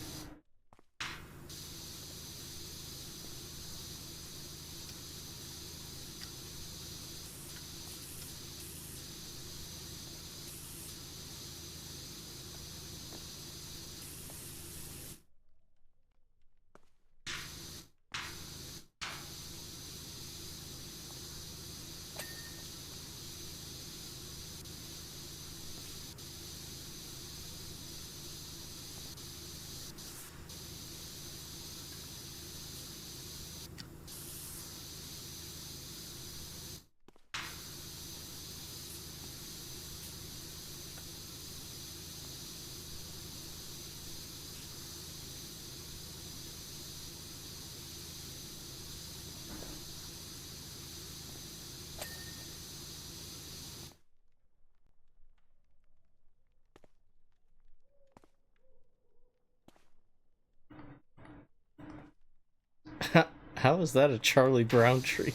How is that a Charlie Brown tree?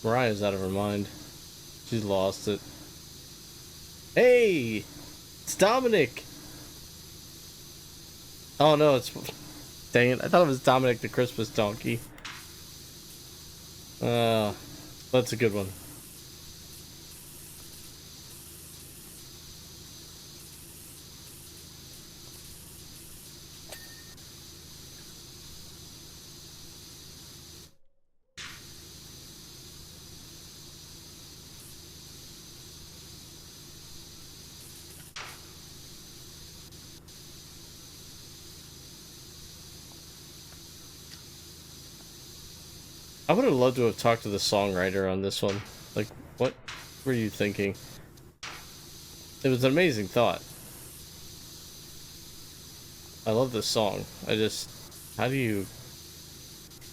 Mariah's out of her mind. She's lost it. Hey! It's Dominic! Oh no, it's... Dang it, I thought it was Dominic the Christmas donkey. That's a good one. I would have loved to have talked to the songwriter on this one. Like, what were you thinking? It was an amazing thought. I love this song. How do you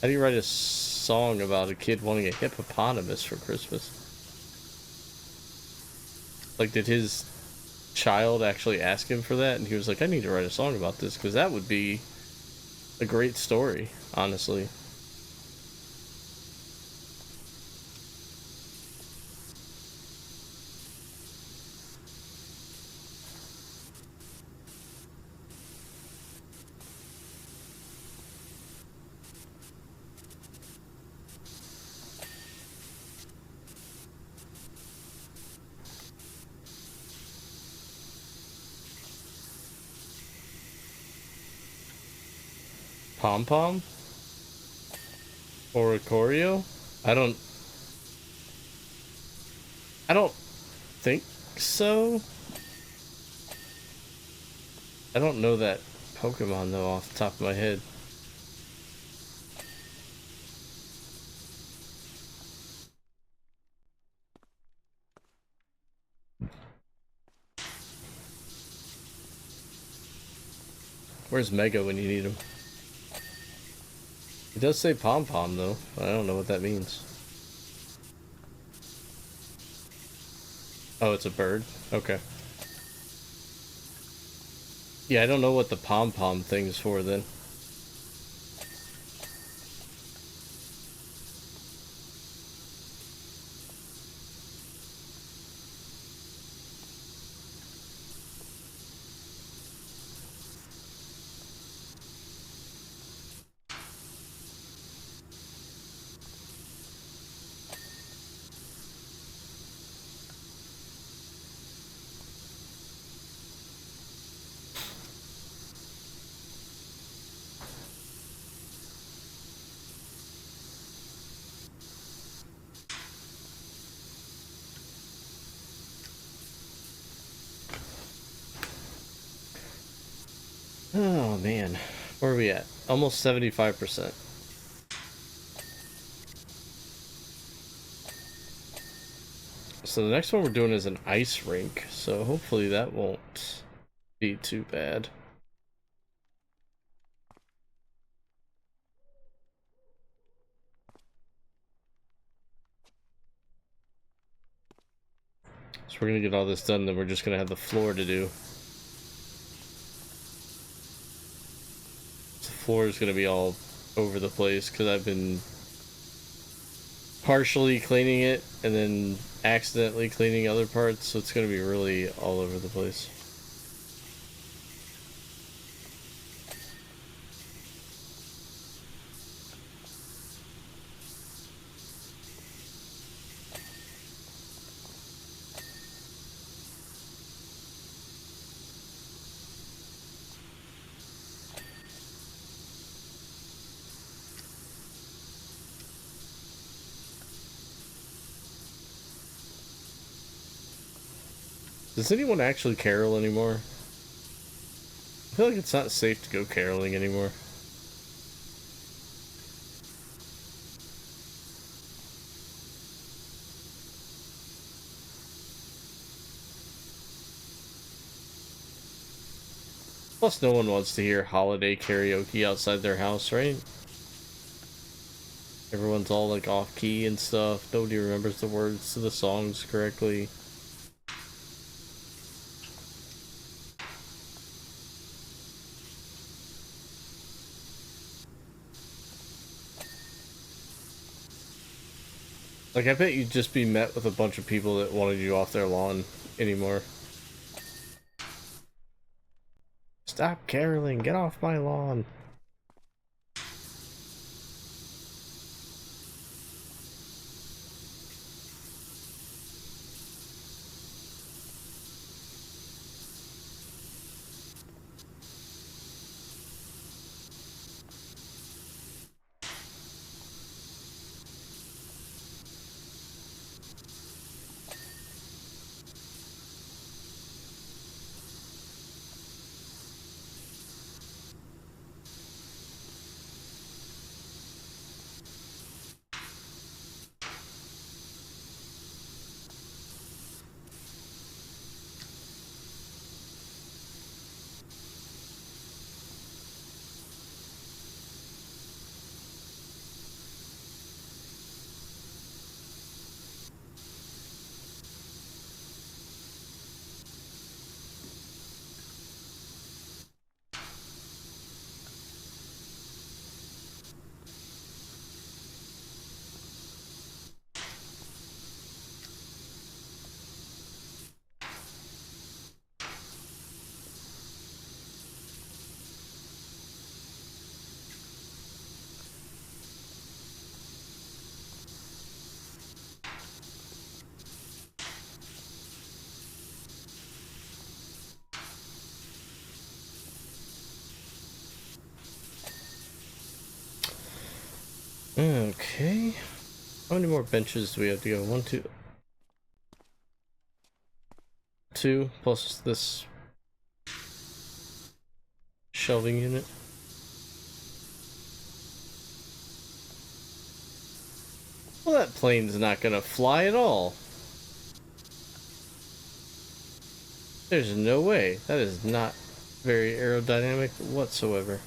write a song about a kid wanting a hippopotamus for Christmas? Like, did his child actually ask him for that? And he was like, I need to write a song about this, because that would be a great story, honestly. Pom-pom? Or a choreo? I don't think so. I don't know that Pokemon though off the top of my head. Where's Mega when you need him? It does say pom-pom though, but I don't know what that means. Oh, it's a bird? Okay. Yeah, I don't know what the pom-pom thing's for then. Oh man, where are we at? Almost 75%. So the next one we're doing is an ice rink, so hopefully that won't be too bad. So we're gonna get all this done, then we're just gonna have the floor to do. The floor is gonna be all over the place because I've been partially cleaning it and then accidentally cleaning other parts, so it's gonna be really all over the place. Does anyone actually carol anymore? I feel like it's not safe to go caroling anymore. Plus, no one wants to hear holiday karaoke outside their house, right? Everyone's all like off key and stuff. Nobody remembers the words to the songs correctly. Like, I bet you'd just be met with a bunch of people that wanted you off their lawn anymore. Stop caroling, get off my lawn. Okay. How many more benches do we have to go? 1, 2. 2 plus this shelving unit. Well, that plane's not gonna fly at all. There's no way. That is not very aerodynamic whatsoever.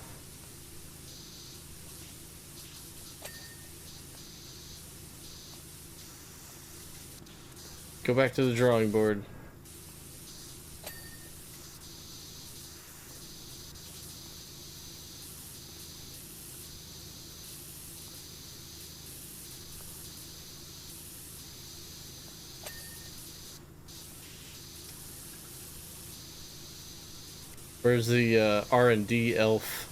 Go back to the drawing board. Where's the R&D elf?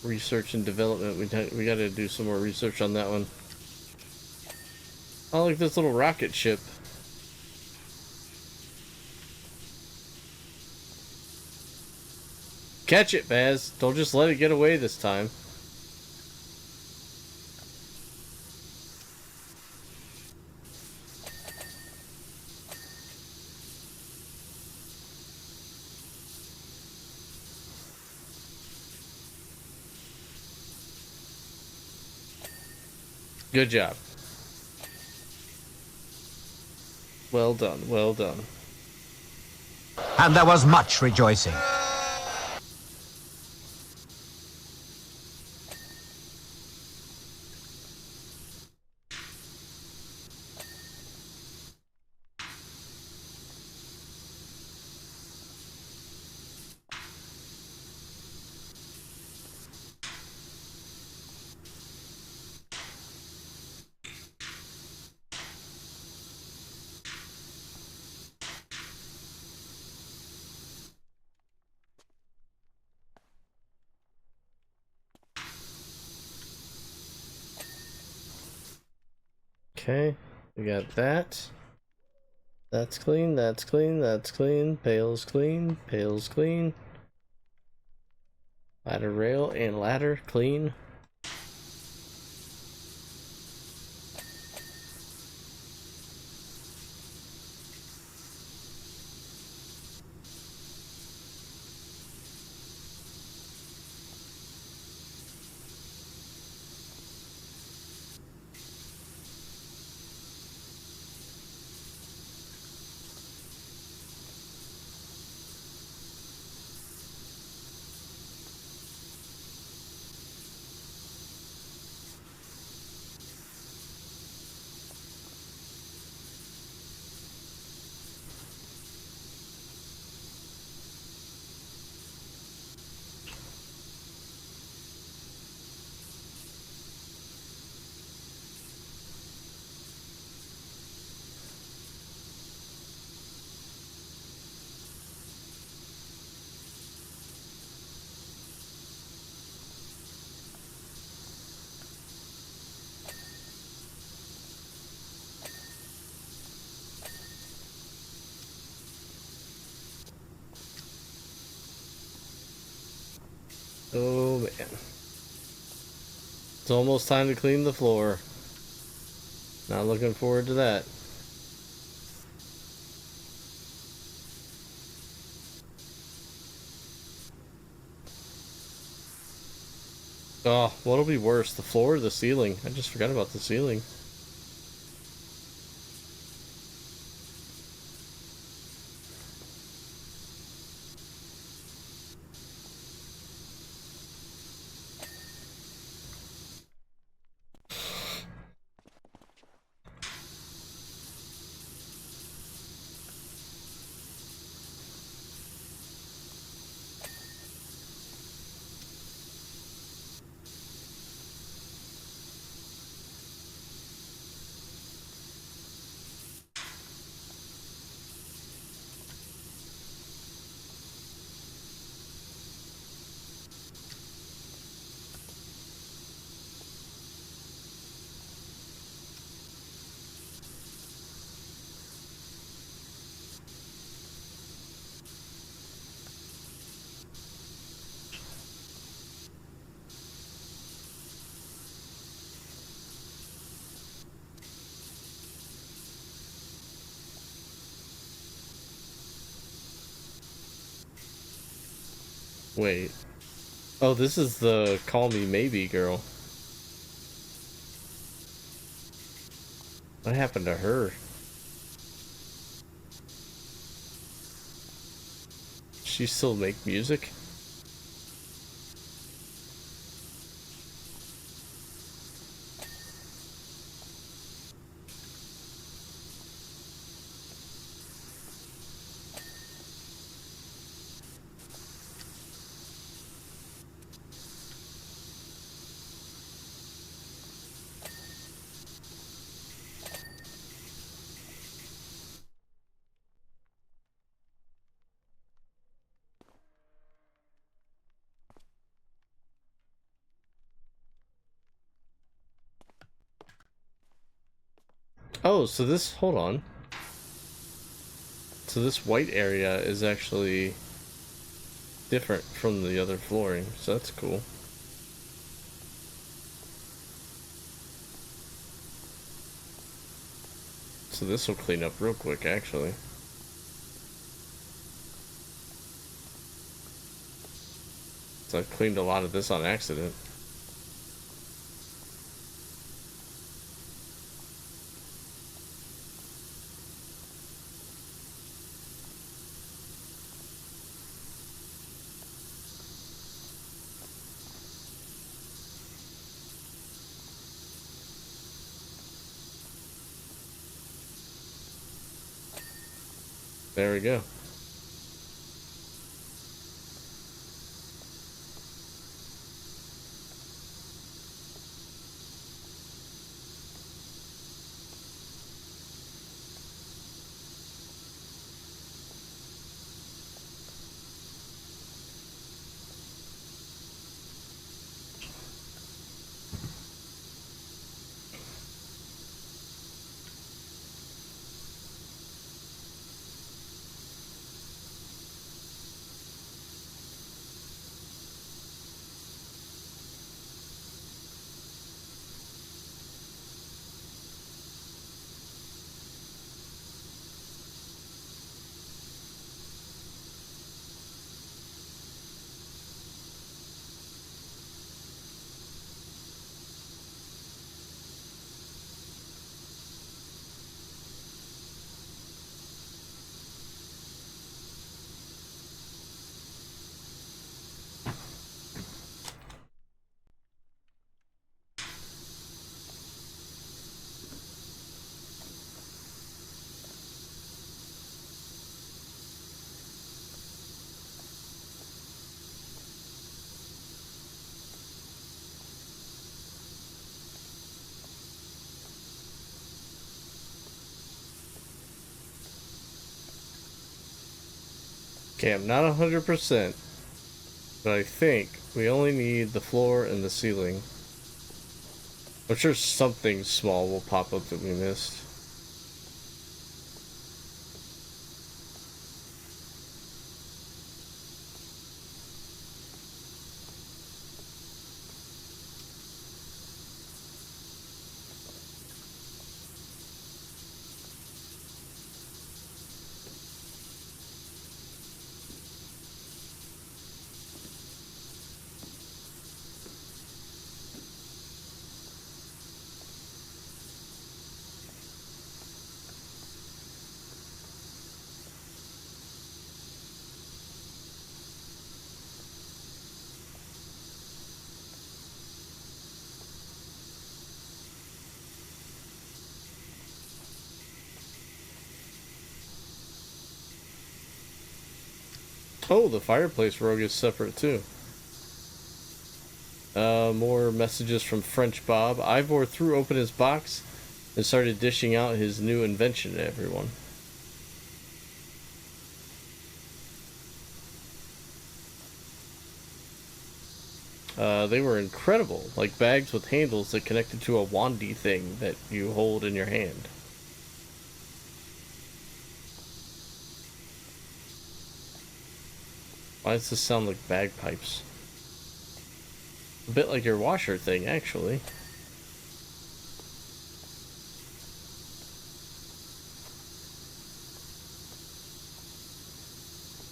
Research and development. We gotta do some more research on that one. Oh, like this little rocket ship. Catch it, Baz. Don't just let it get away this time. Good job. Well done, well done. And there was much rejoicing. Okay, we got that. That's clean, that's clean, that's clean. Pail's clean, pail's clean. Ladder rail and ladder clean. Oh man. It's almost time to clean the floor. Not looking forward to that. Oh, what'll be worse, the floor or the ceiling? I just forgot about the ceiling. Wait. Oh, this is the Call Me Maybe girl. What happened to her? She still make music? Oh, so this, hold on. So this white area is actually different from the other flooring, so that's cool. So this will clean up real quick, actually. So I've cleaned a lot of this on accident. There we go. Okay, I'm not 100%, but I think we only need the floor and the ceiling. I'm sure something small will pop up that we missed. Oh, the fireplace rug is separate too. More messages from French Bob. Ivor threw open his box and started dishing out his new invention to everyone. They were incredible, like bags with handles that connected to a wandy thing that you hold in your hand. Why does this sound like bagpipes? A bit like your washer thing, actually.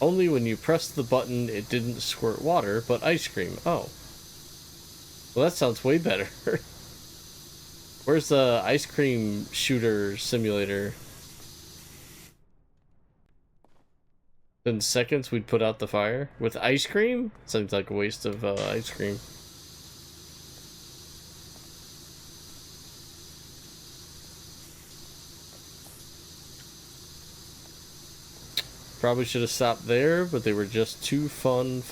Only when you pressed the button, it didn't squirt water, but ice cream. Oh. Well, that sounds way better. Where's the ice cream shooter simulator? In seconds, we'd put out the fire. With ice cream? Seems like a waste of ice cream. Probably should have stopped there, but they were just too fun.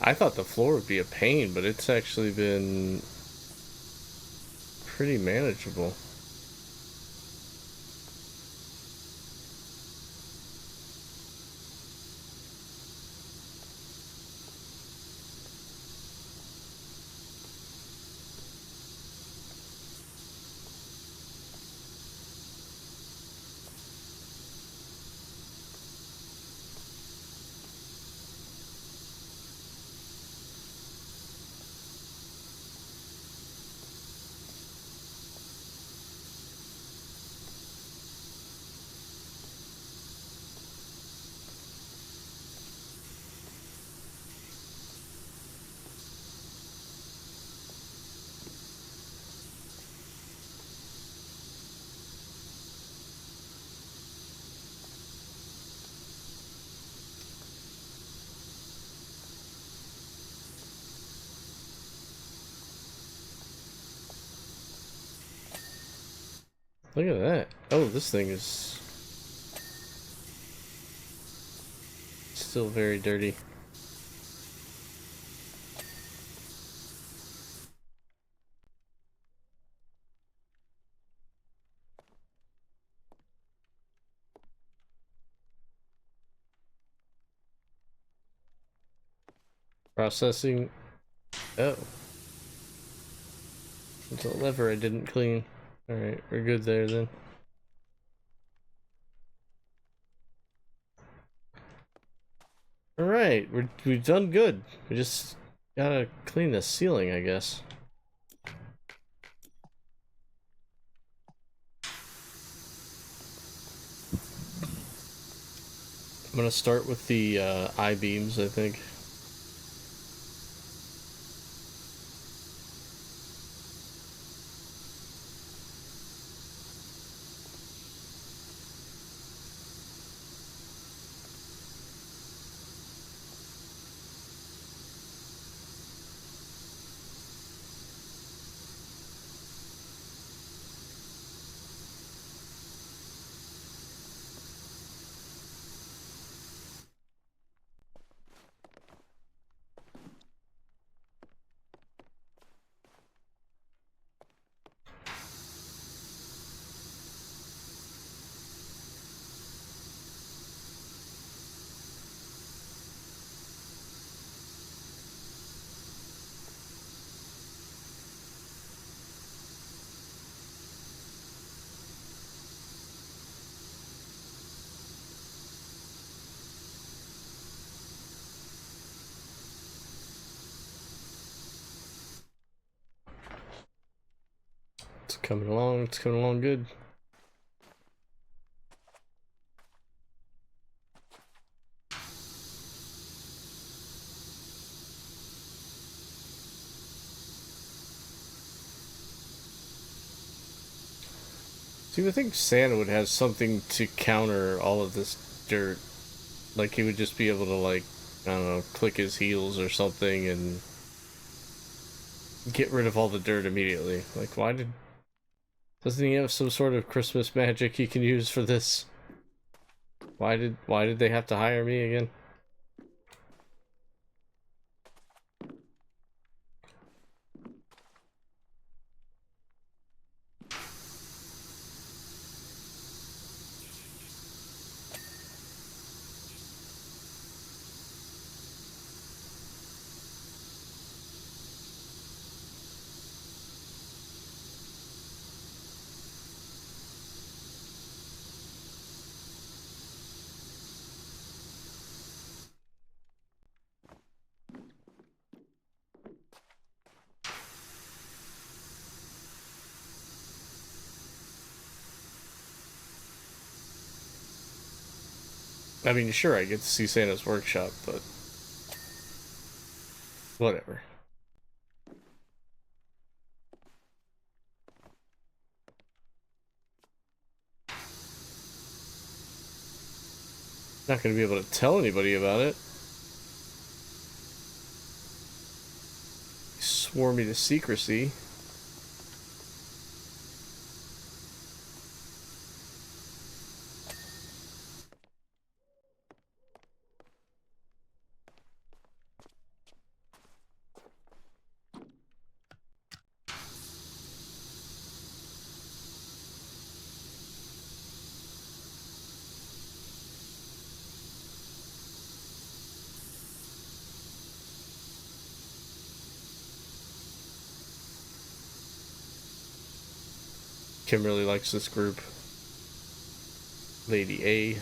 I thought the floor would be a pain, but it's actually been pretty manageable. Look at that. Oh, this thing is still very dirty. Processing. Oh. It's a lever I didn't clean. Alright, we're good there then. Alright, we've done good. We just gotta clean the ceiling, I guess. I'm gonna start with the I-beams, I think. It's coming along good. See, I think Santa would have something to counter all of this dirt. Like, he would just be able to, like, I don't know, click his heels or something and get rid of all the dirt immediately. Like, doesn't he have some sort of Christmas magic he can use for this? Why did they have to hire me again? I mean, sure, I get to see Santa's workshop, but whatever. Not gonna be able to tell anybody about it. He swore me to secrecy. Kim really likes this group. Lady A.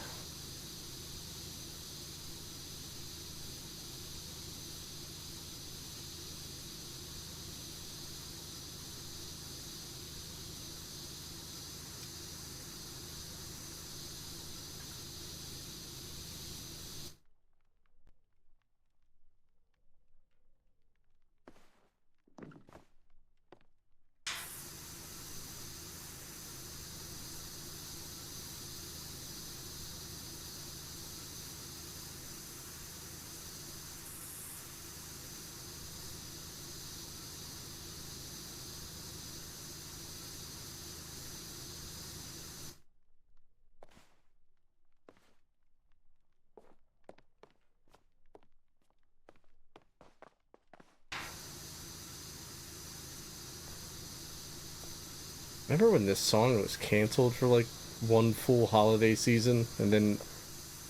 Remember when this song was canceled for like one full holiday season and then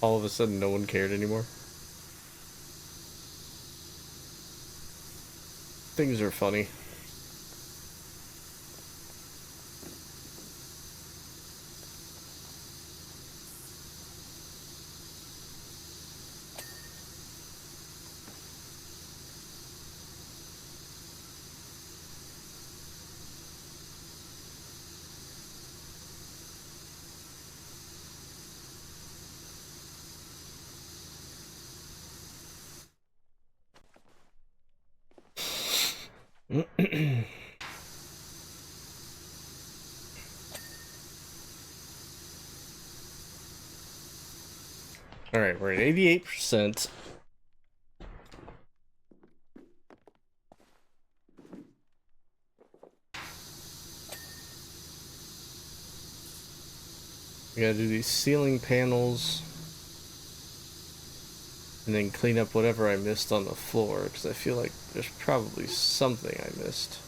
all of a sudden no one cared anymore? Things are funny. Alright, we're at 88%. We gotta do these ceiling panels. And then clean up whatever I missed on the floor, because I feel like there's probably something I missed.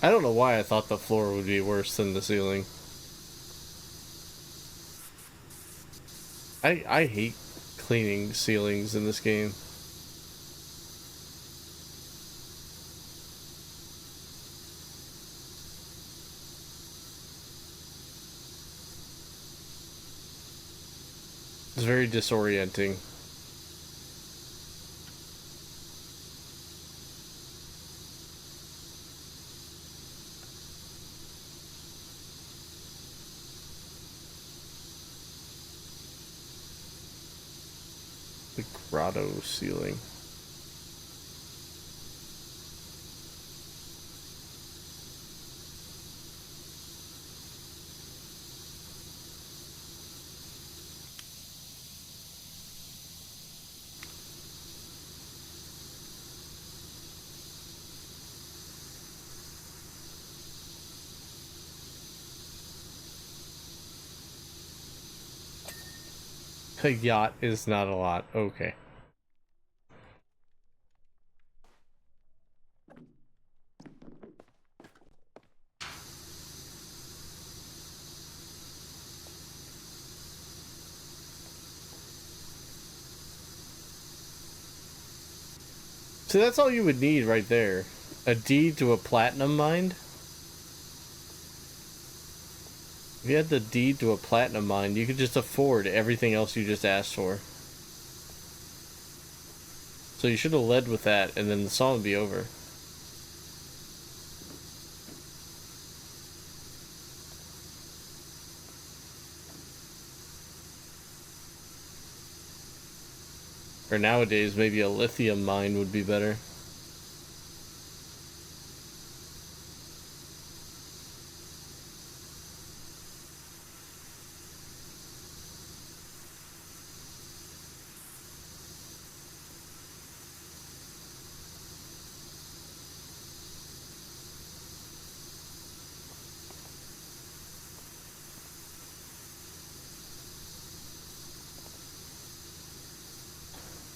I don't know why I thought the floor would be worse than the ceiling. I hate cleaning ceilings in this game. It's very disorienting. The grotto ceiling. A yacht is not a lot. Okay. So that's all you would need right there. A deed to a platinum mine? If you had the deed to a platinum mine, you could just afford everything else you just asked for. So you should have led with that, and then the song would be over. Or nowadays, maybe a lithium mine would be better.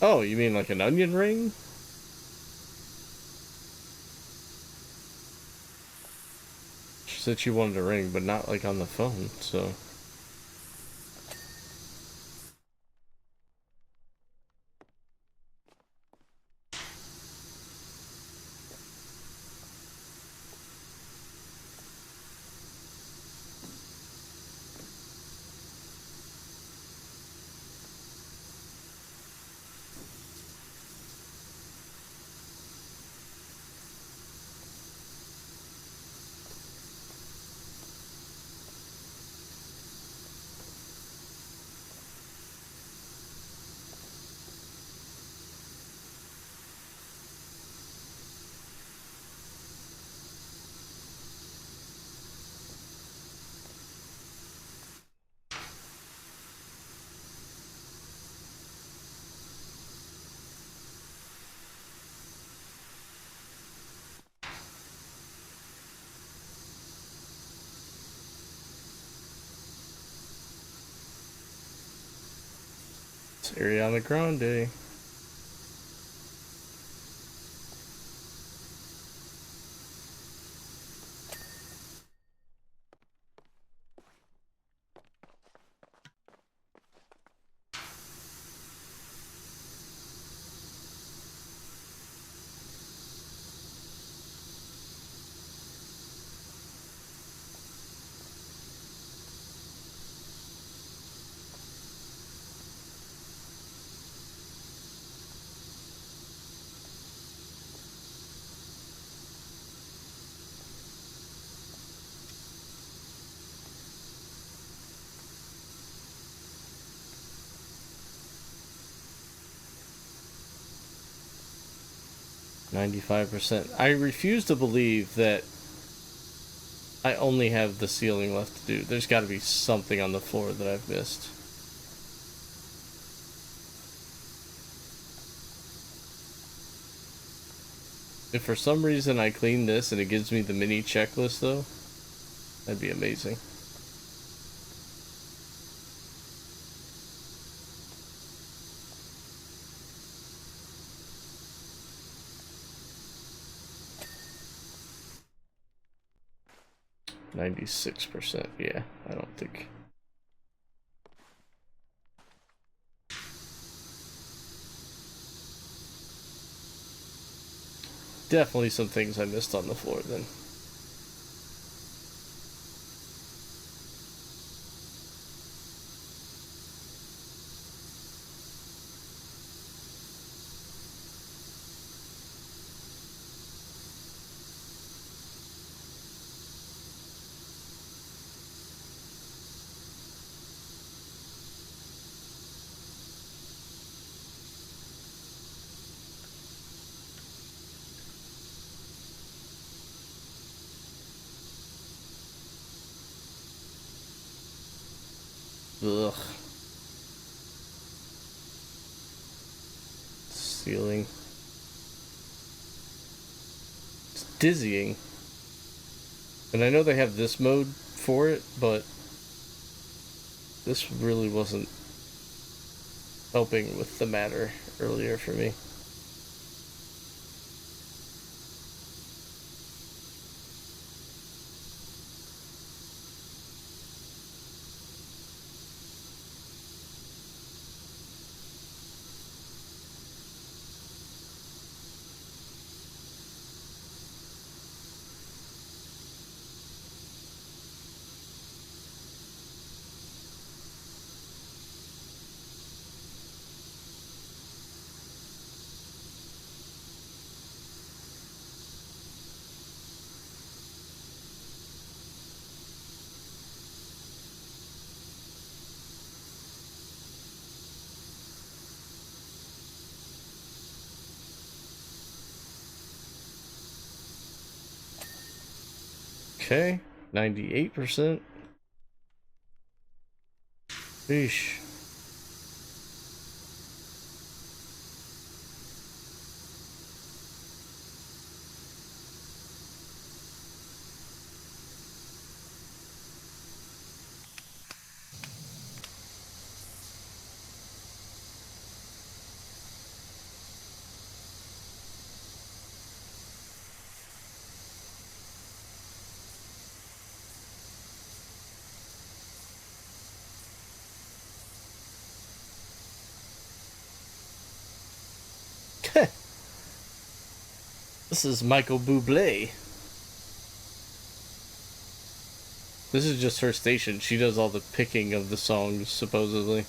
Oh, you mean like an onion ring? She said she wanted a ring, but not like on the phone, so... It's Ariana Grande. %. I refuse to believe that I only have the ceiling left to do. There's got to be something on the floor that I've missed. If for some reason I clean this and it gives me the mini checklist though, that'd be amazing. %, yeah, I don't think. Definitely some things I missed on the floor then. Ugh. Ceiling. It's dizzying. And I know they have this mode for it, but this really wasn't helping with the matter earlier for me. Okay, 98%. Eesh. This is Michael Bublé. This is just her station. She does all the picking of the songs, supposedly.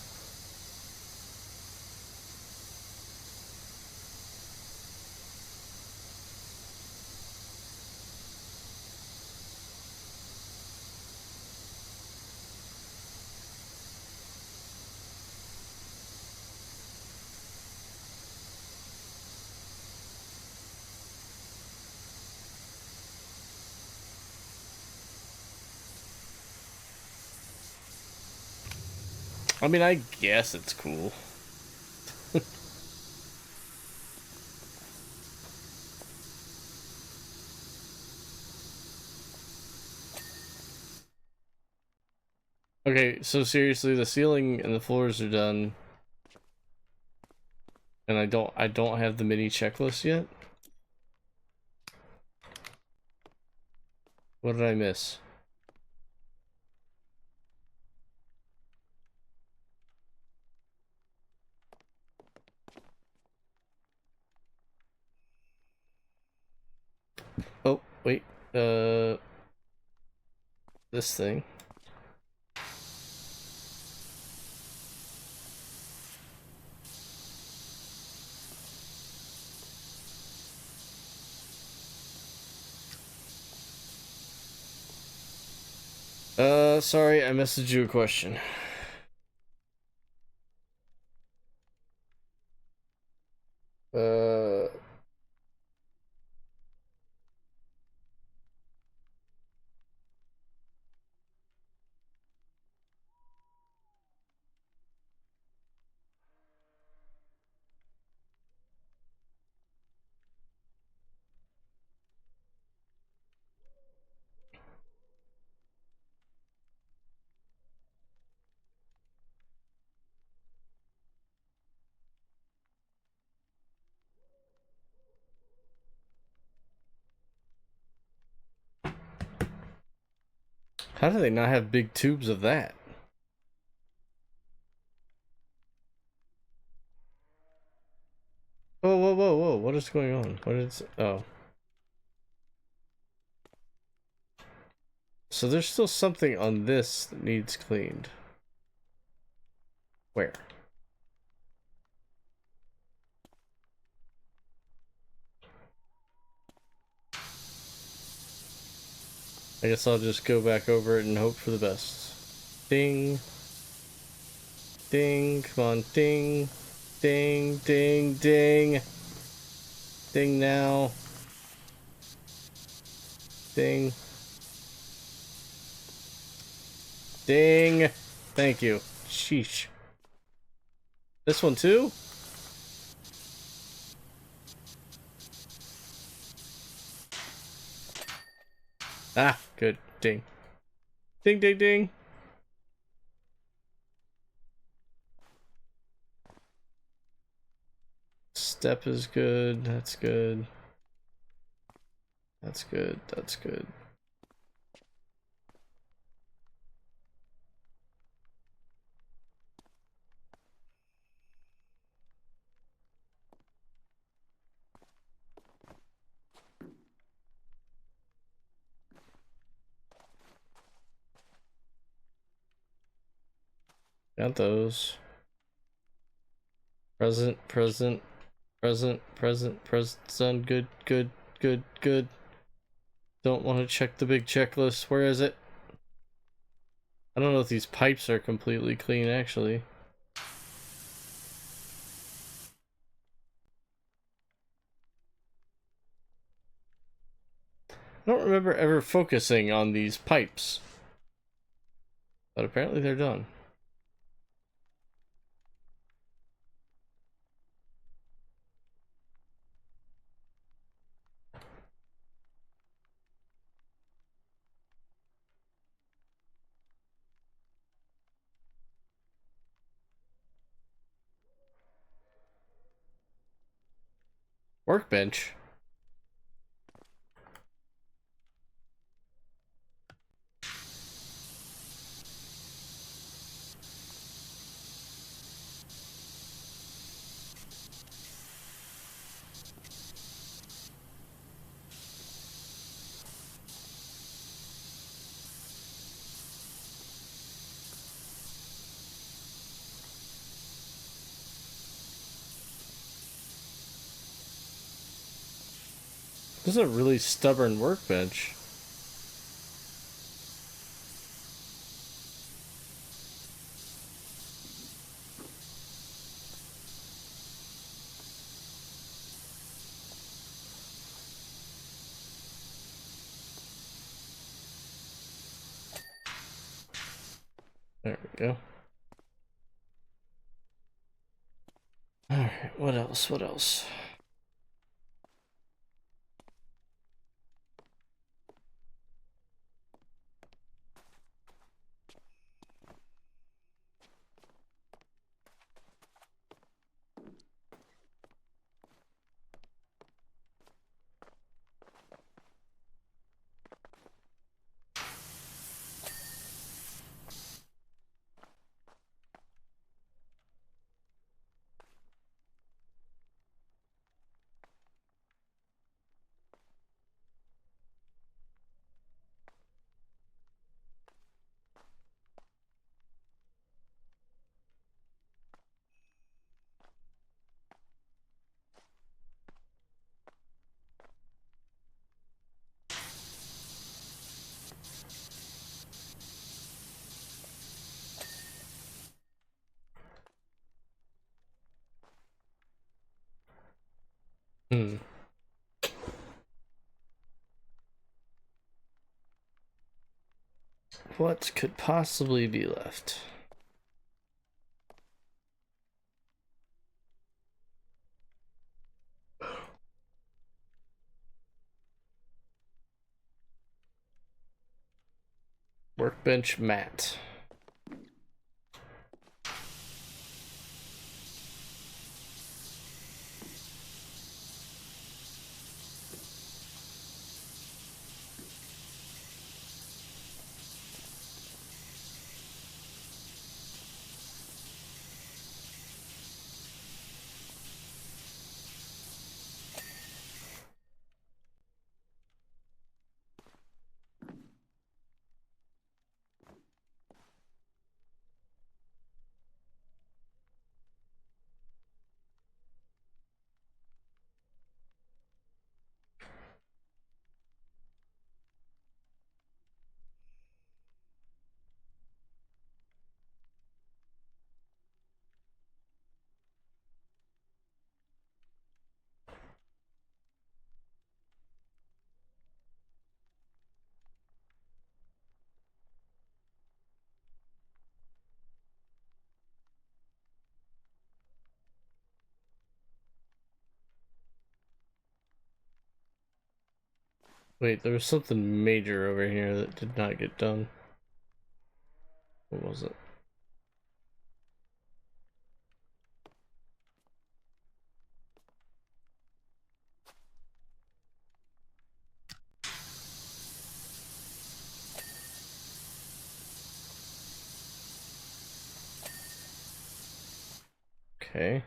I mean, I guess it's cool. Okay, so seriously, the ceiling and the floors are done. And I don't have the mini checklist yet. What did I miss? Oh, wait. This thing. Sorry, I messaged you a question. How do they not have big tubes of that? Whoa, whoa, whoa, whoa, what is going on? What is... Oh. So there's still something on this that needs cleaned. Where? I guess I'll just go back over it and hope for the best. Ding. Ding, come on, ding. Ding, ding, ding. Ding now. Ding. Ding. Thank you. Sheesh. This one too? Ah, good. Ding. Ding, ding, ding. Step is good. That's good. That's good. That's good. Got those. Present, present, present, present, present. Good, good, good, good. Don't want to check the big checklist. Where is it? I don't know if these pipes are completely clean, actually. I don't remember ever focusing on these pipes. But apparently they're done. Workbench. This is a really stubborn workbench. There we go. Alright, what else? What else? What could possibly be left? Workbench mat. Wait, there was something major over here that did not get done. What was it? Okay.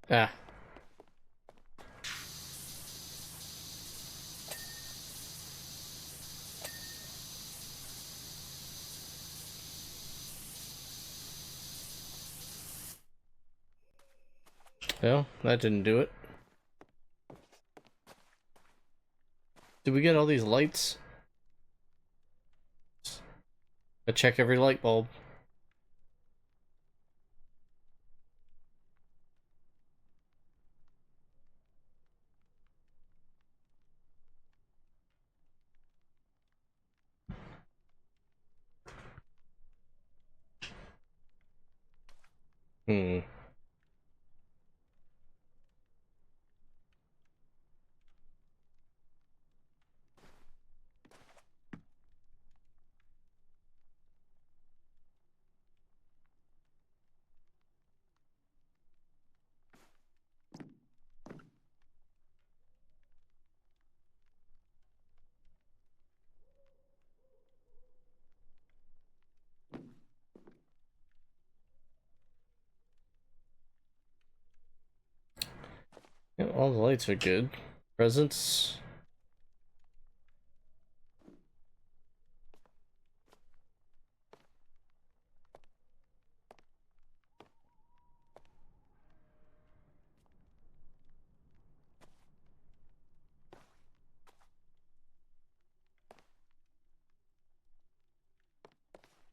Ah. Well, that didn't do it. Did we get all these lights? I check every light bulb. Hmm. Yeah, all the lights are good. Presents.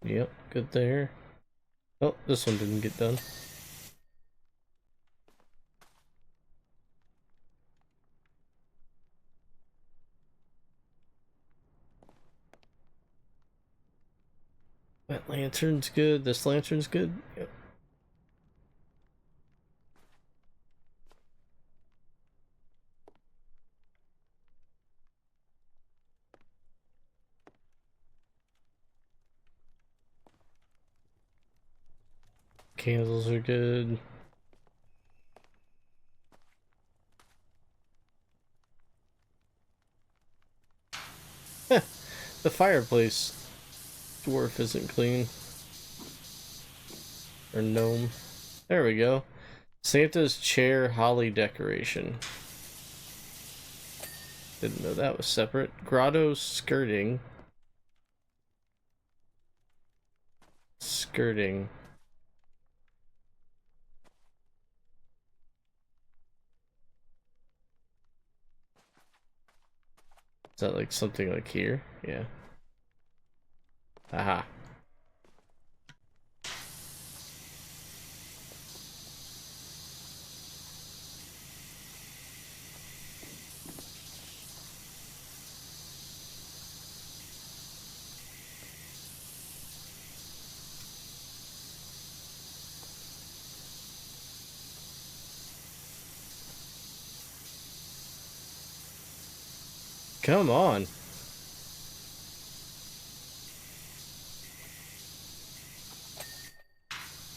Yep, good there. Oh, this one didn't get done. That lantern's good. This lantern's good. Yep. Candles are good. The fireplace dwarf isn't clean. Or gnome. There we go. Santa's chair holly decoration. Didn't know that was separate. Grotto skirting. Skirting. Is that like something like here? Yeah. Aha. Come on.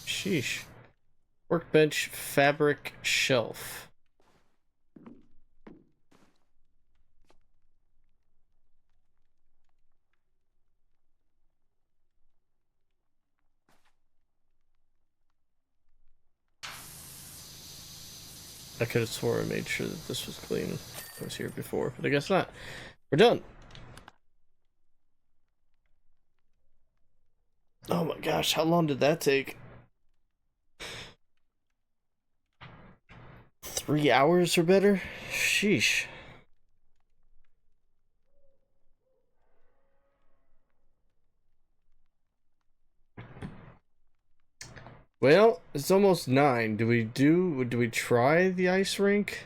Sheesh. Workbench fabric shelf. I could have swore I made sure that this was clean. I was here before, but I guess not. We're done. Oh my gosh, how long did that take? 3 hours or better? Sheesh. Well, it's almost 9. Do we try the ice rink?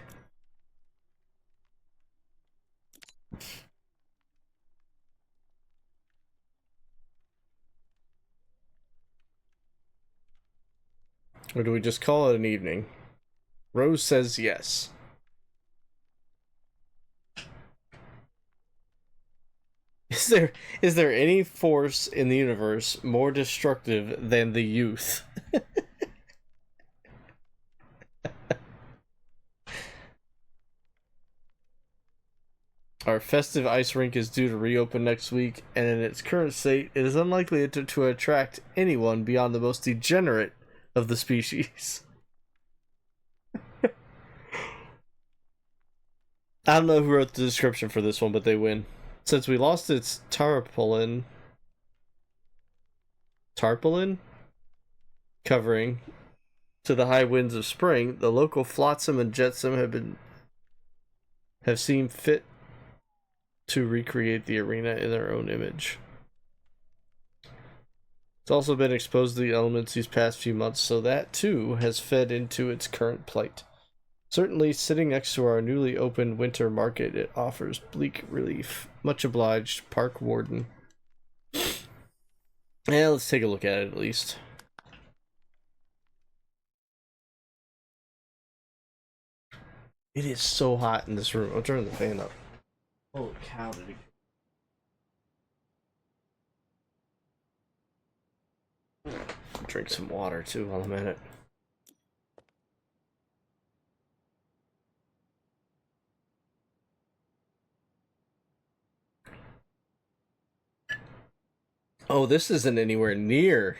Or do we just call it an evening? Rose says yes. Is there any force in the universe more destructive than the youth? Our festive ice rink is due to reopen next week, and in its current state, it is unlikely to attract anyone beyond the most degenerate of the species. I don't know who wrote the description for this one, but they win. Since we lost its tarpaulin covering to the high winds of spring, the local flotsam and jetsam have seen fit to recreate the arena in their own image. It's also been exposed to the elements these past few months, so that too has fed into its current plight. Certainly, sitting next to our newly opened winter market, it offers bleak relief. Much obliged, Park Warden. Yeah, let's take a look at it at least. It is so hot in this room. I'm turning the fan up. Holy cow, did it... Drink some water too while I'm at it. Oh, this isn't anywhere near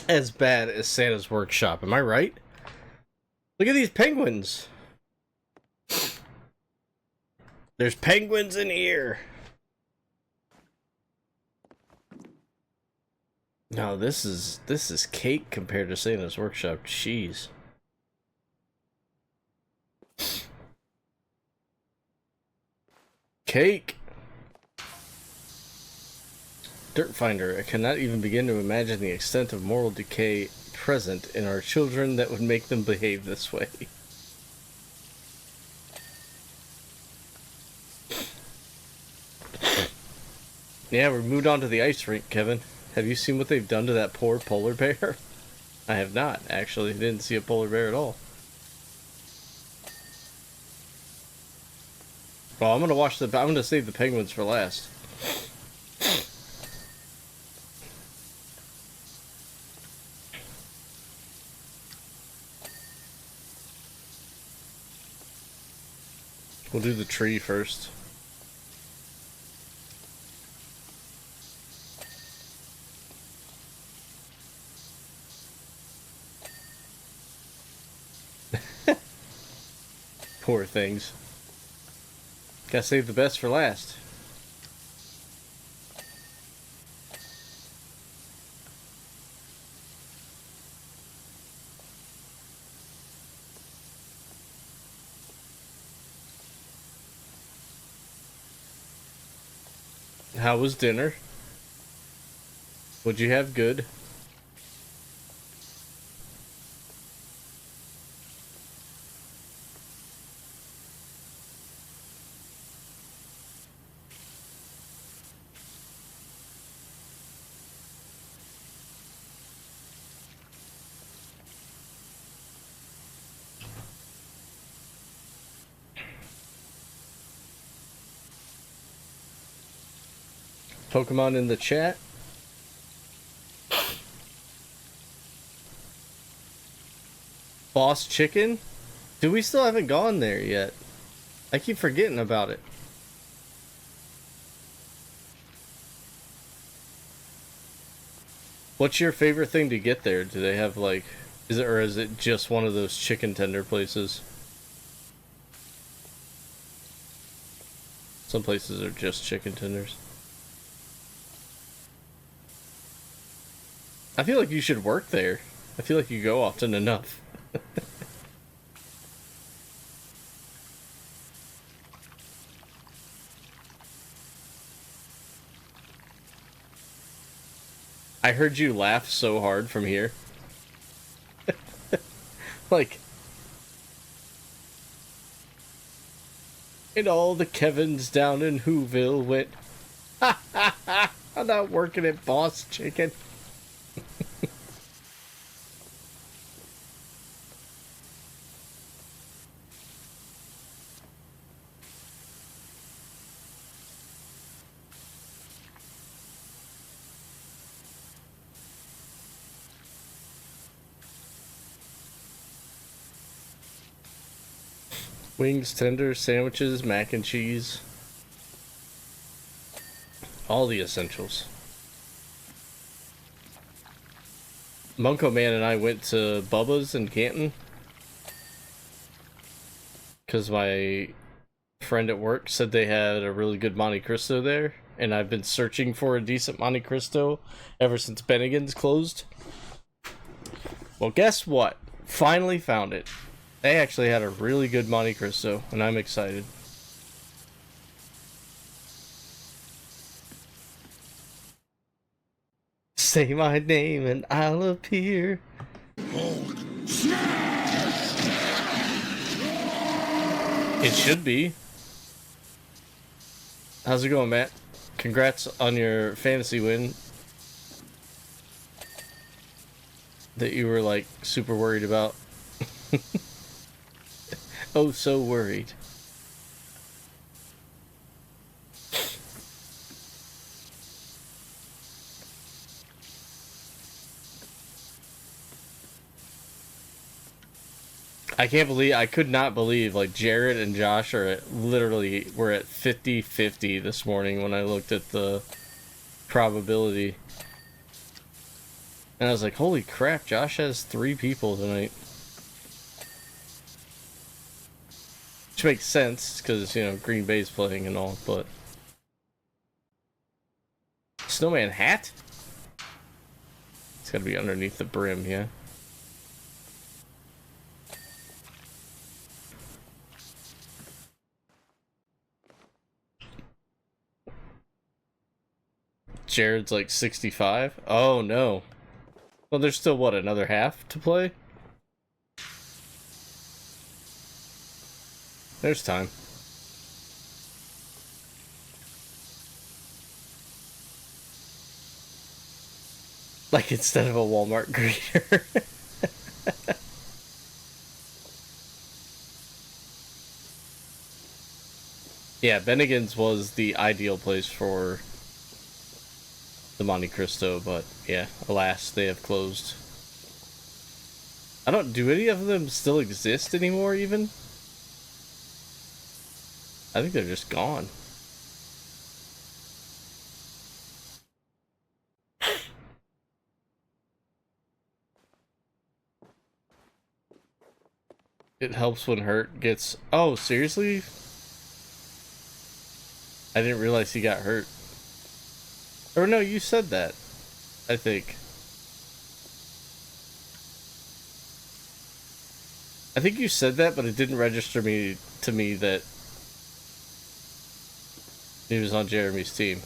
as bad as Santa's Workshop. Am I right? Look at these penguins. There's penguins in here. No, this is cake compared to Santa's Workshop. Jeez. Cake. Dirt Finder. I cannot even begin to imagine the extent of moral decay present in our children that would make them behave this way. Yeah, we moved on to the ice rink, Kevin. Have you seen what they've done to that poor polar bear? I have not, actually. Didn't see a polar bear at all. Well, I'm gonna save the penguins for last. We'll do the tree first. Poor things. Gotta save the best for last. How was dinner? What'd you have good? Pokemon in the chat. Boss Chicken? Dude, we still haven't gone there yet. I keep forgetting about it. What's your favorite thing to get there? Do they have like... is it just one of those chicken tender places? Some places are just chicken tenders. I feel like you should work there. I feel like you go often enough. I heard you laugh so hard from here. Like... and all the Kevins down in Whoville went, ha ha ha, I'm not working at Boss Chicken. Wings, tenders, sandwiches, mac and cheese. All the essentials. Munko Man and I went to Bubba's in Canton. Because my friend at work said they had a really good Monte Cristo there. And I've been searching for a decent Monte Cristo ever since Bennigan's closed. Well, guess what? Finally found it. They actually had a really good Monte Cristo, and I'm excited. Say my name and I'll appear. It should be. How's it going, Matt? Congrats on your fantasy win. That you were, like, super worried about. Oh, so worried. I could not believe, like, Jared and Josh are at, literally, we're at 50-50 this morning when I looked at the probability. And I was like, holy crap, Josh has 3 people tonight. Which makes sense, because, you know, Green Bay's playing and all, but... Snowman hat? It's gotta be underneath the brim, yeah? Jared's like 65? Oh no. Well, there's still, what, another half to play? There's time. Like, instead of a Walmart greeter. Yeah, Bennigan's was the ideal place for the Monte Cristo, but yeah, alas, they have closed. Do any of them still exist anymore, even? I think they're just gone. It helps when Hurt gets... Oh, seriously? I didn't realize he got hurt. Or no, you said that, I think. I think you said that, but it didn't register to me that he was on Jeremy's team.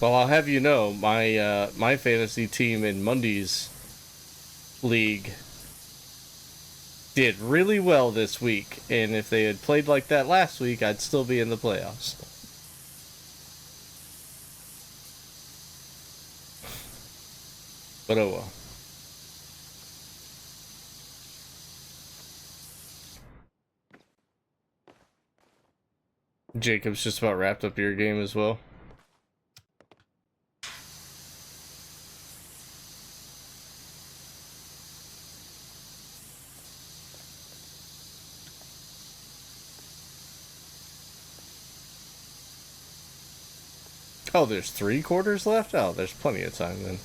Well, I'll have you know, my fantasy team in Monday's league did really well this week, and if they had played like that last week, I'd still be in the playoffs. But oh well. Jacob's just about wrapped up your game as well. Oh, there's 3 quarters left? Oh, there's plenty of time then.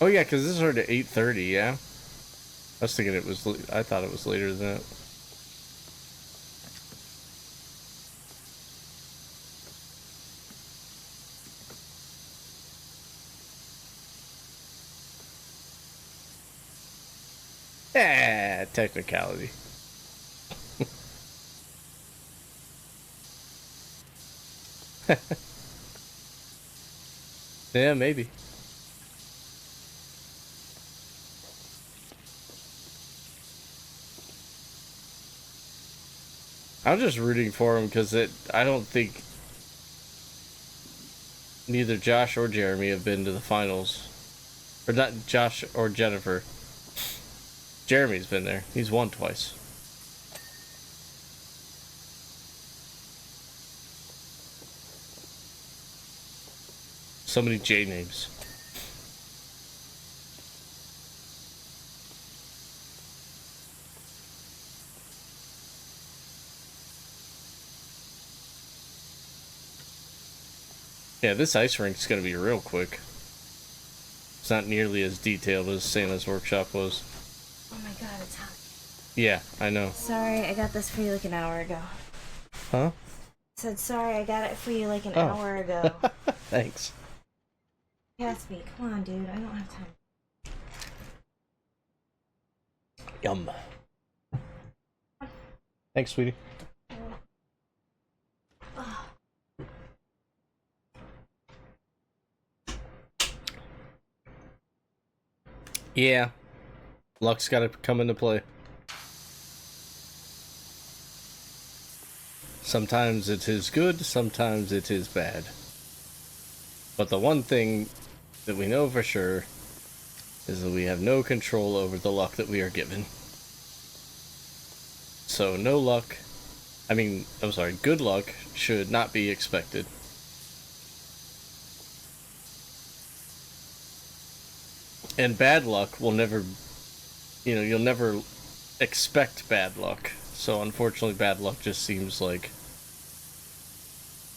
Oh yeah, because this started at 8:30, yeah? I was thinking I thought it was later than that. Technicality. Yeah, maybe. I'm just rooting for him because I don't think neither Josh or Jeremy have been to the finals. Or not Josh or Jennifer. Jeremy's been there. He's won twice. So many J names. Yeah, this ice rink's gonna be real quick. It's not nearly as detailed as Santa's workshop was. Oh my god, it's hot. Yeah, I know. Sorry, I got this for you like an hour ago. Huh? I said, sorry, I got it for you like an hour ago. Thanks. Gatsby, come on, dude. I don't have time. Yum. Thanks, sweetie. Yeah. Luck's gotta come into play. Sometimes it is good, sometimes it is bad. But the one thing that we know for sure is that we have no control over the luck that we are given. So no luck, good luck should not be expected. And bad luck will never, you'll never expect bad luck. So unfortunately bad luck just seems like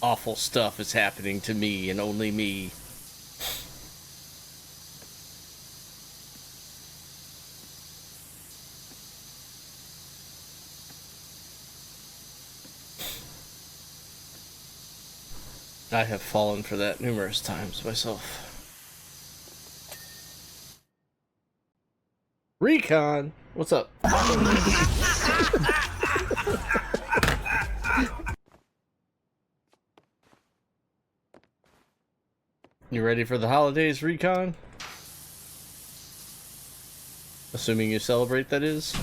awful stuff is happening to me and only me. I have fallen for that numerous times myself. Recon, what's up? You ready for the holidays, Recon? Assuming you celebrate, that is.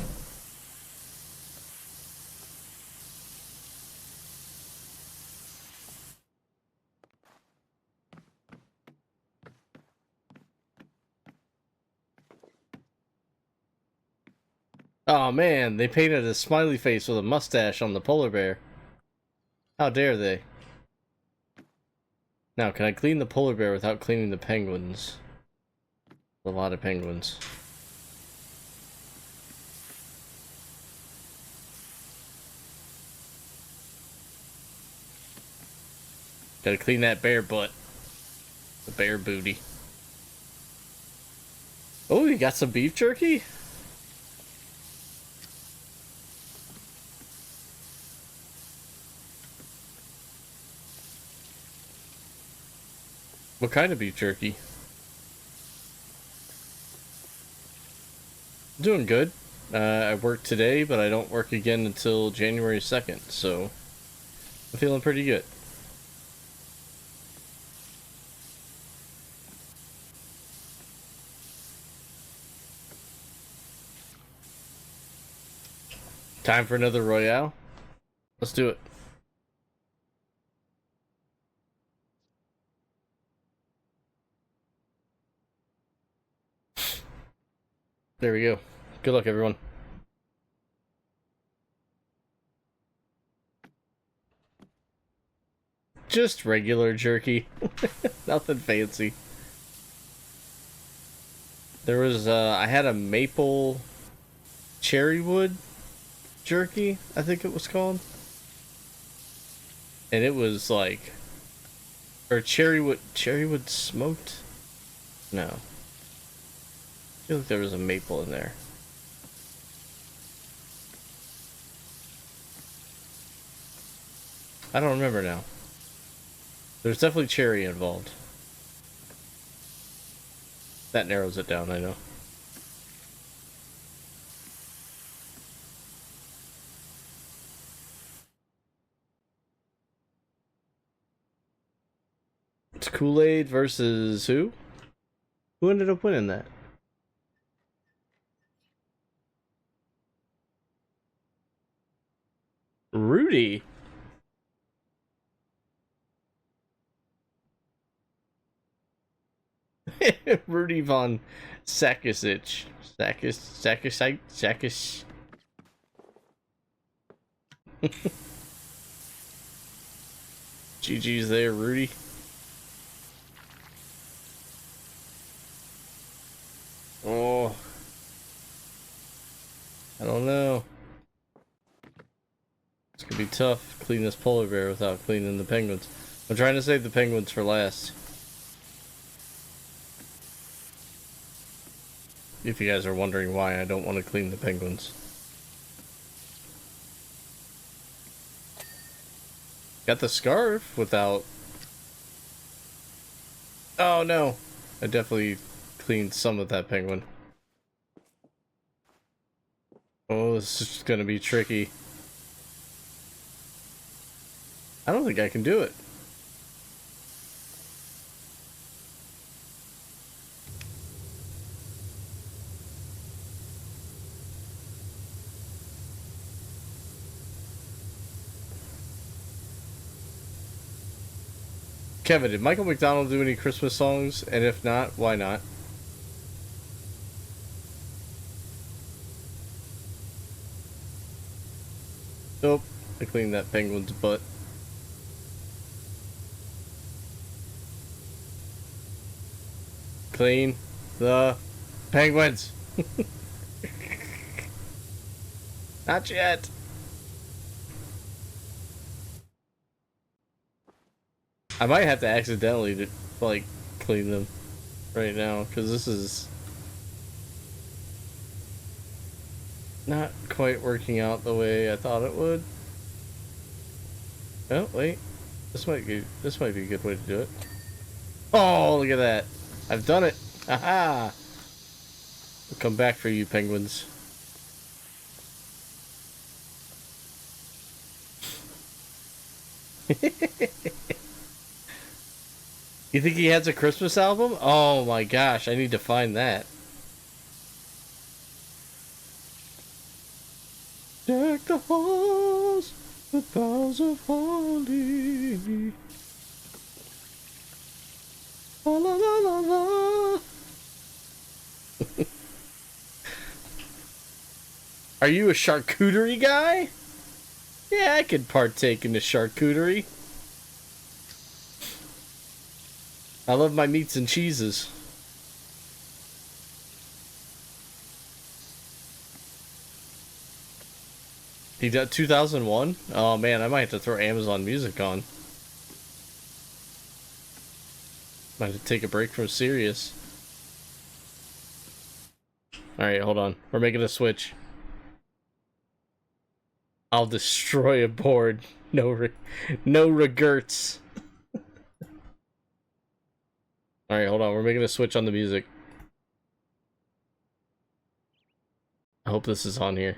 Oh man, they painted a smiley face with a mustache on the polar bear. How dare they? Now, can I clean the polar bear without cleaning the penguins? A lot of penguins. Gotta clean that bear butt. The bear booty. Oh, you got some beef jerky? What kind of beef jerky? Doing good. I worked today, but I don't work again until January 2nd, so I'm feeling pretty good. Time for another Royale? Let's do it. There we go. Good luck, everyone. Just regular jerky. Nothing fancy. There was, I had a maple cherrywood jerky, I think it was called. And it was like, or cherrywood smoked? No. I feel like there was a maple in there. I don't remember now. There's definitely cherry involved. That narrows it down, I know. It's Kool-Aid versus who? Who ended up winning that? Rudy. Rudy von Sakisich. Sakis. GG's there, Rudy. Oh. I don't know. It's gonna be tough to clean this polar bear without cleaning the penguins. I'm trying to save the penguins for last. If you guys are wondering why I don't want to clean the penguins. Got the scarf without... Oh no. I definitely cleaned some of that penguin. Oh, this is gonna be tricky. I don't think I can do it. Kevin, did Michael McDonald do any Christmas songs? And if not, why not? Nope. I cleaned that penguin's butt. Clean the penguins. Not yet. I might have to accidentally like clean them right now because this is not quite working out the way I thought it would. Oh wait, this might be a good way to do it. Oh, look at that! I've done it! Aha! I'll come back for you, penguins. You think he has a Christmas album? Oh my gosh, I need to find that. Deck the halls with boughs of holly. La la la la la. Are you a charcuterie guy? Yeah, I could partake in the charcuterie. I love my meats and cheeses. He got 2001? Oh man, I might have to throw Amazon Music on. Might have to take a break from Sirius. Alright, hold on. We're making a switch. I'll destroy a board. No regrets. Alright, hold on. We're making a switch on the music. I hope this is on here.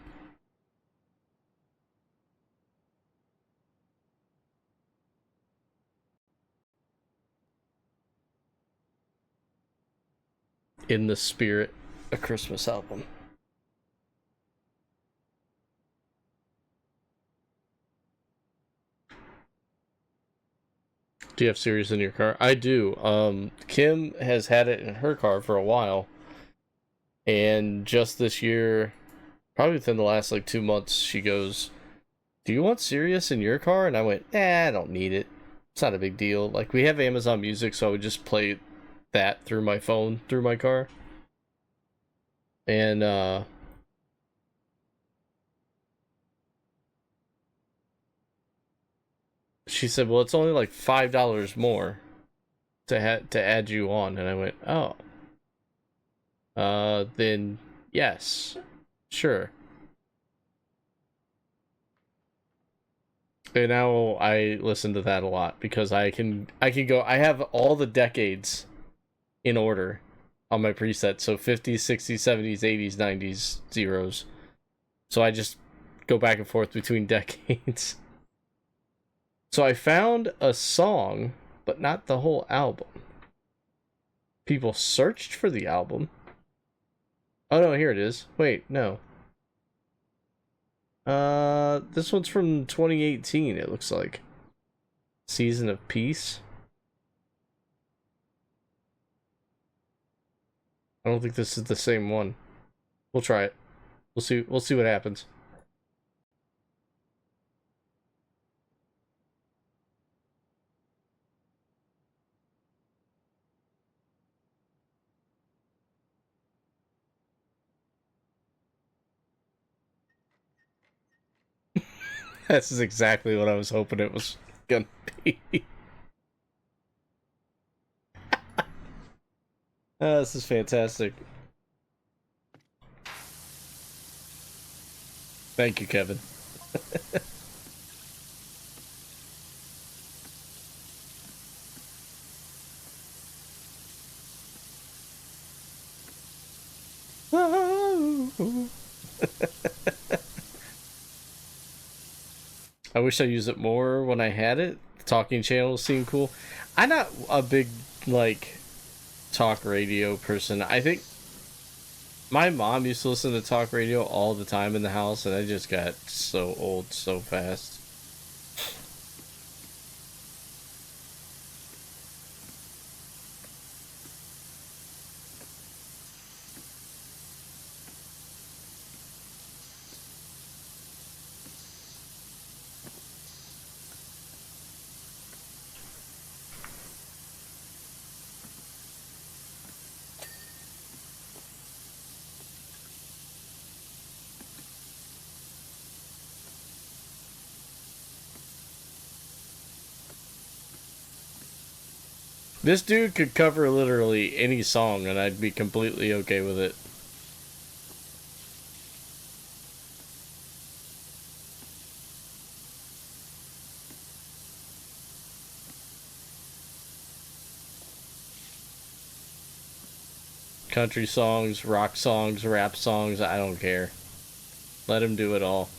In the Spirit, a Christmas album. Do you have Sirius in your car? I do. Kim has had it in her car for a while. And just this year, probably within the last like 2 months, she goes, "Do you want Sirius in your car?" And I went, I don't need it. It's not a big deal. Like, we have Amazon Music, so I would just play that through my phone, through my car. And, she said, well, it's only like $5 more to add you on. And I went, oh. Then yes, sure. And now I listen to that a lot because I can go, I have all the decades in order on my preset. So 50s, 60s, 70s, 80s, 90s, zeros. So I just go back and forth between decades. So I found a song, but not the whole album. People searched for the album. Oh no, here it is. Wait, no. This one's from 2018, it looks like. Season of Peace. I don't think this is the same one. We'll try it. We'll see what happens. This is exactly what I was hoping it was gonna be. This is fantastic. Thank you, Kevin. I wish I used it more when I had it. The talking channel seemed cool. I'm not a big, like, talk radio person. I think my mom used to listen to talk radio all the time in the house, and I just got so old so fast. This dude could cover literally any song, and I'd be completely okay with it. Country songs, rock songs, rap songs, I don't care. Let him do it all.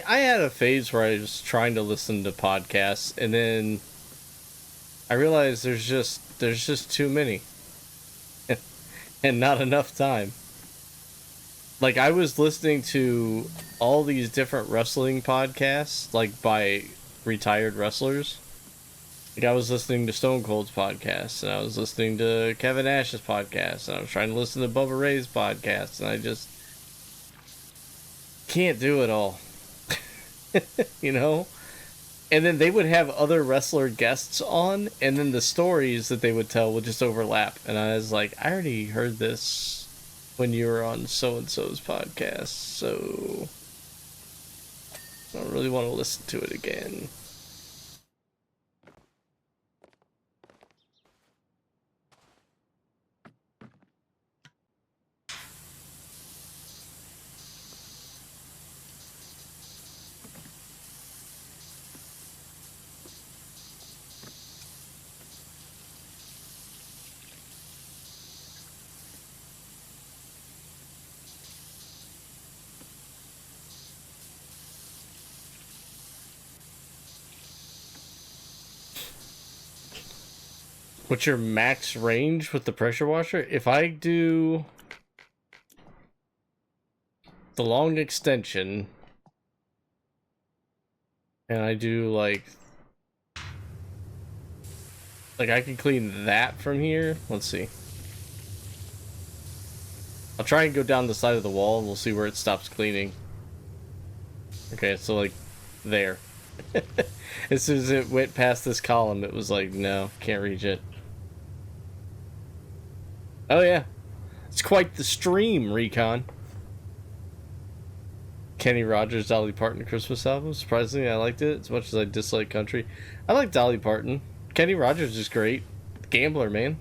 I had a phase where I was trying to listen to podcasts, and then I realized there's just too many and not enough time. Like, I was listening to all these different wrestling podcasts, like by retired wrestlers. Like, I was listening to Stone Cold's podcast, and I was listening to Kevin Nash's podcast, and I was trying to listen to Bubba Ray's podcast, and I just can't do it all. You know? And then they would have other wrestler guests on, and then the stories that they would tell would just overlap. And I was like, I already heard this when you were on so-and-so's podcast, so I don't really want to listen to it again. What's your max range with the pressure washer? If I do the long extension and I do like I can clean that from here. Let's see. I'll try and go down the side of the wall and we'll see where it stops cleaning. Okay, so like there. As soon as it went past this column, it was like, no, can't reach it. Oh yeah, it's quite the stream, Recon. Kenny Rogers, Dolly Parton Christmas album. Surprisingly, I liked it as much as I dislike country. I like Dolly Parton. Kenny Rogers is great. Gambler, man.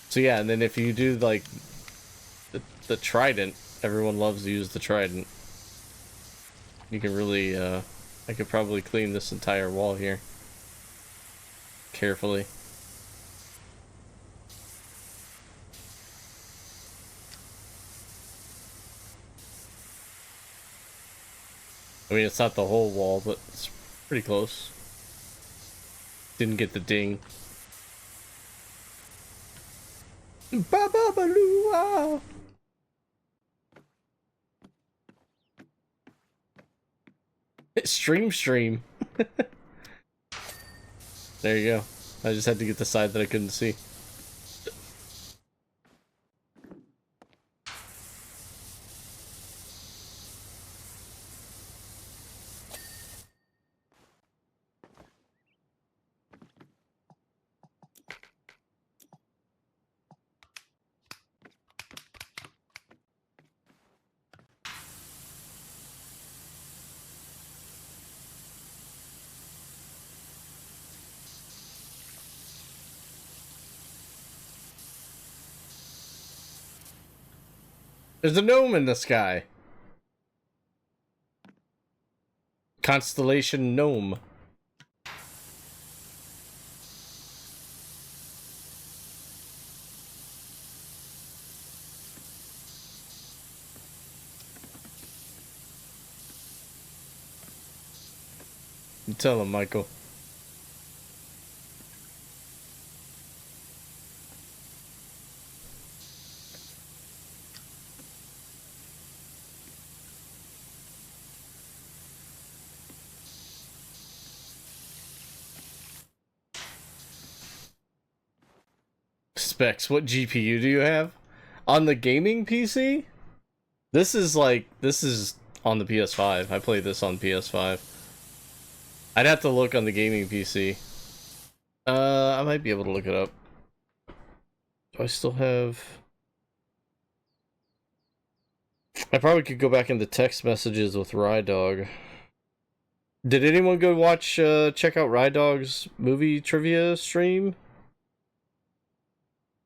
So yeah, and then if you do like the Trident, everyone loves to use the Trident. You can really, I could probably clean this entire wall here carefully. I mean, it's not the whole wall, but it's pretty close. Didn't get the ding. Ba-ba-ba-loo-ah. Stream. There you go. I just had to get the side that I couldn't see. There's a gnome in the sky. Constellation gnome. You tell him, Michael. Specs, what GPU do you have? On the gaming PC? This is on the PS5. I played this on PS5. I'd have to look on the gaming PC. I might be able to look it up. Do I still have... I probably could go back into text messages with Rydog. Did anyone go watch, check out Rydog's movie trivia stream?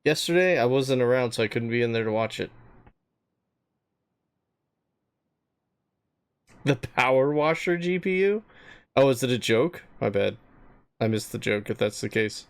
Yesterday? I wasn't around, so I couldn't be in there to watch it. The PowerWasher GPU? Oh, is it a joke? My bad. I missed the joke if that's the case.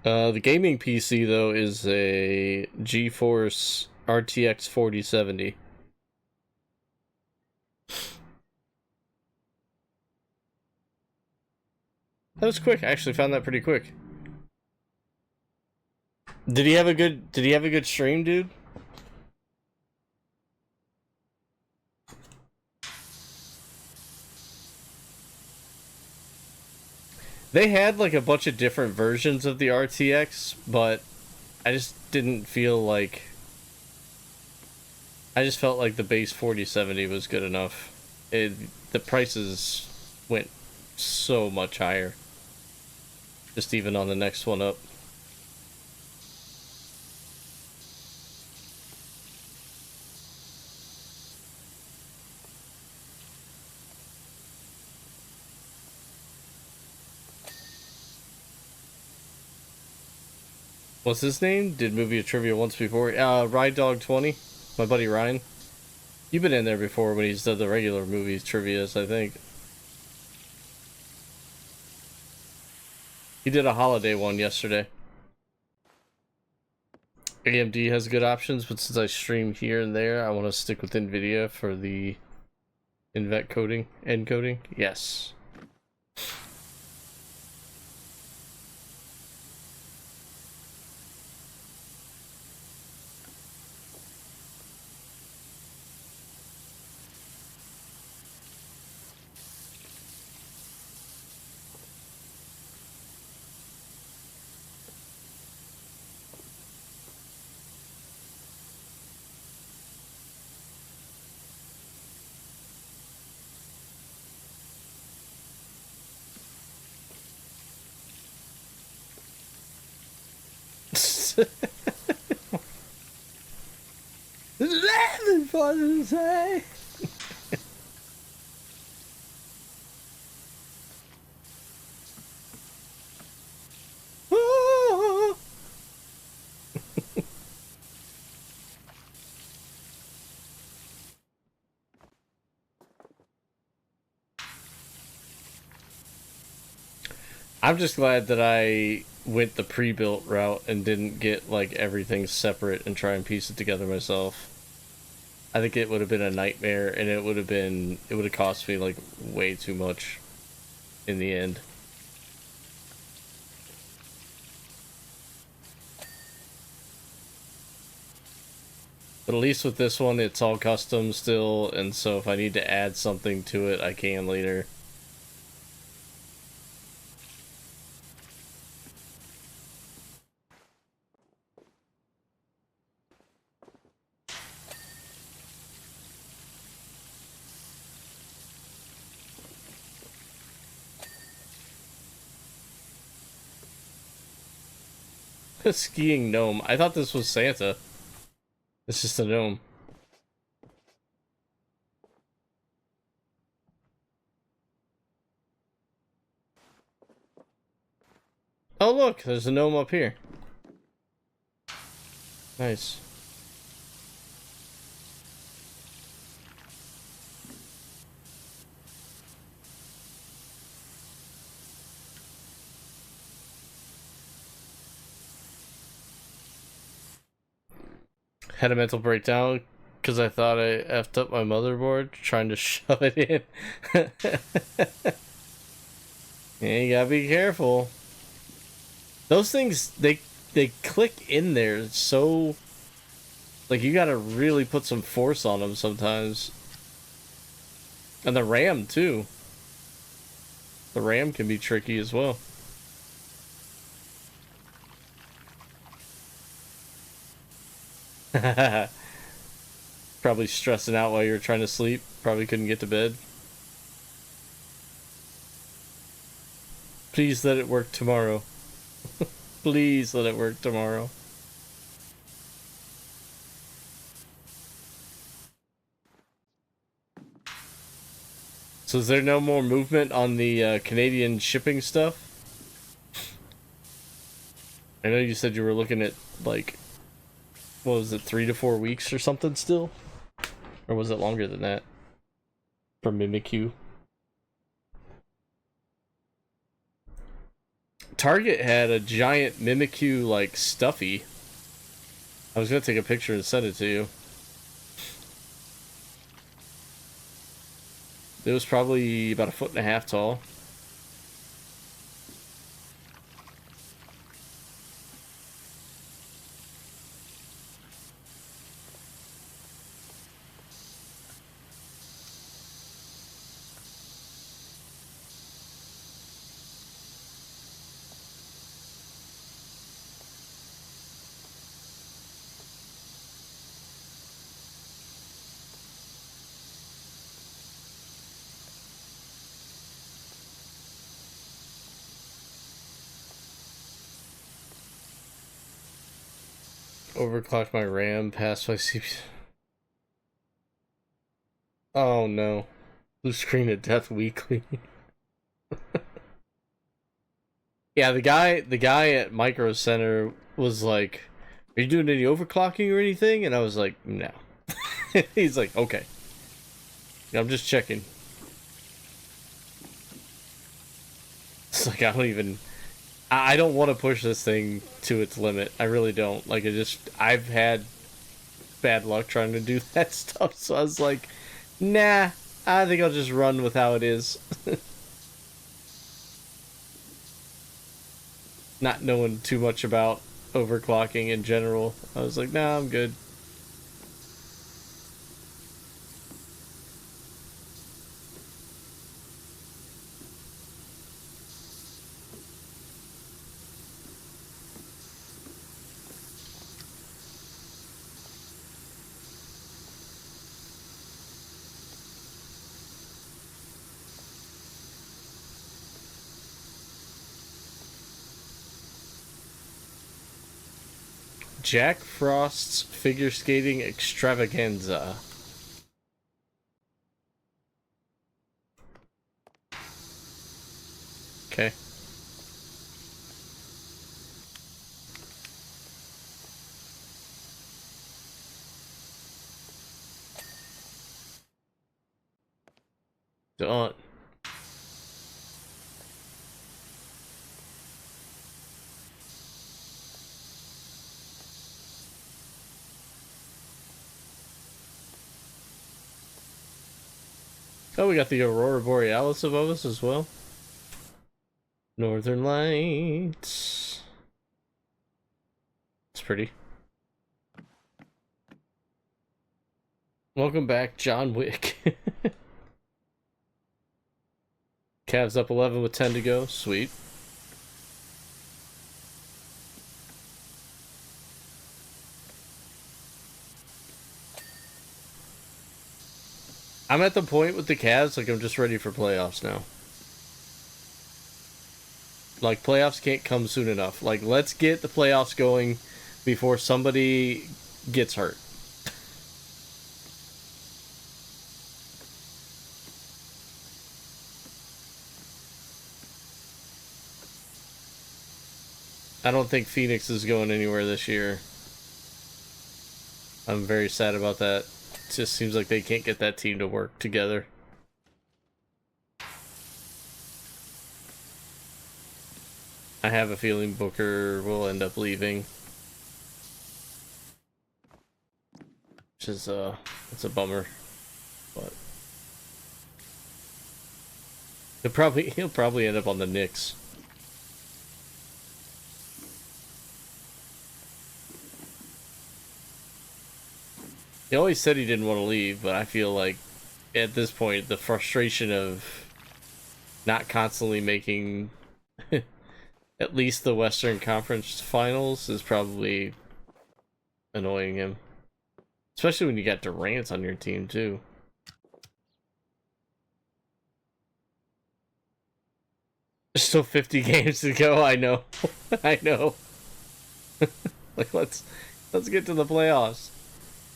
The gaming PC, though, is a GeForce RTX 4070. That was quick. I actually found that pretty quick. Did he have a good stream, dude? They had like a bunch of different versions of the RTX, but I just didn't feel like... I just felt like the base 4070 was good enough. The prices went so much higher. Just even on the next one up. What's his name? Did movie of trivia once before. Ride Dog 20. My buddy Ryan. You've been in there before when he's done the regular movies trivias, I think. He did a holiday one yesterday. AMD has good options, but since I stream here and there, I want to stick with NVIDIA for the encoding. Yes. Nothing for to say. I'm just glad that I went the pre-built route and didn't get like everything separate and try and piece it together myself. I think it would have been a nightmare, and it would have cost me like way too much in the end. But at least with this one, it's all custom still, and so if I need to add something to it, I can later. A skiing gnome. I thought this was Santa. It's just a gnome. Oh look, there's a gnome up here. Nice. Had a mental breakdown because I thought I effed up my motherboard trying to shove it in. Yeah, you gotta be careful. Those things, they click in there. It's so, like, you gotta really put some force on them sometimes. And the RAM too. The RAM can be tricky as well. Probably stressing out while you were trying to sleep. Probably couldn't get to bed. Please let it work tomorrow. Please let it work tomorrow. So is there no more movement on the Canadian shipping stuff? I know you said you were looking at, like, what was it, 3 to 4 weeks or something still? Or was it longer than that? For Mimikyu. Target had a giant Mimikyu, like, stuffy. I was gonna take a picture and send it to you. It was probably about 1.5 feet tall. Overclocked my RAM, passed my CPU. Oh no. Blue screen of death weekly. Yeah, the guy at Micro Center was like, "Are you doing any overclocking or anything?" And I was like, "No." He's like, "Okay. I'm just checking." It's like, I don't want to push this thing to its limit. I really don't. Like, I've had bad luck trying to do that stuff, so I was like, nah, I think I'll just run with how it is. Not knowing too much about overclocking in general, I was like, nah, I'm good. Jack Frost's figure skating extravaganza. Okay. Done. Oh, we got the Aurora Borealis above us as well. Northern Lights. It's pretty. Welcome back, John Wick. Cavs up 11 with 10 to go. Sweet. I'm at the point with the Cavs, like, I'm just ready for playoffs now. Like, playoffs can't come soon enough. Like, let's get the playoffs going before somebody gets hurt. I don't think Phoenix is going anywhere this year. I'm very sad about that. It just seems like they can't get that team to work together. I have a feeling Booker will end up leaving. Which is, it's a bummer. But he'll probably end up on the Knicks. He always said he didn't want to leave, but I feel like at this point the frustration of not constantly making at least the Western Conference Finals is probably annoying him. Especially when you got Durant on your team too. There's still 50 games to go. I know. I know. Like, let's get to the playoffs.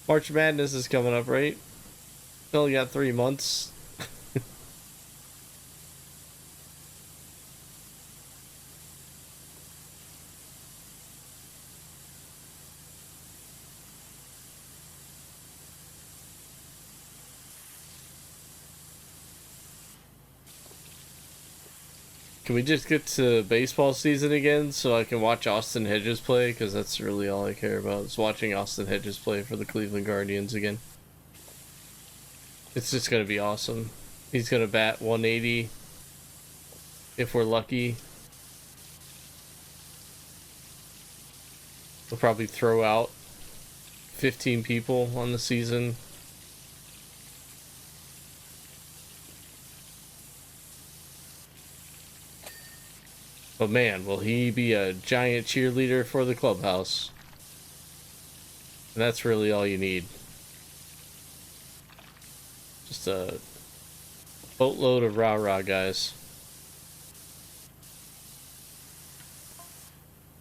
March Madness is coming up, right? We only got 3 months. Can we just get to baseball season again so I can watch Austin Hedges play? Because that's really all I care about, is watching Austin Hedges play for the Cleveland Guardians again. It's just going to be awesome. He's going to bat 180 if we're lucky. We'll probably throw out 15 people on the season. But man, will he be a giant cheerleader for the clubhouse. And that's really all you need. Just a boatload of rah-rah guys.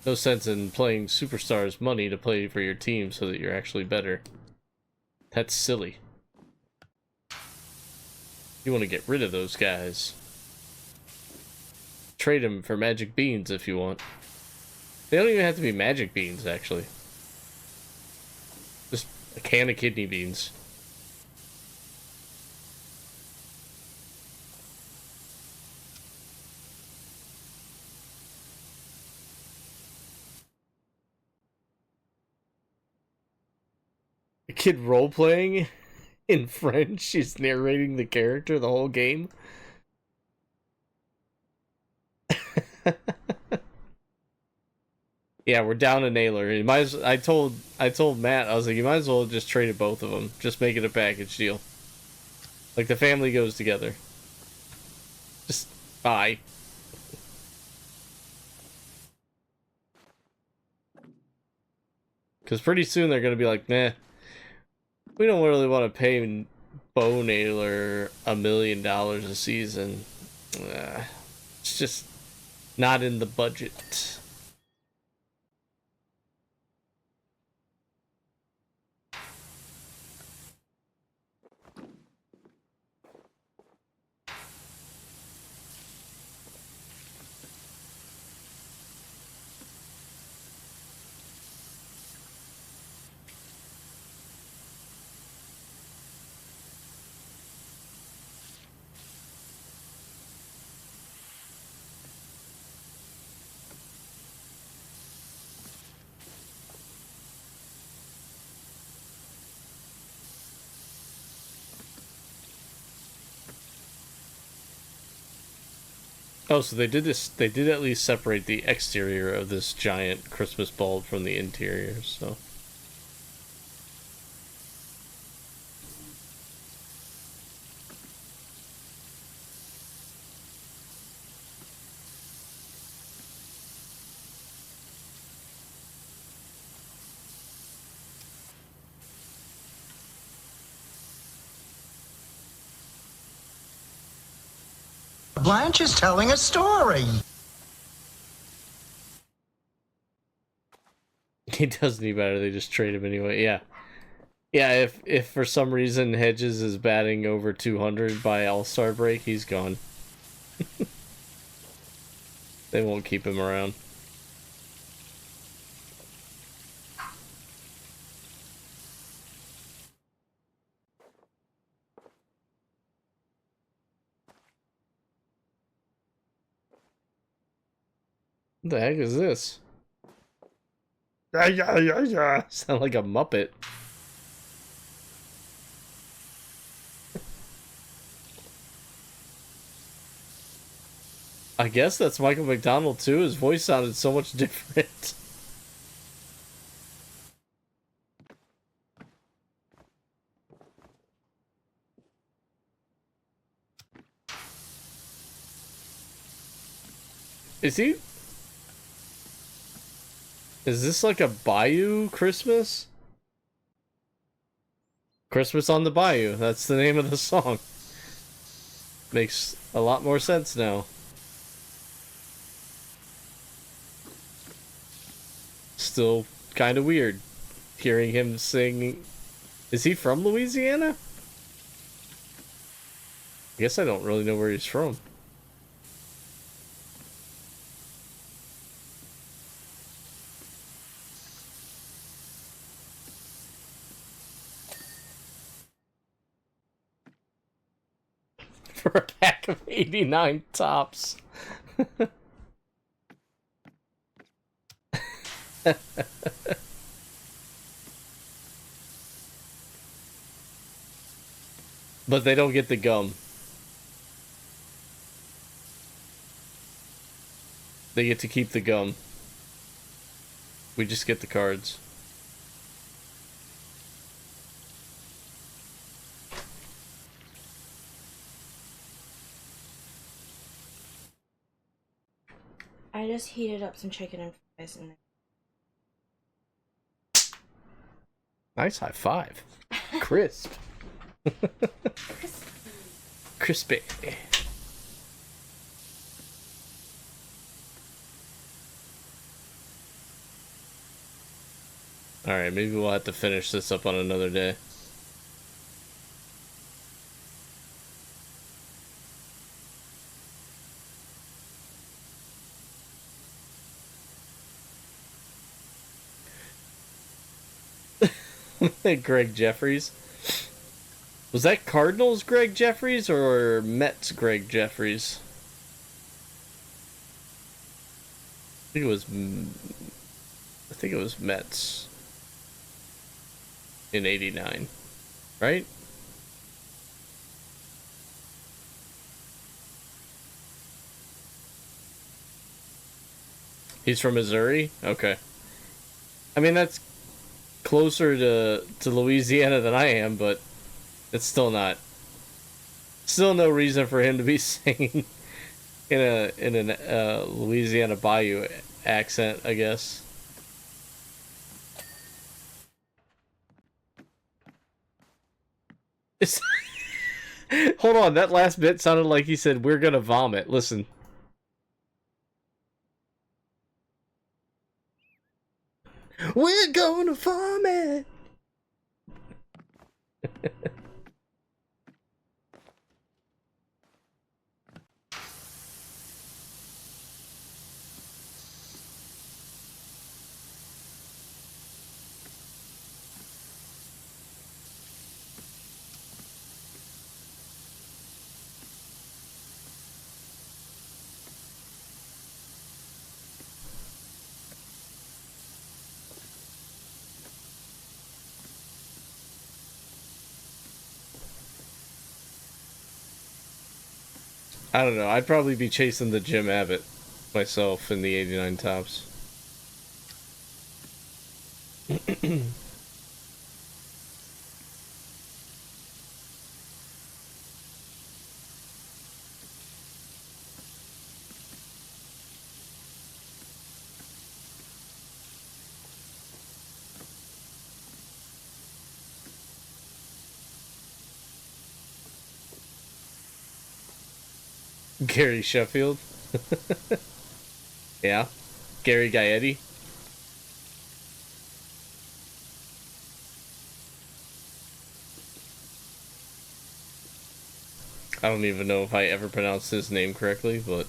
No sense in paying superstars money to play for your team so that you're actually better. That's silly. You want to get rid of those guys. Trade them for magic beans if you want. They don't even have to be magic beans, actually. Just a can of kidney beans. A kid role-playing in French. She's narrating the character the whole game. Yeah, we're down a nailer. You might I told Matt, I was like, you might as well just trade both of them. Just make it a package deal. Like, the family goes together. Just bye. Because pretty soon they're going to be like, nah, we don't really want to pay Bo Naylor $1 million a season. It's just not in the budget. Oh, so they did this. They did at least separate the exterior of this giant Christmas bulb from the interior, so. Blanche is telling a story. He doesn't need better. They just trade him anyway. Yeah. Yeah, if for some reason Hedges is batting over 200 by All-Star break, he's gone. They won't keep him around. What the heck is this? Sound like a Muppet. I guess that's Michael McDonald too. His voice sounded so much different. Is he? Is this like a Bayou Christmas? Christmas on the Bayou. That's the name of the song. Makes a lot more sense now. Still kind of weird hearing him sing. Is he from Louisiana? I guess I don't really know where he's from. For a pack of 89 tops. But they don't get the gum. They get to keep the gum. We just get the cards. I just heated up some chicken and fries and Nice high five. Crisp. Crispy. Alright, maybe we'll have to finish this up on another day. Greg Jeffries. Was that Cardinals Greg Jeffries or Mets Greg Jeffries? I think it was Mets in '89, right? He's from Missouri? Okay. I mean, that's closer to Louisiana than I am, but it's still not. Still no reason for him to be singing in a Louisiana Bayou accent, I guess. Hold on, that last bit sounded like he said, "We're gonna vomit." Listen. We're gonna vomit. I don't know. I'd probably be chasing the Jim Abbott myself in the 89 tops. Gary Sheffield. Yeah. Gary Gaetti. I don't even know if I ever pronounced his name correctly, but...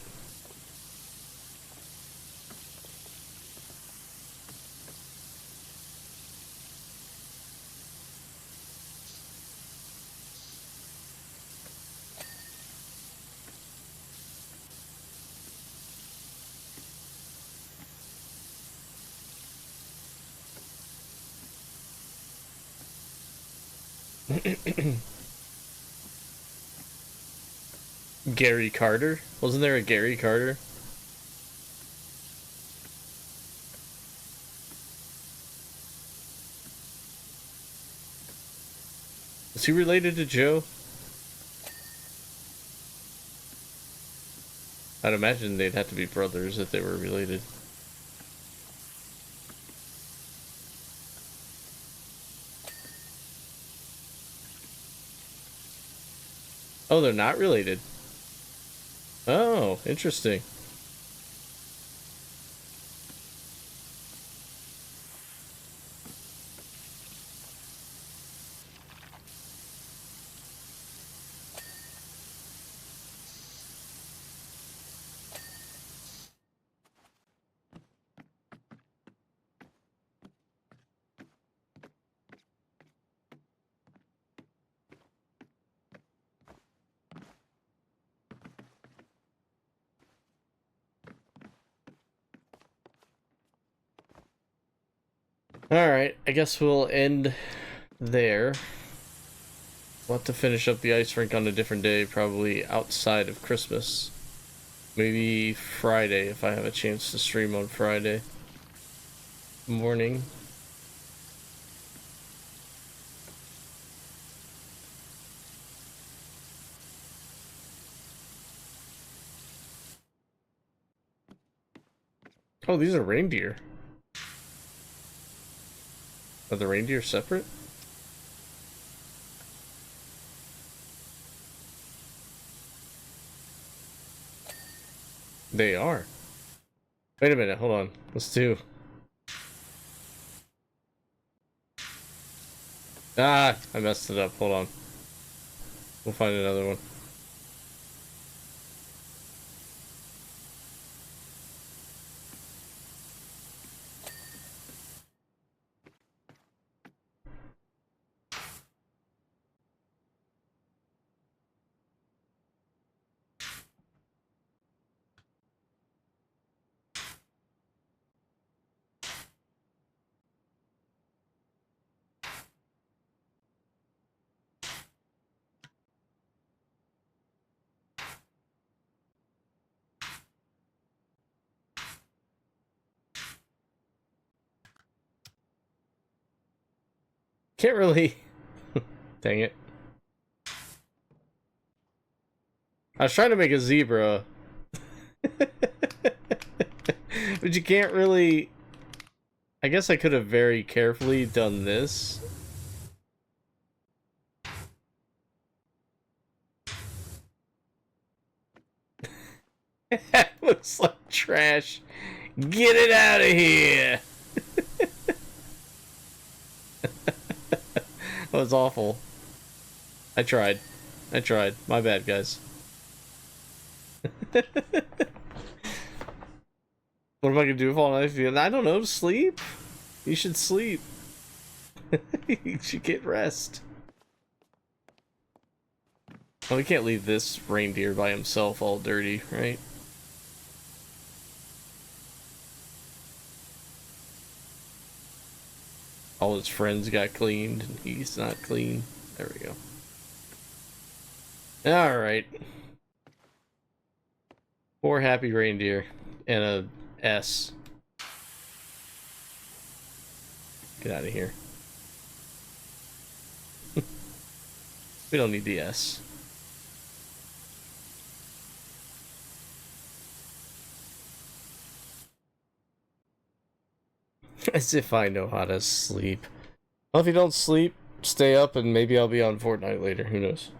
Gary Carter? Wasn't there a Gary Carter? Is he related to Joe? I'd imagine they'd have to be brothers if they were related. Oh, they're not related. Oh, interesting. Alright, I guess we'll end there. We'll have to finish up the ice rink on a different day, probably outside of Christmas. Maybe Friday, if I have a chance to stream on Friday morning. Oh, these are reindeer. Are the reindeer separate? They are. Wait a minute, hold on. Let's do... Ah, I messed it up. Hold on. We'll find another one. Can't really... Dang it. I was trying to make a zebra. But you can't really... I guess I could have very carefully done this. That looks like trash. Get it out of here! That was awful. I tried. My bad, guys. What am I gonna do if all night? I don't know. Sleep. You should sleep. You should get rest. Well, we can't leave this reindeer by himself all dirty, right? All his friends got cleaned, and he's not clean. There we go. Alright. Poor happy reindeer. And a S. Get out of here. We don't need the S. As if I know how to sleep. Well, if you don't sleep, stay up and maybe I'll be on Fortnite later. Who knows?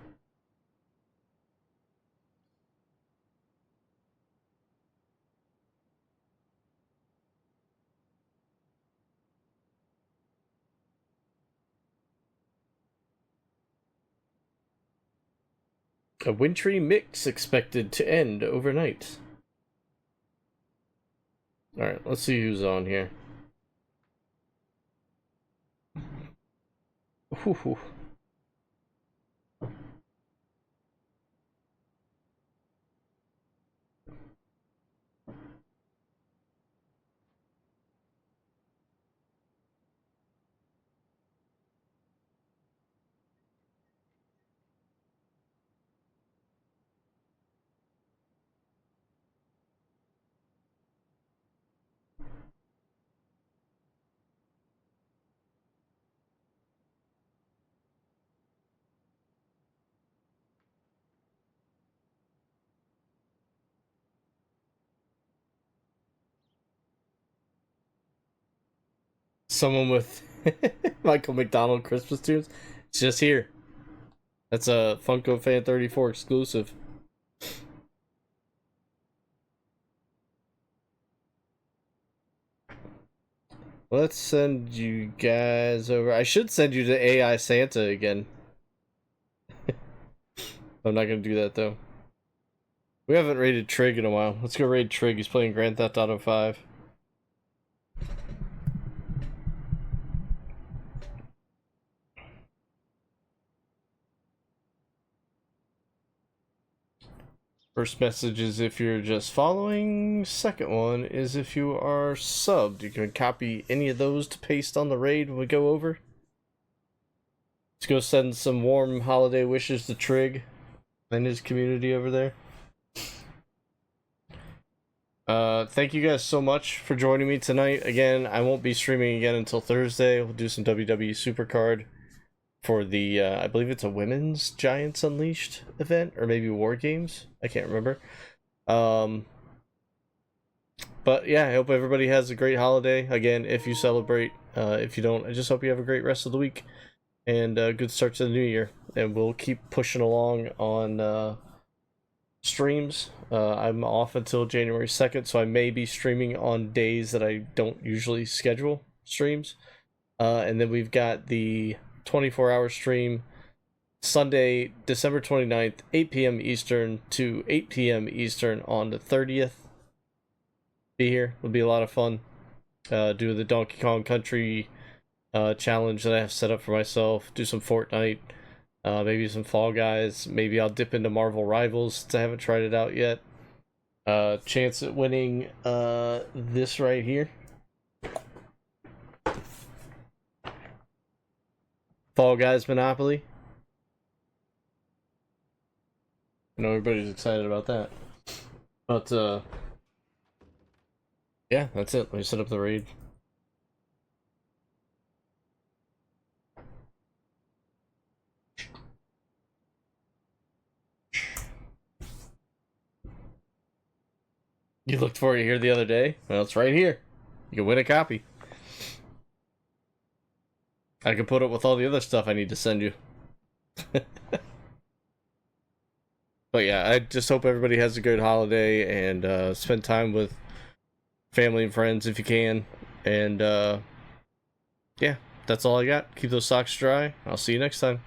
A wintry mix expected to end overnight. Alright, let's see who's on here. Whew. Someone with Michael McDonald Christmas tunes. It's just here. That's a Funko Fan 34 exclusive. Let's send you guys over. I should send you to AI Santa again. I'm not gonna do that though. We haven't raided Trig in a while. Let's go raid Trig. He's playing Grand Theft Auto 5. First message is if you're just following. Second one is if you are subbed. You can copy any of those to paste on the raid when we go over. Let's go send some warm holiday wishes to Trig and his community over there. Thank you guys so much for joining me tonight. Again, I won't be streaming again until Thursday. We'll do some WWE Supercard for the, I believe it's a Women's Giants Unleashed event, or maybe War Games. I can't remember. But yeah, I hope everybody has a great holiday. Again, if you celebrate, if you don't, I just hope you have a great rest of the week and a good start to the new year. And we'll keep pushing along on streams. I'm off until January 2nd, so I may be streaming on days that I don't usually schedule streams. And then we've got the 24-hour stream Sunday, December 29th, 8 p.m. Eastern to 8 p.m. Eastern on the 30th. Be here. It'll be a lot of fun. Do the Donkey Kong Country challenge that I have set up for myself. Do some Fortnite. Maybe some Fall Guys. Maybe I'll dip into Marvel Rivals since I haven't tried it out yet. Chance at winning this right here. Fall Guys Monopoly. I know everybody's excited about that. But, yeah, that's it. Let me set up the raid. You looked for it here the other day? Well, it's right here. You can win a copy. I can put it with all the other stuff I need to send you. But yeah, I just hope everybody has a good holiday and spend time with family and friends if you can. And yeah, that's all I got. Keep those socks dry. I'll see you next time.